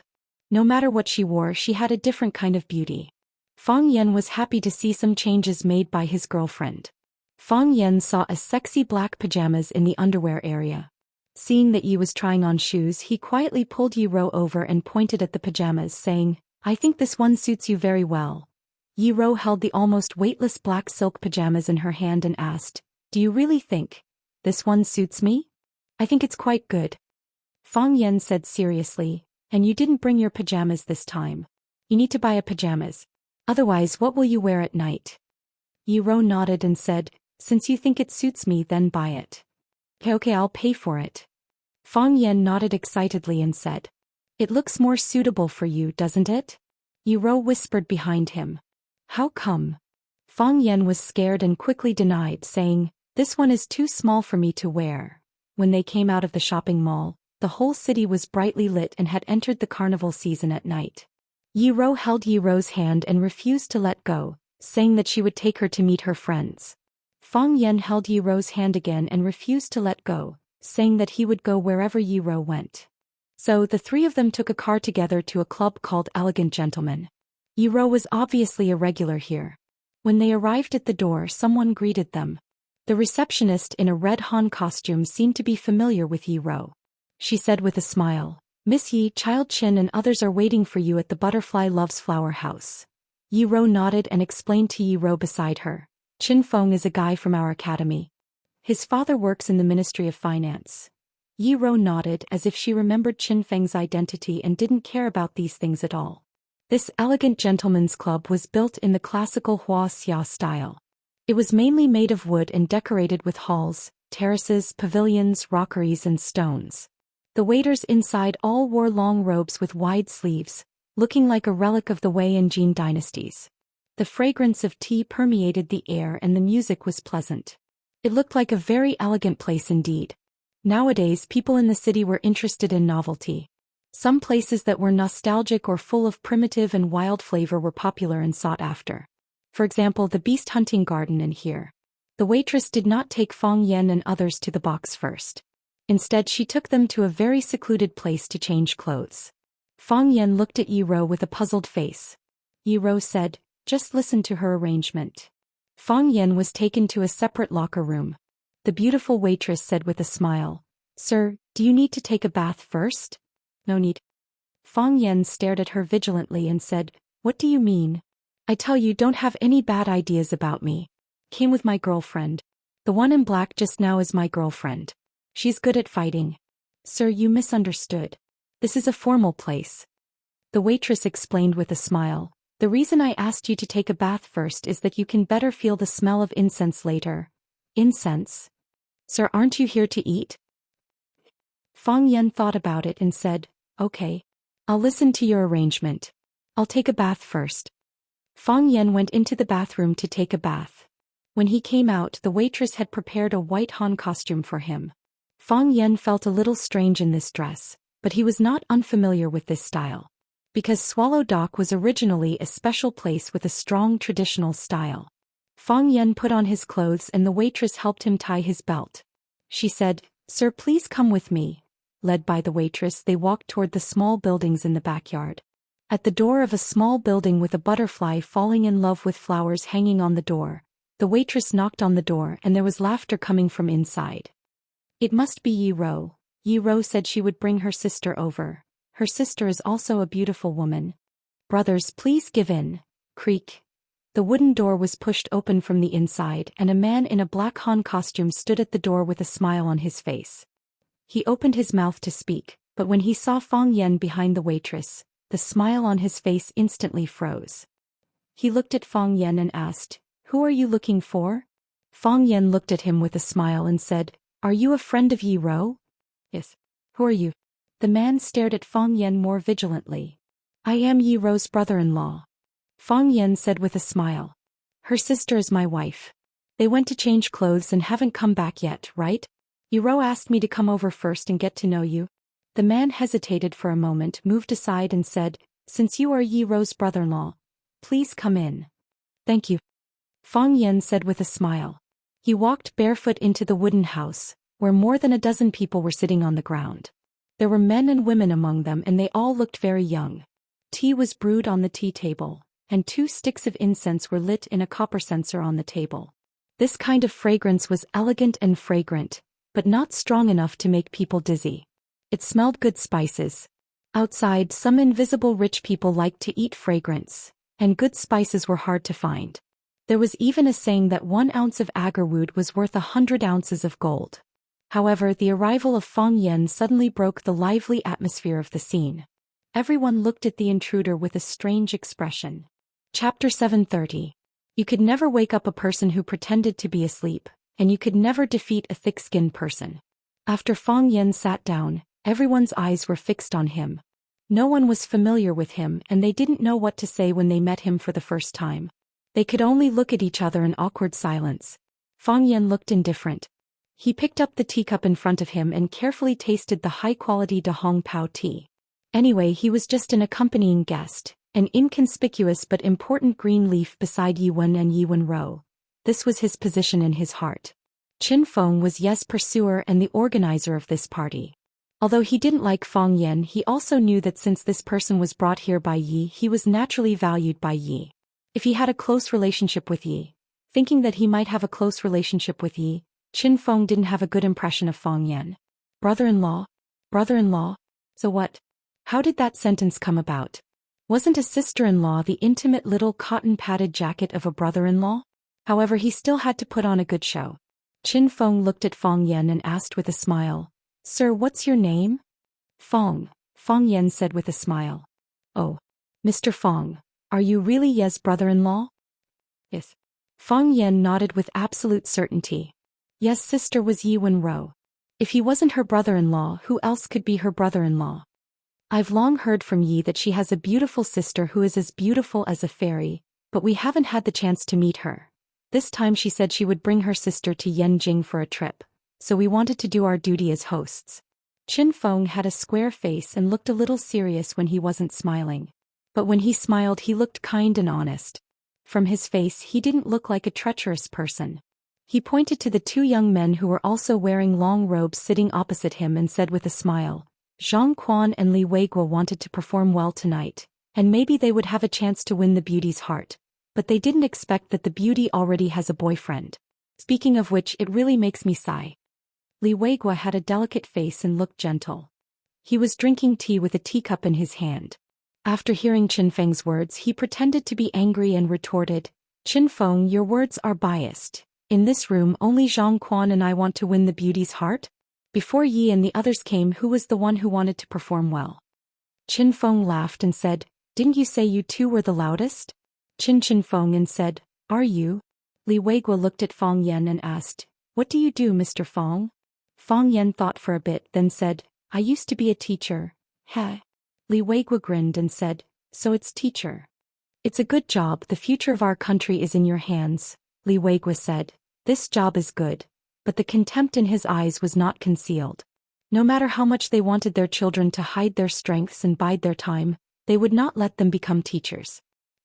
No matter what she wore, she had a different kind of beauty. Fang Yan was happy to see some changes made by his girlfriend. Fang Yan saw a sexy black pajamas in the underwear area. Seeing that Yi was trying on shoes, he quietly pulled Yi Rou over and pointed at the pajamas, saying, "I think this one suits you very well." Yi Rou held the almost weightless black silk pajamas in her hand and asked, "Do you really think this one suits me?" "I think it's quite good." Fang Yan said seriously, "And you didn't bring your pajamas this time. You need to buy a pajamas. Otherwise, what will you wear at night?" Yi Rou nodded and said, "Since you think it suits me, then buy it." Okay, I'll pay for it." Fang Yan nodded excitedly and said, "It looks more suitable for you, doesn't it?" Yi Rou whispered behind him. "How come?" Fang Yan was scared and quickly denied, saying, "This one is too small for me to wear." When they came out of the shopping mall, the whole city was brightly lit and had entered the carnival season at night. Yi Rou held Yi Rou's hand and refused to let go, saying that she would take her to meet her friends. Fang Yan held Yi Rou's hand again and refused to let go, saying that he would go wherever Yi Rou went. So the 3 of them took a car together to a club called Elegant Gentleman. Yi Rou was obviously a regular here. When they arrived at the door, someone greeted them. The receptionist in a red Han costume seemed to be familiar with Yi Rou. She said with a smile, "Miss Yi, Child Qin and others are waiting for you at the Butterfly Loves Flower House." Yi Rou nodded and explained to Yi Rou beside her, "Qin Feng is a guy from our academy. His father works in the Ministry of Finance." Yi Rou nodded as if she remembered Qin Feng's identity and didn't care about these things at all. This elegant gentleman's club was built in the classical Wuxia style. It was mainly made of wood and decorated with halls, terraces, pavilions, rockeries and stones. The waiters inside all wore long robes with wide sleeves, looking like a relic of the Wei and Jin dynasties. The fragrance of tea permeated the air and the music was pleasant. It looked like a very elegant place indeed. Nowadays, people in the city were interested in novelty. Some places that were nostalgic or full of primitive and wild flavor were popular and sought after. For example, the beast hunting garden in here. The waitress did not take Fang Yan and others to the box first. Instead, she took them to a very secluded place to change clothes. Fang Yan looked at Yi Rou with a puzzled face. Yi Rou said, "Just listen to her arrangement. Fang Yan was taken to a separate locker room. The beautiful waitress said with a smile, "Sir, do you need to take a bath first?" "No need." Fang Yan stared at her vigilantly and said, "What do you mean? I tell you, don't have any bad ideas about me. Came with my girlfriend. The one in black just now is my girlfriend. She's good at fighting." "Sir, you misunderstood. This is a formal place." The waitress explained with a smile, "The reason I asked you to take a bath first is that you can better feel the smell of incense later." "Incense? Sir, aren't you here to eat?" Fang Yan thought about it and said, "Okay. I'll listen to your arrangement. I'll take a bath first." Fang Yan went into the bathroom to take a bath. When he came out, the waitress had prepared a white Han costume for him. Fang Yan felt a little strange in this dress, but he was not unfamiliar with this style. Because Swallow Dock was originally a special place with a strong traditional style. Fang Yan put on his clothes and the waitress helped him tie his belt. She said, "Sir, please come with me." Led by the waitress, they walked toward the small buildings in the backyard. At the door of a small building with a butterfly falling in love with flowers hanging on the door, the waitress knocked on the door and there was laughter coming from inside. "It must be Yi Ro." Yi Ro said she would bring her sister over. Her sister is also a beautiful woman. "Brothers, please give in." Creak. The wooden door was pushed open from the inside and a man in a black Han costume stood at the door with a smile on his face. He opened his mouth to speak, but when he saw Fang Yan behind the waitress, the smile on his face instantly froze. He looked at Fang Yan and asked, "Who are you looking for?" Fang Yan looked at him with a smile and said, "Are you a friend of Yi Ro?" "Yes." "Who are you?" The man stared at Fang Yan more vigilantly. "I am Yi Ro's brother-in-law." Fang Yan said with a smile. "Her sister is my wife. They went to change clothes and haven't come back yet, right? Yi Ro asked me to come over first and get to know you." The man hesitated for a moment, moved aside and said, "Since you are Yi Ro's brother-in-law, please come in." "Thank you." Fang Yan said with a smile. He walked barefoot into the wooden house, where more than a dozen people were sitting on the ground. There were men and women among them and they all looked very young. Tea was brewed on the tea table, and 2 sticks of incense were lit in a copper censer on the table. This kind of fragrance was elegant and fragrant, but not strong enough to make people dizzy. It smelled good spices. Outside, some invisible rich people liked to eat fragrance, and good spices were hard to find. There was even a saying that 1 ounce of agarwood was worth 100 ounces of gold. However, the arrival of Fang Yan suddenly broke the lively atmosphere of the scene. Everyone looked at the intruder with a strange expression. Chapter 730. You could never wake up a person who pretended to be asleep, and you could never defeat a thick-skinned person. After Fang Yan sat down, everyone's eyes were fixed on him. No one was familiar with him and they didn't know what to say when they met him for the first time. They could only look at each other in awkward silence. Fang Yan looked indifferent. He picked up the teacup in front of him and carefully tasted the high-quality Da Hong Pao tea. Anyway, he was just an accompanying guest, an inconspicuous but important green leaf beside Yi Wen and Yi Wen Ro. This was his position in his heart. Qin Feng was Ye's pursuer and the organizer of this party. Although he didn't like Fang Yan, he also knew that since this person was brought here by Yi, he was naturally valued by Yi. If he had a close relationship with Yi, thinking that he might have a close relationship with Yi, Qin Feng didn't have a good impression of Fang Yan. Brother-in-law? Brother-in-law? So what? How did that sentence come about? Wasn't a sister-in-law the intimate little cotton-padded jacket of a brother-in-law? However, he still had to put on a good show. Qin Feng looked at Fang Yan and asked with a smile, "Sir, what's your name?" "Fang," Fang Yan said with a smile. "Oh, Mr. Fang, are you really Ye's brother-in-law?" "Yes." Fang Yan nodded with absolute certainty. Ye's sister was Yi Wen Ro. If he wasn't her brother-in-law, who else could be her brother-in-law? "I've long heard from Yi that she has a beautiful sister who is as beautiful as a fairy, but we haven't had the chance to meet her. This time she said she would bring her sister to Yanjing for a trip, so we wanted to do our duty as hosts." Qin Feng had a square face and looked a little serious when he wasn't smiling. But when he smiled, he looked kind and honest. From his face, he didn't look like a treacherous person. He pointed to the 2 young men who were also wearing long robes sitting opposite him and said with a smile, "Zhang Quan and Li Weiguo wanted to perform well tonight, and maybe they would have a chance to win the beauty's heart. but they didn't expect that the beauty already has a boyfriend. Speaking of which, it really makes me sigh. Li Weigua had a delicate face and looked gentle. He was drinking tea with a teacup in his hand. After hearing Qin Feng's words, he pretended to be angry and retorted, "Qin Feng, your words are biased. In this room only Zhang Quan and I want to win the beauty's heart? Before Yi and the others came, who was the one who wanted to perform well?" Qin Feng laughed and said, "Didn't you say you two were the loudest?" Qin Feng and said, "Are you?" Li Weigua looked at Fang Yan and asked, "What do you do, Mr. Fang?" Fang Yan thought for a bit, then said, "I used to be a teacher." Heh. Li Weigua grinned and said, "So it's teacher. It's a good job, the future of our country is in your hands." Li Weigua said, "This job is good." But the contempt in his eyes was not concealed. No matter how much they wanted their children to hide their strengths and bide their time, they would not let them become teachers.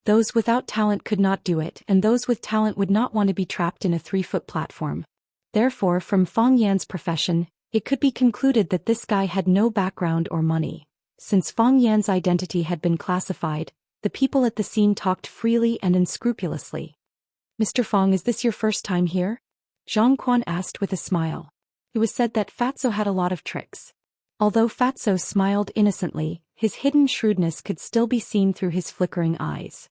Those without talent could not do it, and those with talent would not want to be trapped in a 3-foot platform. Therefore, from Fang Yan's profession, it could be concluded that this guy had no background or money. Since Fang Yan's identity had been classified, the people at the scene talked freely and unscrupulously. "Mr. Fang, is this your first time here?" Zhang Quan asked with a smile. It was said that Fatso had a lot of tricks. Although Fatso smiled innocently, his hidden shrewdness could still be seen through his flickering eyes.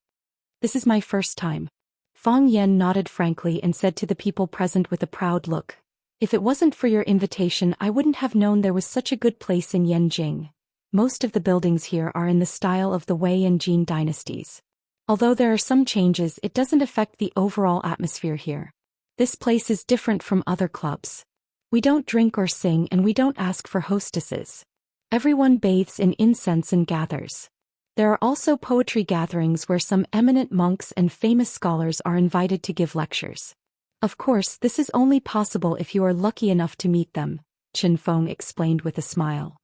"This is my first time." Fang Yan nodded frankly and said to the people present with a proud look, "If it wasn't for your invitation, I wouldn't have known there was such a good place in Yanjing. Most of the buildings here are in the style of the Wei and Jin dynasties. Although there are some changes, it doesn't affect the overall atmosphere here. This place is different from other clubs. We don't drink or sing, and we don't ask for hostesses. Everyone bathes in incense and gathers. There are also poetry gatherings where some eminent monks and famous scholars are invited to give lectures. Of course, this is only possible if you are lucky enough to meet them," Qin Feng explained with a smile.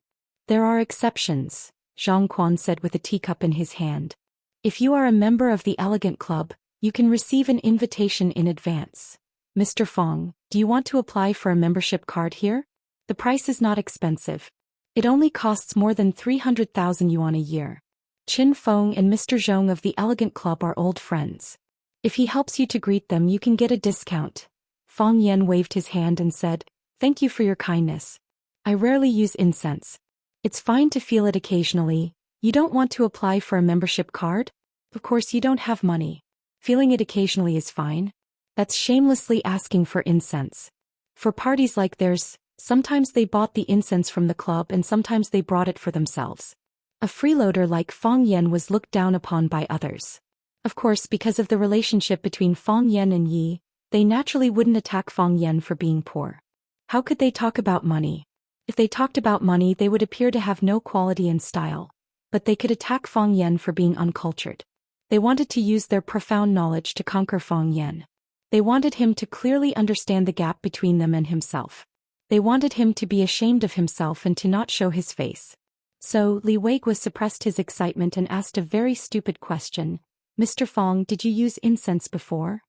"There are exceptions," Zhang Quan said with a teacup in his hand. "If you are a member of the Elegant Club, you can receive an invitation in advance. Mr. Fang, do you want to apply for a membership card here? The price is not expensive. It only costs more than 300,000 yuan a year. Qin Feng and Mr. Zhong of the Elegant Club are old friends. If he helps you to greet them, you can get a discount." Fang Yan waved his hand and said, "Thank you for your kindness. I rarely use incense. It's fine to feel it occasionally. You don't want to apply for a membership card? Of course you don't have money. Feeling it occasionally is fine. That's shamelessly asking for incense. For parties like theirs, sometimes they bought the incense from the club and sometimes they brought it for themselves." A freeloader like Fang Yan was looked down upon by others. Of course, because of the relationship between Fang Yan and Yi, they naturally wouldn't attack Fang Yan for being poor. How could they talk about money? If they talked about money, they would appear to have no quality and style. But they could attack Fang Yan for being uncultured. They wanted to use their profound knowledge to conquer Fang Yan. They wanted him to clearly understand the gap between them and himself. They wanted him to be ashamed of himself and to not show his face. So, Li Weigua suppressed his excitement and asked a very stupid question. "Mr. Fang, did you use incense before?"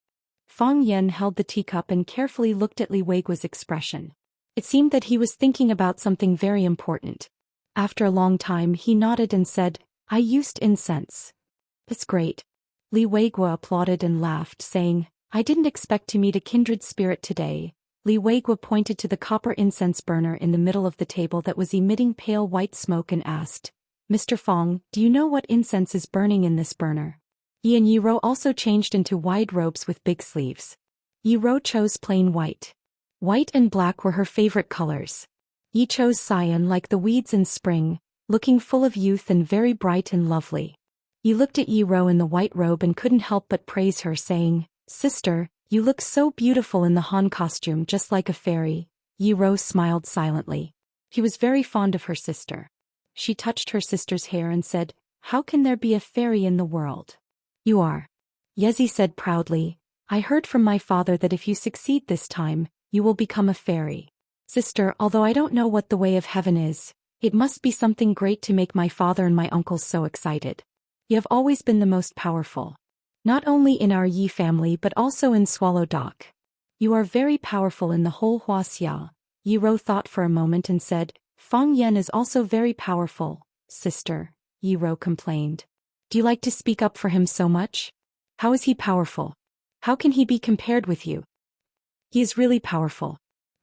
Fang Yan held the teacup and carefully looked at Li Weigua's expression. It seemed that he was thinking about something very important. After a long time, he nodded and said, "I used incense." "That's great." Li Weigua applauded and laughed, saying, "I didn't expect to meet a kindred spirit today." Li Weigua pointed to the copper incense burner in the middle of the table that was emitting pale white smoke and asked, "Mr. Fang, do you know what incense is burning in this burner?" Yi and Yiro also changed into wide robes with big sleeves. Yiro chose plain white. White and black were her favorite colors. Yi chose cyan like the weeds in spring, looking full of youth and very bright and lovely. Yi looked at Yiro in the white robe and couldn't help but praise her, saying, "Sister, you look so beautiful in the Han costume, just like a fairy." Yiro smiled silently. He was very fond of her sister. She touched her sister's hair and said, "How can there be a fairy in the world?" "You are." Yezi said proudly, "I heard from my father that if you succeed this time, you will become a fairy. Sister, although I don't know what the way of heaven is, it must be something great to make my father and my uncles so excited. You have always been the most powerful. Not only in our Yi family but also in Swallow Dock. You are very powerful in the whole Wuxia." Yiro thought for a moment and said, "Fang Yan is also very powerful, sister," Yiro complained. "Do you like to speak up for him so much? How is he powerful? How can he be compared with you? He is really powerful.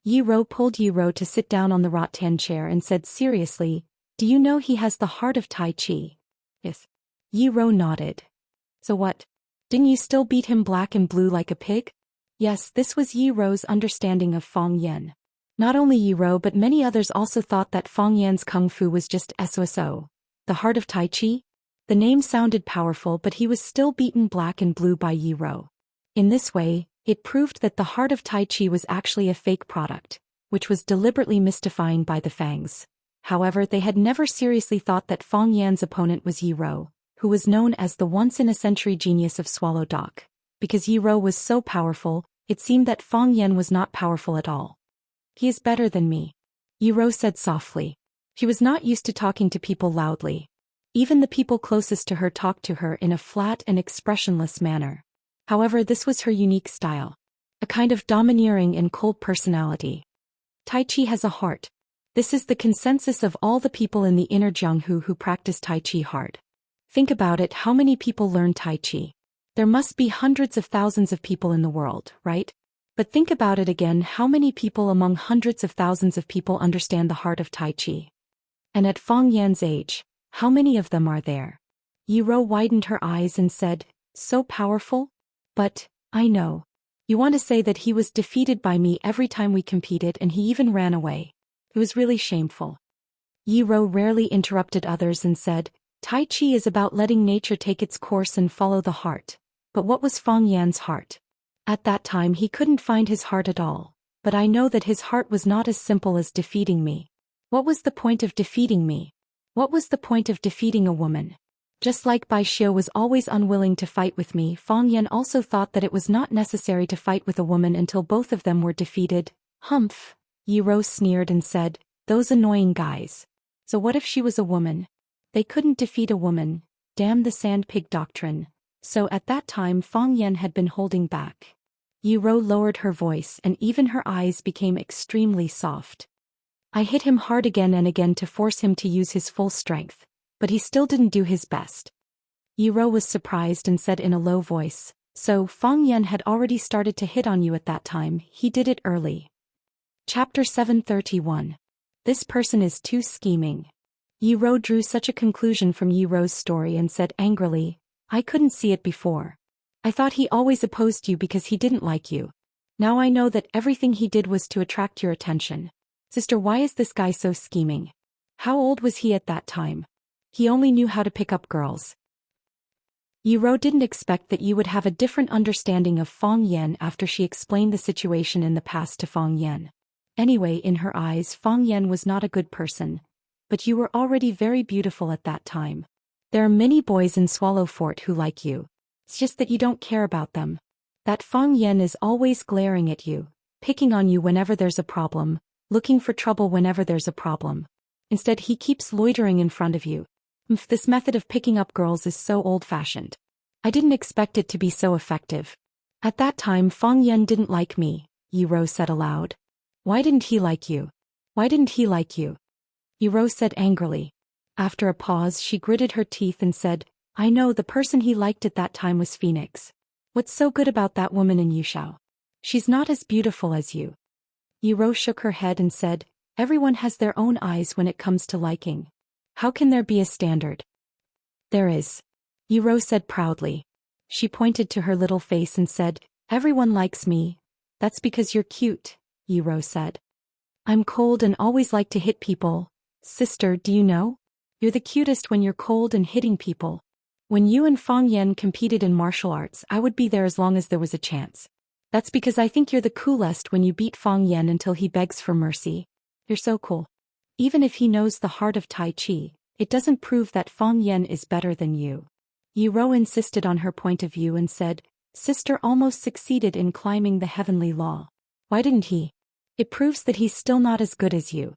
Yi Rou pulled Yi Rou to sit down on the rattan chair and said seriously, do you know he has the heart of Tai Chi? Yes. Yi Rou nodded. So what? Didn't you still beat him black and blue like a pig? Yes, this was Yi Rou's understanding of Feng Yan. Not only Yi Rou but many others also thought that Feng Yan's kung fu was just SOSO. The heart of Tai Chi? The name sounded powerful but he was still beaten black and blue by Yi Rou. In this way, it proved that the heart of Tai Chi was actually a fake product, which was deliberately mystifying by the Fangs. However, they had never seriously thought that Feng Yan's opponent was Yi Rou, who was known as the once-in-a-century genius of Swallow Dock. Because Yi Rou was so powerful, it seemed that Feng Yan was not powerful at all. He is better than me, Yi Rou said softly. She was not used to talking to people loudly. Even the people closest to her talked to her in a flat and expressionless manner. However, this was her unique style. A kind of domineering and cold personality. Tai Chi has a heart. This is the consensus of all the people in the inner Jianghu who practice Tai Chi hard. Think about it, how many people learn Tai Chi? There must be hundreds of thousands of people in the world, right? But think about it again, how many people among hundreds of thousands of people understand the heart of Tai Chi? And at Feng Yan's age, how many of them are there? Yi Rou widened her eyes and said, so powerful? But, I know. You want to say that he was defeated by me every time we competed and he even ran away. It was really shameful. Yi Rou rarely interrupted others and said, Tai Chi is about letting nature take its course and follow the heart. But what was Feng Yan's heart? At that time he couldn't find his heart at all. But I know that his heart was not as simple as defeating me. What was the point of defeating me? What was the point of defeating a woman? Just like Bai Xiu was always unwilling to fight with me, Feng Yan also thought that it was not necessary to fight with a woman until both of them were defeated. Humph! Yi Rou sneered and said, those annoying guys. So what if she was a woman? They couldn't defeat a woman. Damn the sand pig doctrine. So at that time Feng Yan had been holding back. Yi Rou lowered her voice and even her eyes became extremely soft. I hit him hard again and again to force him to use his full strength, but he still didn't do his best. Yi Rou was surprised and said in a low voice, so Feng Yan had already started to hit on you at that time, he did it early. Chapter 731. This person is too scheming. Yi Rou drew such a conclusion from Yi Rou's story and said angrily, I couldn't see it before. I thought he always opposed you because he didn't like you. Now I know that everything he did was to attract your attention. Sister, why is this guy so scheming? How old was he at that time? He only knew how to pick up girls. Yi Rou didn't expect that you would have a different understanding of Feng Yan after she explained the situation in the past to Feng Yan. Anyway, in her eyes Feng Yan was not a good person. But you were already very beautiful at that time. There are many boys in Swallow Fort who like you. It's just that you don't care about them. That Feng Yan is always glaring at you, picking on you whenever there's a problem, looking for trouble whenever there's a problem. Instead he keeps loitering in front of you. This method of picking up girls is so old-fashioned. I didn't expect it to be so effective. At that time Feng Yan didn't like me, Yi Rou said aloud. Why didn't he like you? Why didn't he like you? Yi Rou said angrily. After a pause she gritted her teeth and said, I know the person he liked at that time was Phoenix. What's so good about that woman in Yushao? She's not as beautiful as you. Yi Rou shook her head and said, everyone has their own eyes when it comes to liking. How can there be a standard? There is. Yi Rou said proudly. She pointed to her little face and said, everyone likes me. That's because you're cute, Yi Rou said. I'm cold and always like to hit people. Sister, do you know? You're the cutest when you're cold and hitting people. When you and Feng Yan competed in martial arts, I would be there as long as there was a chance. That's because I think you're the coolest when you beat Feng Yan until he begs for mercy. You're so cool. Even if he knows the heart of Tai Chi, it doesn't prove that Feng Yan is better than you. Yi Rou insisted on her point of view and said, Sister almost succeeded in climbing the heavenly law. Why didn't he? It proves that he's still not as good as you.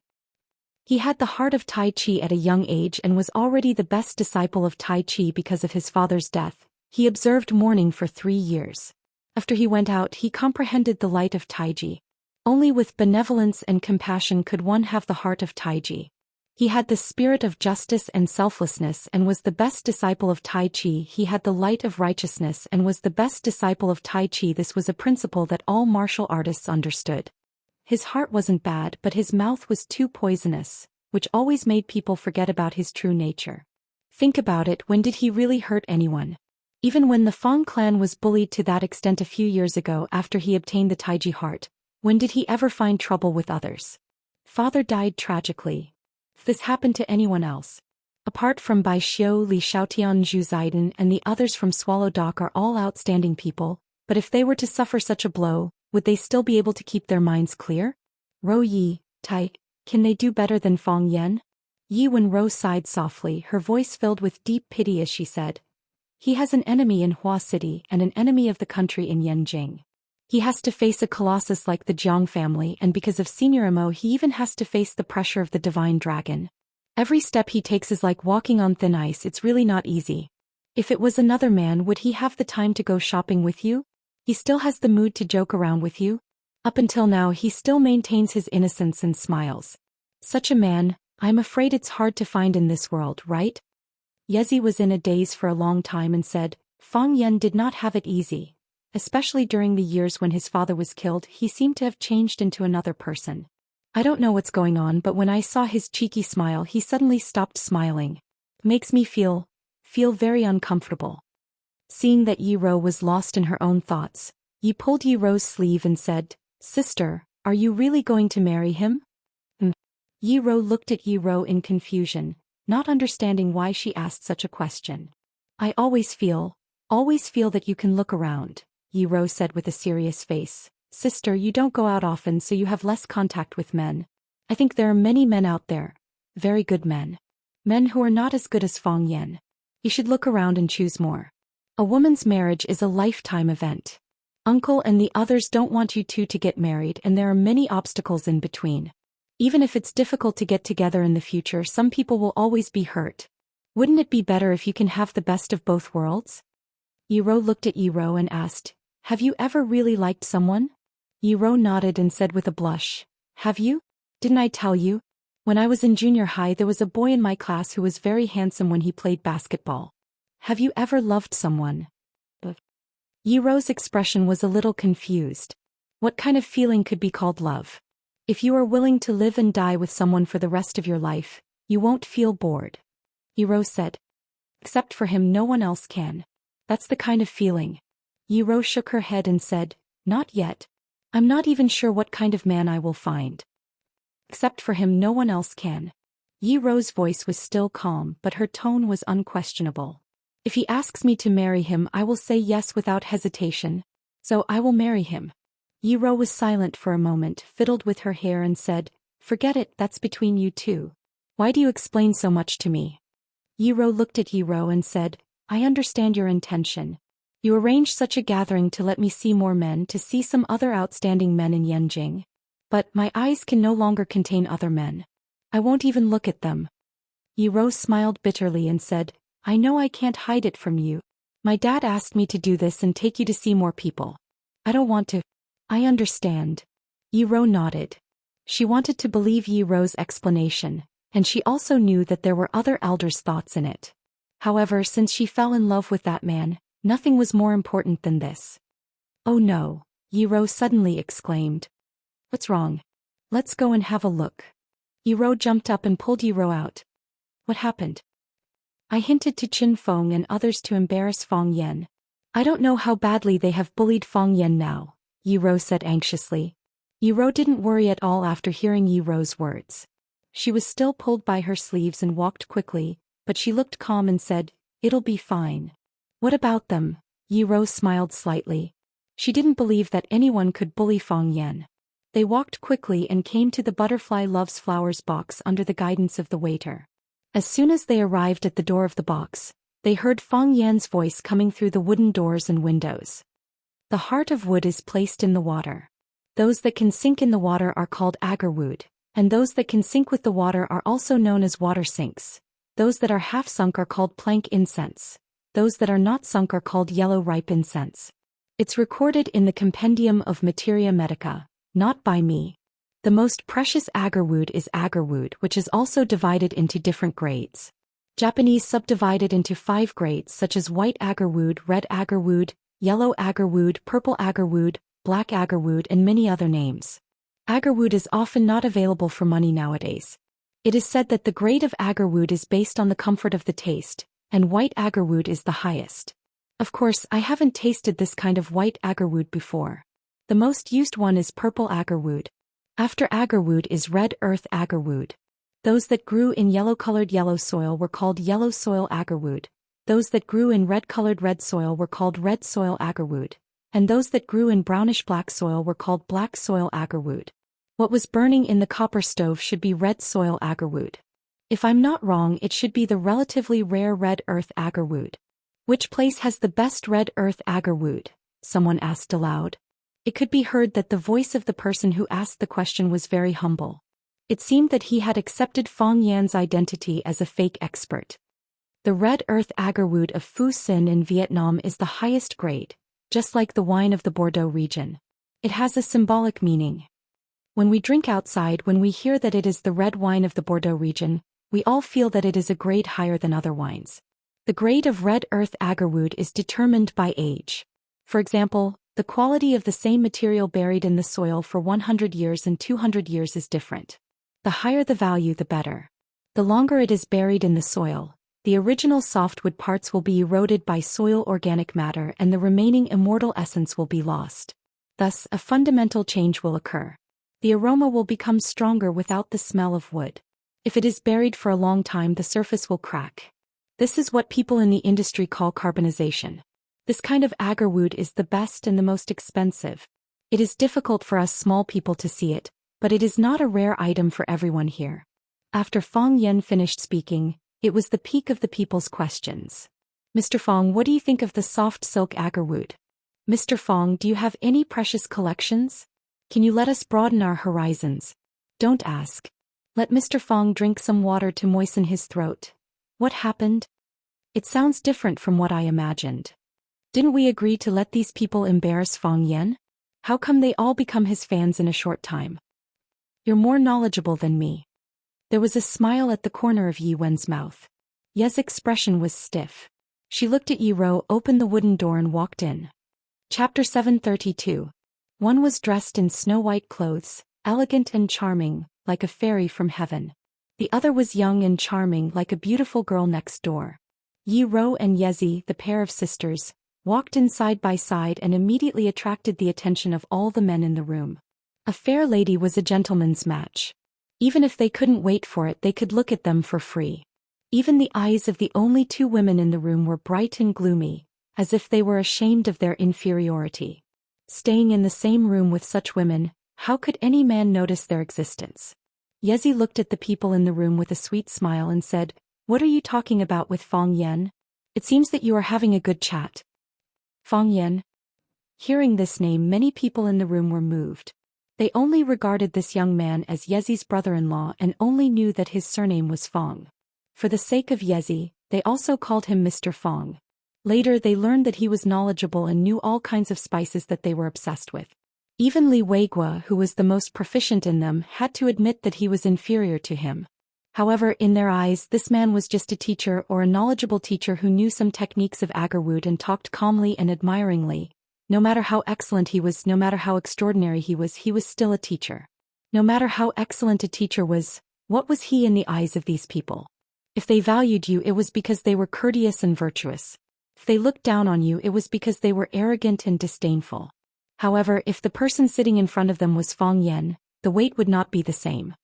He had the heart of Tai Chi at a young age and was already the best disciple of Tai Chi because of his father's death. He observed mourning for 3 years. After he went out, he comprehended the light of Taiji. Only with benevolence and compassion could one have the heart of Taiji. He had the spirit of justice and selflessness and was the best disciple of Tai Chi. He had the light of righteousness and was the best disciple of Tai Chi. This was a principle that all martial artists understood. His heart wasn't bad, but his mouth was too poisonous, which always made people forget about his true nature. Think about it, when did he really hurt anyone? Even when the Fang clan was bullied to that extent a few years ago after he obtained the Taiji heart, when did he ever find trouble with others? Father died tragically. If this happened to anyone else, apart from Bai Xiu, Li Xiaotian, Zhu Xian and the others from Swallow Dock are all outstanding people, but if they were to suffer such a blow, would they still be able to keep their minds clear? Ro Yi, Tai, can they do better than Fang Yan? Yi Wenro sighed softly, her voice filled with deep pity as she said, he has an enemy in Hua City and an enemy of the country in Yanjing. He has to face a colossus like the Jiang family, and because of Senior Mo he even has to face the pressure of the divine dragon. Every step he takes is like walking on thin ice. It's really not easy. If it was another man, would he have the time to go shopping with you? He still has the mood to joke around with you? Up until now he still maintains his innocence and smiles. Such a man, I'm afraid it's hard to find in this world, right? Yezi was in a daze for a long time and said, Fang Yan did not have it easy. Especially during the years when his father was killed, he seemed to have changed into another person. I don't know what's going on, but when I saw his cheeky smile he suddenly stopped smiling. Makes me feel very uncomfortable. Seeing that Yi Ro was lost in her own thoughts, Yi pulled Yi Ro's sleeve and said, Sister, are you really going to marry him? Yi Ro looked at Yi Ro in confusion, not understanding why she asked such a question. I always feel that you can look around, Yi Ro said with a serious face. Sister, you don't go out often so you have less contact with men. I think there are many men out there. Very good men. Men who are not as good as Fang Yan. You should look around and choose more. A woman's marriage is a lifetime event. Uncle and the others don't want you two to get married, and there are many obstacles in between. Even if it's difficult to get together in the future, some people will always be hurt. Wouldn't it be better if you can have the best of both worlds? Yi Ro looked at Yi Ro and asked, have you ever really liked someone? Yi Ro nodded and said with a blush, have you? Didn't I tell you? When I was in junior high there was a boy in my class who was very handsome when he played basketball. Have you ever loved someone? Yi Ro's expression was a little confused. What kind of feeling could be called love? If you are willing to live and die with someone for the rest of your life, you won't feel bored. Yi Ro said. Except for him no one else can. That's the kind of feeling. Yi Ro shook her head and said, not yet. I'm not even sure what kind of man I will find. Except for him no one else can. Yi Ro's voice was still calm, but her tone was unquestionable. If he asks me to marry him I will say yes without hesitation. So I will marry him. Yi Ro was silent for a moment, fiddled with her hair and said, forget it, that's between you two. Why do you explain so much to me? Yi Ro looked at Yi Ro and said, I understand your intention. You arranged such a gathering to let me see more men, to see some other outstanding men in Yanjing. But my eyes can no longer contain other men. I won't even look at them. Yi Ro smiled bitterly and said, I know I can't hide it from you. My dad asked me to do this and take you to see more people. I don't want to. I understand. Yi Ro nodded. She wanted to believe Yi Ro's explanation, and she also knew that there were other elders' thoughts in it. However, since she fell in love with that man, nothing was more important than this. Oh no, Yi Ro suddenly exclaimed. What's wrong? Let's go and have a look. Yi Ro jumped up and pulled Yi Ro out. What happened? I hinted to Qin Feng and others to embarrass Fang Yan. I don't know how badly they have bullied Fang Yan now, Yi Ro said anxiously. Yi Ro didn't worry at all after hearing Yi Ro's words. She was still pulled by her sleeves and walked quickly, but she looked calm and said, it'll be fine. What about them? Yi Ro smiled slightly. She didn't believe that anyone could bully Fang Yan. They walked quickly and came to the Butterfly Loves Flowers box under the guidance of the waiter. As soon as they arrived at the door of the box, they heard Fang Yan's voice coming through the wooden doors and windows. The heart of wood is placed in the water. Those that can sink in the water are called agarwood, and those that can sink with the water are also known as water sinks. Those that are half sunk are called plank incense. Those that are not sunk are called yellow ripe incense. It's recorded in the Compendium of Materia Medica, not by me. The most precious agarwood is agarwood, which is also divided into different grades. Japanese subdivided into 5 grades such as white agarwood, red agarwood, yellow agarwood, purple agarwood, black agarwood, and many other names. Agarwood is often not available for money nowadays. It is said that the grade of agarwood is based on the comfort of the taste, and white agarwood is the highest. Of course, I haven't tasted this kind of white agarwood before. The most used one is purple agarwood. After agarwood is red earth agarwood. Those that grew in yellow-colored yellow soil were called yellow soil agarwood. Those that grew in red-colored red soil were called red soil agarwood. And those that grew in brownish-black soil were called black soil agarwood. What was burning in the copper stove should be red soil agarwood. If I'm not wrong, it should be the relatively rare red earth agarwood. Which place has the best red earth agarwood? Someone asked aloud. It could be heard that the voice of the person who asked the question was very humble. It seemed that he had accepted Fong Yan's identity as a fake expert. The red earth agarwood of Phu Sinh in Vietnam is the highest grade, just like the wine of the Bordeaux region. It has a symbolic meaning. When we drink outside, when we hear that it is the red wine of the Bordeaux region, we all feel that it is a grade higher than other wines. The grade of red earth agarwood is determined by age. For example, the quality of the same material buried in the soil for 100 years and 200 years is different. The higher the value, the better. The longer it is buried in the soil, the original softwood parts will be eroded by soil organic matter and the remaining immortal essence will be lost. Thus, a fundamental change will occur. The aroma will become stronger without the smell of wood. If it is buried for a long time, the surface will crack. This is what people in the industry call carbonization. This kind of agarwood is the best and the most expensive. It is difficult for us small people to see it, but it is not a rare item for everyone here. After Fong Yan finished speaking, it was the peak of the people's questions. Mr. Fong, what do you think of the soft silk agarwood? Mr. Fong, do you have any precious collections? Can you let us broaden our horizons? Don't ask. Let Mr. Fong drink some water to moisten his throat. What happened? It sounds different from what I imagined. Didn't we agree to let these people embarrass Fong Yan? How come they all become his fans in a short time? You're more knowledgeable than me. There was a smile at the corner of Yi Wen's mouth. Ye's expression was stiff. She looked at Yi Ro, opened the wooden door and walked in. Chapter 732. One was dressed in snow-white clothes, elegant and charming, like a fairy from heaven. The other was young and charming like a beautiful girl next door. Yi Ro and Yezi, the pair of sisters, walked in side by side and immediately attracted the attention of all the men in the room. A fair lady was a gentleman's match. Even if they couldn't wait for it, they could look at them for free. Even the eyes of the only 2 women in the room were bright and gloomy, as if they were ashamed of their inferiority. Staying in the same room with such women, how could any man notice their existence? Yezi looked at the people in the room with a sweet smile and said, "What are you talking about with Fong Yan? It seems that you are having a good chat." Fong Yan. Hearing this name, many people in the room were moved. They only regarded this young man as Yezi's brother-in-law and only knew that his surname was Fong. For the sake of Yezi, they also called him Mr. Fong. Later they learned that he was knowledgeable and knew all kinds of spices that they were obsessed with. Even Li Weigua, who was the most proficient in them, had to admit that he was inferior to him. However, in their eyes, this man was just a teacher or a knowledgeable teacher who knew some techniques of agarwood and talked calmly and admiringly. No matter how excellent he was, no matter how extraordinary he was still a teacher. No matter how excellent a teacher was, what was he in the eyes of these people? If they valued you, it was because they were courteous and virtuous. If they looked down on you, it was because they were arrogant and disdainful. However, if the person sitting in front of them was Fong Yan, the weight would not be the same.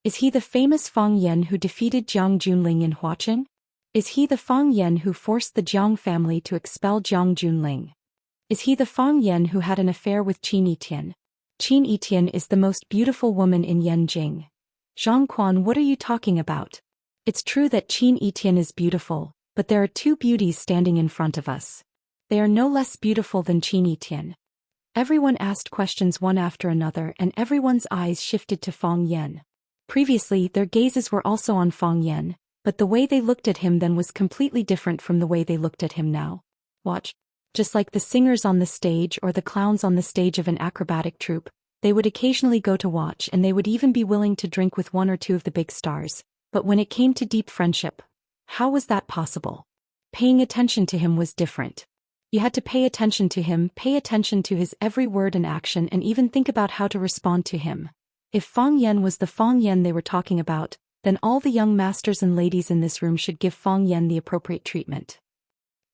Is he the famous Fong Yan who defeated Jiang Junling in Huaqing? Is he the Fong Yan who forced the Jiang family to expel Jiang Junling? Is he the Fong Yan who had an affair with Qin Yitian? Qin Yitian is the most beautiful woman in Yanjing. Zhang Quan, what are you talking about? It's true that Qin Yitian is beautiful, but there are 2 beauties standing in front of us. They are no less beautiful than Qin Yitian. Everyone asked questions one after another and everyone's eyes shifted to Fong Yan. Previously, their gazes were also on Fong Yan, but the way they looked at him then was completely different from the way they looked at him now. Watch. Just like the singers on the stage or the clowns on the stage of an acrobatic troupe, They would occasionally go to watch and they would even be willing to drink with one or two of the big stars. But when it came to deep friendship, how was that possible? Paying attention to him was different. You had to pay attention to him, pay attention to his every word and action, and even think about how to respond to him. If Fang Yan was the Fang Yan they were talking about, then all the young masters and ladies in this room should give Fang Yan the appropriate treatment.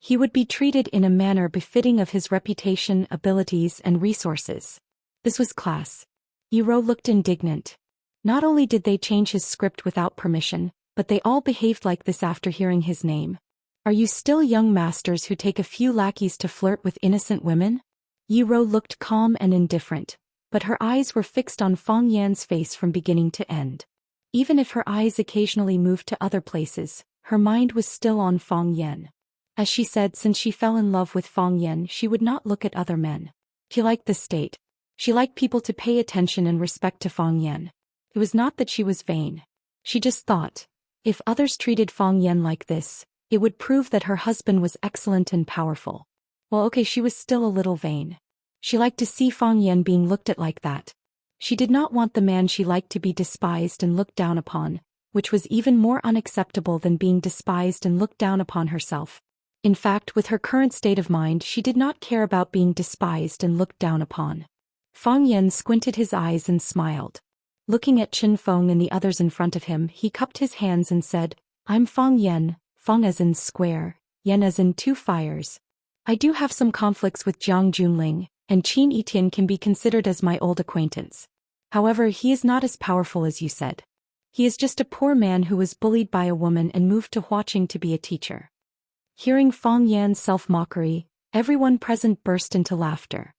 He would be treated in a manner befitting of his reputation, abilities, and resources. This was class. Yiro looked indignant. Not only did they change his script without permission, but they all behaved like this after hearing his name. Are you still young masters who take a few lackeys to flirt with innocent women? Yiro looked calm and indifferent, but her eyes were fixed on Fang Yan's face from beginning to end. Even if her eyes occasionally moved to other places, her mind was still on Fang Yan. As she said, since she fell in love with Fang Yan, she would not look at other men. She liked the state. She liked people to pay attention and respect to Fang Yan. It was not that she was vain. She just thought, if others treated Fang Yan like this, it would prove that her husband was excellent and powerful. Well, okay, she was still a little vain. She liked to see Fang Yan being looked at like that. She did not want the man she liked to be despised and looked down upon, which was even more unacceptable than being despised and looked down upon herself. In fact, with her current state of mind, she did not care about being despised and looked down upon. Fang Yan squinted his eyes and smiled. Looking at Qin Feng and the others in front of him, he cupped his hands and said, I'm Fang Yan, Feng as in square, Yan as in two fires. I do have some conflicts with Jiang Junling, and Qin Etian can be considered as my old acquaintance. However, he is not as powerful as you said. He is just a poor man who was bullied by a woman and moved to Huaqing to be a teacher. Hearing Fang Yan's self-mockery, everyone present burst into laughter.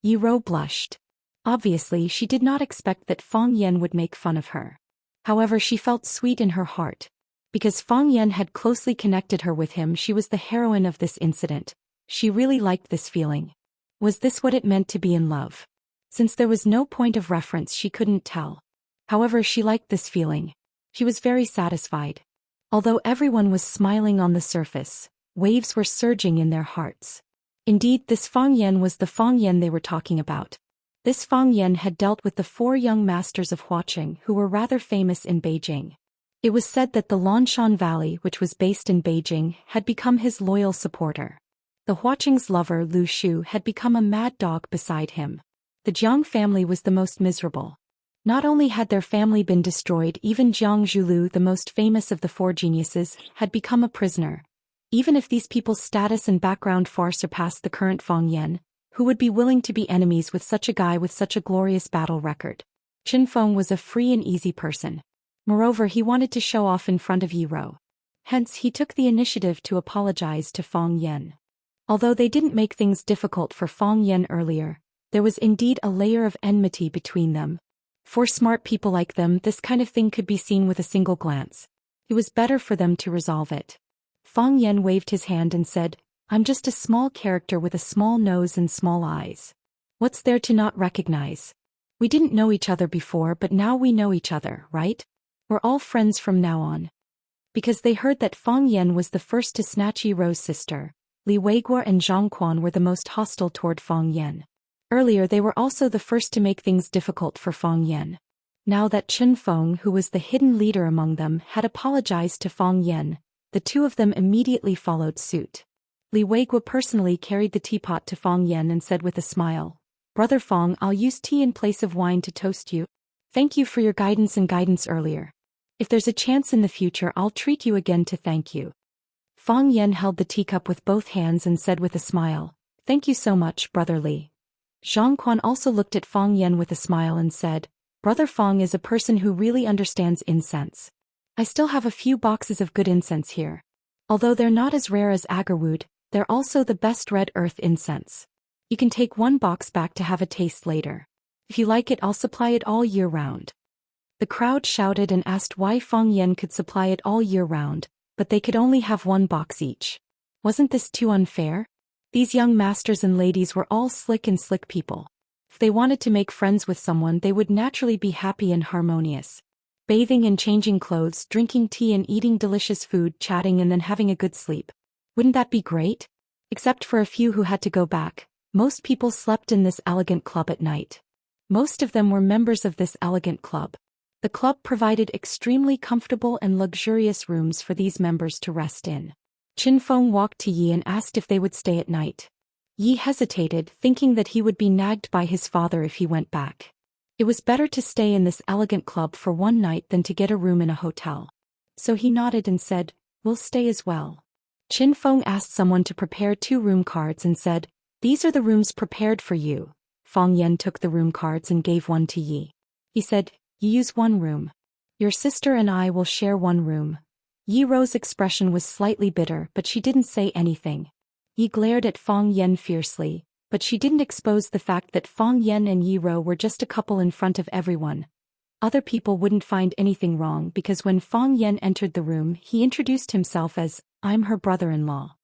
Yiro blushed. Obviously, she did not expect that Fang Yan would make fun of her. However, she felt sweet in her heart. Because Fang Yan had closely connected her with him, she was the heroine of this incident. She really liked this feeling. Was this what it meant to be in love? Since there was no point of reference, she couldn't tell. However, she liked this feeling. She was very satisfied. Although everyone was smiling on the surface, waves were surging in their hearts. Indeed, this Fang Yan was the Fang Yan they were talking about. This Fang Yan had dealt with the 4 young masters of Huaqing who were rather famous in Beijing. It was said that the Lanshan Valley, which was based in Beijing, had become his loyal supporter. The Huaqing's lover, Lu Shu, had become a mad dog beside him. The Jiang family was the most miserable. Not only had their family been destroyed, even Jiang Zhulu, the most famous of the 4 geniuses, had become a prisoner. Even if these people's status and background far surpassed the current Fang Yan, who would be willing to be enemies with such a guy with such a glorious battle record? Qin Feng was a free and easy person. Moreover, he wanted to show off in front of Yiro. Hence, he took the initiative to apologize to Fang Yan. Although they didn't make things difficult for Fang Yan earlier, there was indeed a layer of enmity between them. For smart people like them, this kind of thing could be seen with a single glance. It was better for them to resolve it. Fang Yan waved his hand and said, I'm just a small character with a small nose and small eyes. What's there to not recognize? We didn't know each other before, but now we know each other, right? We're all friends from now on. Because they heard that Fang Yan was the first to snatch Yiro's sister, Li Weiguo and Zhang Quan were the most hostile toward Fang Yan. Earlier they were also the first to make things difficult for Fang Yan. Now that Qin Feng, who was the hidden leader among them, had apologized to Fang Yan, the two of them immediately followed suit. Li Weiguo personally carried the teapot to Fang Yan and said with a smile, Brother Fang, I'll use tea in place of wine to toast you. Thank you for your guidance earlier. If there's a chance in the future, I'll treat you again to thank you. Fang Yan held the teacup with both hands and said with a smile, Thank you so much, Brother Li. Zhang Quan also looked at Fang Yan with a smile and said, Brother Fang is a person who really understands incense. I still have a few boxes of good incense here. Although they're not as rare as agarwood, they're also the best red earth incense. You can take 1 box back to have a taste later. If you like it, I'll supply it all year round. The crowd shouted and asked why Fang Yan could supply it all year round, but they could only have 1 box each. Wasn't this too unfair? These young masters and ladies were all slick people. If they wanted to make friends with someone, they would naturally be happy and harmonious. Bathing and changing clothes, drinking tea and eating delicious food, chatting and then having a good sleep. Wouldn't that be great? Except for a few who had to go back, most people slept in this elegant club at night. Most of them were members of this elegant club. The club provided extremely comfortable and luxurious rooms for these members to rest in. Qin Feng walked to Yi and asked if they would stay at night. Yi hesitated, thinking that he would be nagged by his father if he went back. It was better to stay in this elegant club for one night than to get a room in a hotel. So he nodded and said, "We'll stay as well." Qin Feng asked someone to prepare 2 room cards and said, "These are the rooms prepared for you." Fang Yan took the room cards and gave one to Yi. He said, "You use one room. Your sister and I will share one room." Yi Rou's expression was slightly bitter, but she didn't say anything. Yi glared at Fang Yan fiercely, but she didn't expose the fact that Fang Yan and Yi Rou were just a couple in front of everyone. Other people wouldn't find anything wrong because when Fang Yan entered the room, he introduced himself as, "I'm her brother-in-law."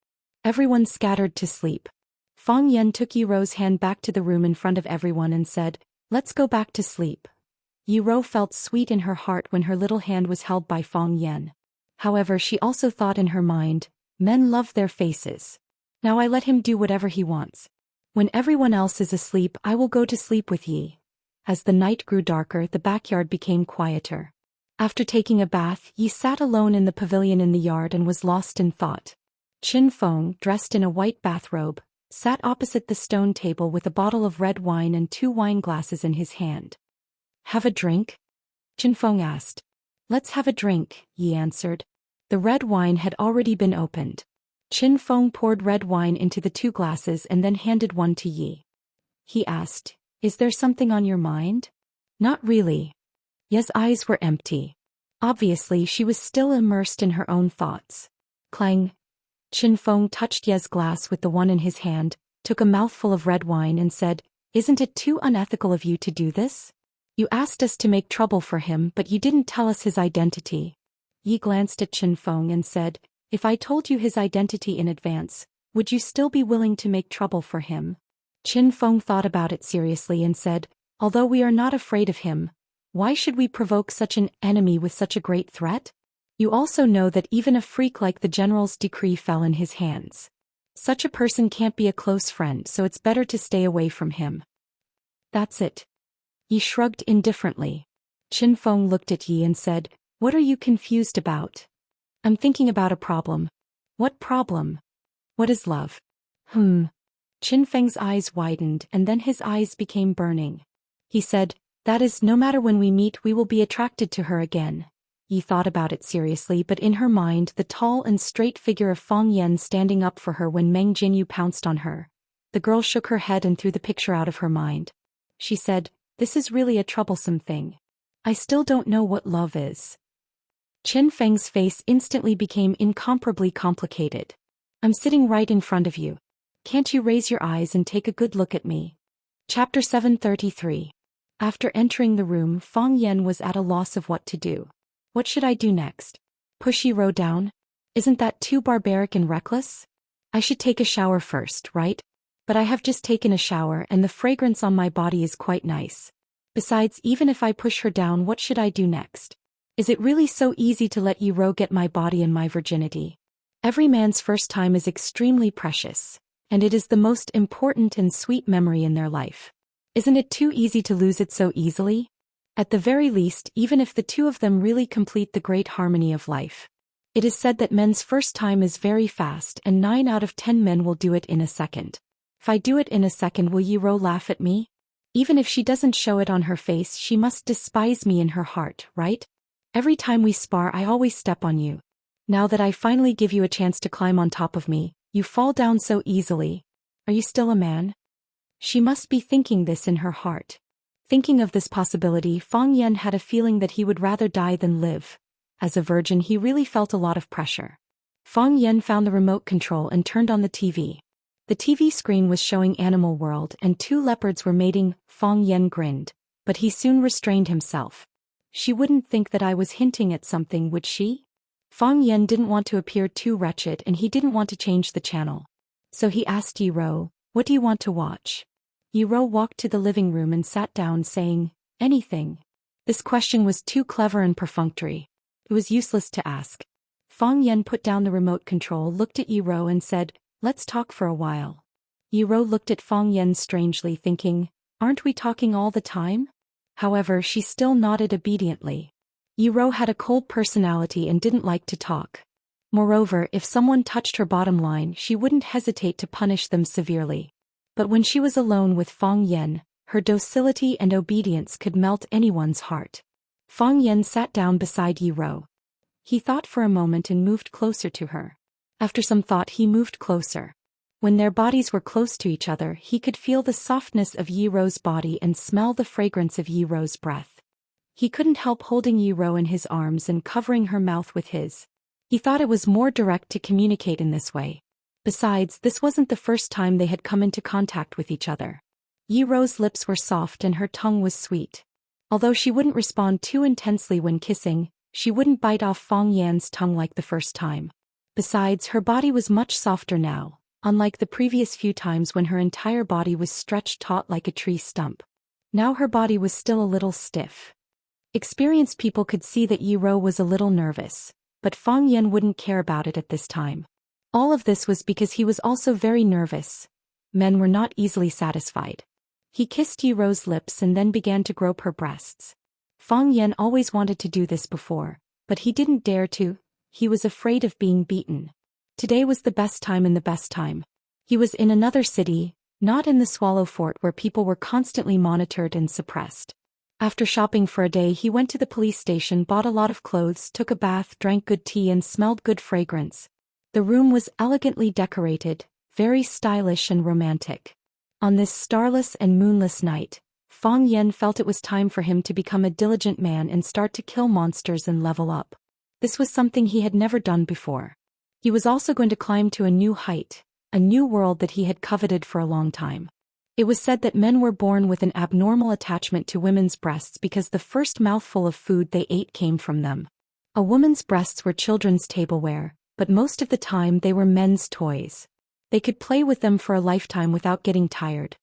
Everyone scattered to sleep. Fang Yan took Yi Rou's hand back to the room in front of everyone and said, "Let's go back to sleep." Yi Rou felt sweet in her heart when her little hand was held by Fang Yan. However, she also thought in her mind, men love their faces. Now I let him do whatever he wants. When everyone else is asleep, I will go to sleep with Yi. As the night grew darker, the backyard became quieter. After taking a bath, Yi sat alone in the pavilion in the yard and was lost in thought. Qin Feng, dressed in a white bathrobe, sat opposite the stone table with a bottle of red wine and 2 wine glasses in his hand. "Have a drink?" Qin Feng asked. "Let's have a drink," Yi answered. The red wine had already been opened. Qin Feng poured red wine into the 2 glasses and then handed one to Yi. He asked, "Is there something on your mind?" "Not really." Yi's eyes were empty. Obviously, she was still immersed in her own thoughts. Clang. Qin Feng touched Yi's glass with the one in his hand, took a mouthful of red wine and said, "Isn't it too unethical of you to do this? You asked us to make trouble for him, but you didn't tell us his identity." Yi glanced at Qin Feng and said, "If I told you his identity in advance, would you still be willing to make trouble for him?" Qin Feng thought about it seriously and said, "Although we are not afraid of him, why should we provoke such an enemy with such a great threat? You also know that even a freak like the general's decree fell in his hands. Such a person can't be a close friend, so it's better to stay away from him." "That's it." Yi shrugged indifferently. Qin Feng looked at Yi and said, "What are you confused about?" "I'm thinking about a problem." "What problem?" "What is love?" Qin Feng's eyes widened and then his eyes became burning. He said, "That is, no matter when we meet, we will be attracted to her again." Yi thought about it seriously, but in her mind the tall and straight figure of Fang Yan standing up for her when Meng Jinyu pounced on her. The girl shook her head and threw the picture out of her mind. She said, "This is really a troublesome thing. I still don't know what love is." Qin Feng's face instantly became incomparably complicated. "I'm sitting right in front of you. Can't you raise your eyes and take a good look at me?" Chapter 733. After entering the room, Fang Yan was at a loss of what to do. What should I do next? Push Yi Rou down? Isn't that too barbaric and reckless? I should take a shower first, right? But I have just taken a shower and the fragrance on my body is quite nice. Besides, even if I push her down, what should I do next? Is it really so easy to let Yi Rou get my body and my virginity? Every man's first time is extremely precious, and it is the most important and sweet memory in their life. Isn't it too easy to lose it so easily? At the very least, even if the 2 of them really complete the great harmony of life. It is said that men's first time is very fast and 9 out of 10 men will do it in a second. If I do it in a second, will Yi Rou laugh at me? Even if she doesn't show it on her face, she must despise me in her heart, right? Every time we spar, I always step on you. Now that I finally give you a chance to climb on top of me, you fall down so easily. Are you still a man? She must be thinking this in her heart. Thinking of this possibility, Fang Yan had a feeling that he would rather die than live. As a virgin, he really felt a lot of pressure. Fang Yan found the remote control and turned on the TV. The TV screen was showing Animal World and 2 leopards were mating. Fang Yan grinned, but he soon restrained himself. She wouldn't think that I was hinting at something, would she? Fang Yan didn't want to appear too wretched and he didn't want to change the channel. So he asked Yi Rou, "What do you want to watch?" Yi Rou walked to the living room and sat down, saying, "Anything." This question was too clever and perfunctory. It was useless to ask. Fang Yan put down the remote control, looked at Yi Rou and said, "Let's talk for a while." Yi Rou looked at Fang Yan strangely, thinking, Aren't we talking all the time? However, she still nodded obediently. Yiro had a cold personality and didn't like to talk. Moreover, if someone touched her bottom line, she wouldn't hesitate to punish them severely. But when she was alone with Fang Yan, her docility and obedience could melt anyone's heart. Fang Yan sat down beside Yiro. He thought for a moment and moved closer to her. After some thought, he moved closer. When their bodies were close to each other, he could feel the softness of Yiro's body and smell the fragrance of Yiro's breath. He couldn't help holding Yiro in his arms and covering her mouth with his. He thought it was more direct to communicate in this way. Besides, this wasn't the first time they had come into contact with each other. Yiro's lips were soft and her tongue was sweet. Although she wouldn't respond too intensely when kissing, she wouldn't bite off Fang Yan's tongue like the first time. Besides, her body was much softer now, unlike the previous few times when her entire body was stretched taut like a tree stump. Now her body was still a little stiff. Experienced people could see that Yiro was a little nervous, but Fang Yan wouldn't care about it at this time. All of this was because he was also very nervous. Men were not easily satisfied. He kissed Yiro's lips and then began to grope her breasts. Fang Yan always wanted to do this before, but he didn't dare to. He was afraid of being beaten. Today was the best time and the best time. He was in another city, not in the Swallow Fort where people were constantly monitored and suppressed. After shopping for a day, he went to the police station, bought a lot of clothes, took a bath, drank good tea and smelled good fragrance. The room was elegantly decorated, very stylish and romantic. On this starless and moonless night, Fang Yan felt it was time for him to become a diligent man and start to kill monsters and level up. This was something he had never done before. He was also going to climb to a new height, a new world that he had coveted for a long time. It was said that men were born with an abnormal attachment to women's breasts because the first mouthful of food they ate came from them. A woman's breasts were children's tableware, but most of the time they were men's toys. They could play with them for a lifetime without getting tired.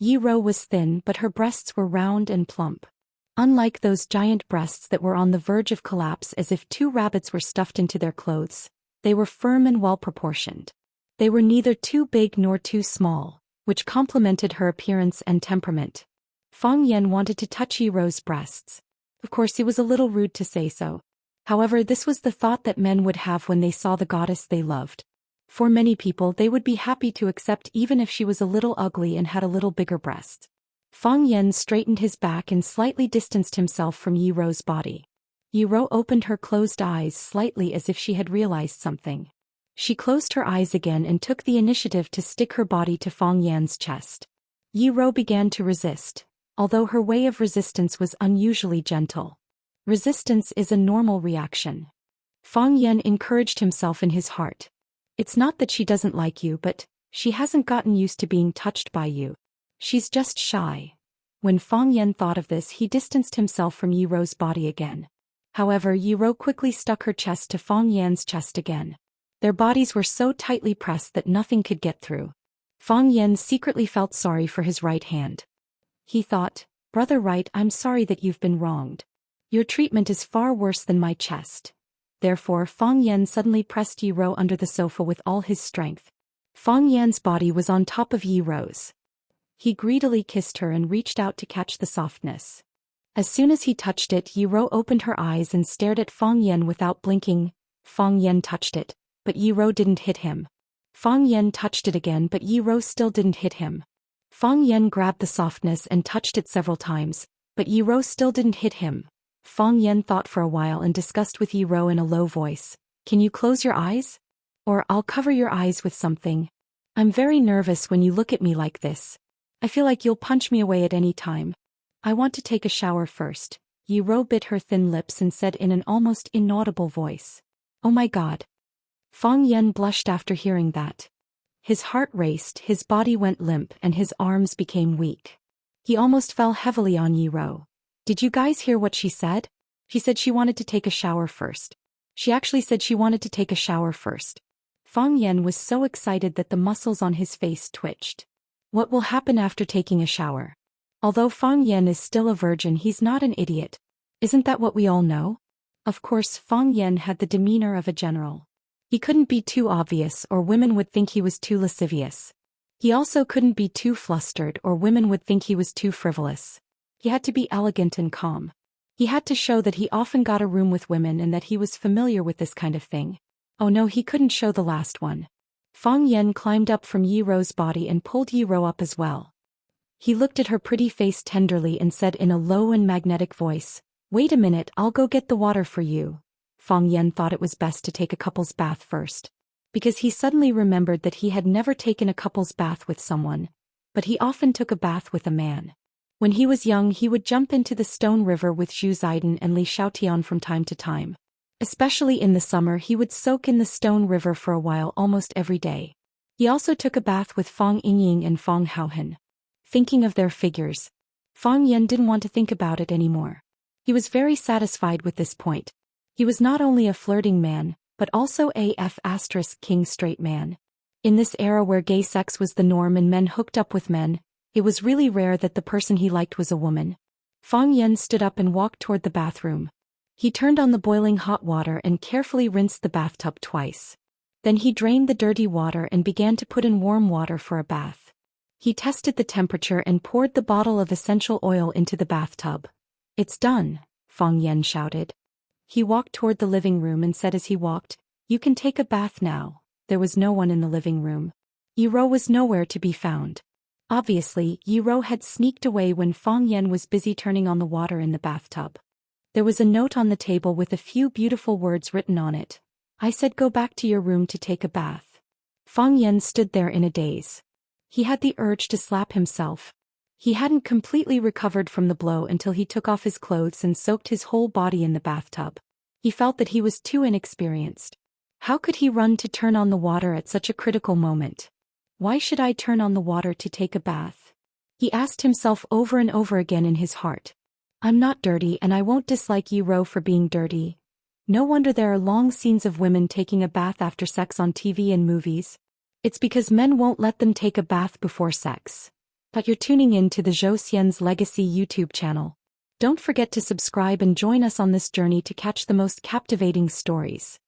Yiro was thin, but her breasts were round and plump. Unlike those giant breasts that were on the verge of collapse as if two rabbits were stuffed into their clothes, they were firm and well-proportioned. They were neither too big nor too small, which complemented her appearance and temperament. Fang Yan wanted to touch Yiro's breasts. Of course, he was a little rude to say so. However, this was the thought that men would have when they saw the goddess they loved. For many people, they would be happy to accept even if she was a little ugly and had a little bigger breasts. Fang Yan straightened his back and slightly distanced himself from Yiro's body. Yiro opened her closed eyes slightly as if she had realized something. She closed her eyes again and took the initiative to stick her body to Fang Yan's chest. Yiro began to resist, although her way of resistance was unusually gentle. Resistance is a normal reaction. Fang Yan encouraged himself in his heart. It's not that she doesn't like you, but she hasn't gotten used to being touched by you. She's just shy. When Fang Yan thought of this, he distanced himself from Yiro's body again. However, Yiro quickly stuck her chest to Fang Yan's chest again. Their bodies were so tightly pressed that nothing could get through. Fang Yan secretly felt sorry for his right hand. He thought, "Brother Right, I'm sorry that you've been wronged. Your treatment is far worse than my chest." Therefore, Fang Yan suddenly pressed Yiro under the sofa with all his strength. Fang Yan's body was on top of Yiro's. He greedily kissed her and reached out to catch the softness. As soon as he touched it, Yiro opened her eyes and stared at Fang Yan without blinking. Fang Yan touched it, but Yiro didn't hit him. Fang Yan touched it again, but Yiro still didn't hit him. Fang Yan grabbed the softness and touched it several times, but Yiro still didn't hit him. Fang Yan thought for a while and discussed with Yiro in a low voice. "Can you close your eyes? Or I'll cover your eyes with something. I'm very nervous when you look at me like this. I feel like you'll punch me away at any time. I want to take a shower first." Yiro bit her thin lips and said in an almost inaudible voice, "Oh my God." Fang Yan blushed after hearing that. His heart raced, his body went limp and his arms became weak. He almost fell heavily on Yiro. "Did you guys hear what she said? She said she wanted to take a shower first. She actually said she wanted to take a shower first." Fang Yan was so excited that the muscles on his face twitched. What will happen after taking a shower? Although Fang Yan is still a virgin, he's not an idiot. Isn't that what we all know? Of course, Fang Yan had the demeanor of a general. He couldn't be too obvious or women would think he was too lascivious. He also couldn't be too flustered or women would think he was too frivolous. He had to be elegant and calm. He had to show that he often got a room with women and that he was familiar with this kind of thing. Oh no, he couldn't show the last one. Fang Yan climbed up from Yi Rou's body and pulled Yi Rou up as well. He looked at her pretty face tenderly and said in a low and magnetic voice, "Wait a minute, I'll go get the water for you." Fang Yan thought it was best to take a couple's bath first. Because he suddenly remembered that he had never taken a couple's bath with someone, but he often took a bath with a man. When he was young he would jump into the stone river with Zhu Xian and Li Xiaotian from time to time. Especially in the summer he would soak in the stone river for a while almost every day. He also took a bath with Fang Yingying and Fang Haohen. Thinking of their figures, Fang Yan didn't want to think about it anymore. He was very satisfied with this point. He was not only a flirting man, but also a king straight man. In this era where gay sex was the norm and men hooked up with men, it was really rare that the person he liked was a woman. Fang Yan stood up and walked toward the bathroom. He turned on the boiling hot water and carefully rinsed the bathtub twice. Then he drained the dirty water and began to put in warm water for a bath. He tested the temperature and poured the bottle of essential oil into the bathtub. "It's done," Fang Yan shouted. He walked toward the living room and said as he walked, "You can take a bath now." There was no one in the living room. Yi Rou was nowhere to be found. Obviously, Yi Rou had sneaked away when Fang Yan was busy turning on the water in the bathtub. There was a note on the table with a few beautiful words written on it. "I said go back to your room to take a bath." Fang Yan stood there in a daze. He had the urge to slap himself. He hadn't completely recovered from the blow until he took off his clothes and soaked his whole body in the bathtub. He felt that he was too inexperienced. How could he run to turn on the water at such a critical moment? Why should I turn on the water to take a bath? He asked himself over and over again in his heart. I'm not dirty and I won't dislike Yi Rou for being dirty. No wonder there are long scenes of women taking a bath after sex on TV and movies. It's because men won't let them take a bath before sex. But you're tuning in to the Zhou Xian's Legacy YouTube channel. Don't forget to subscribe and join us on this journey to catch the most captivating stories.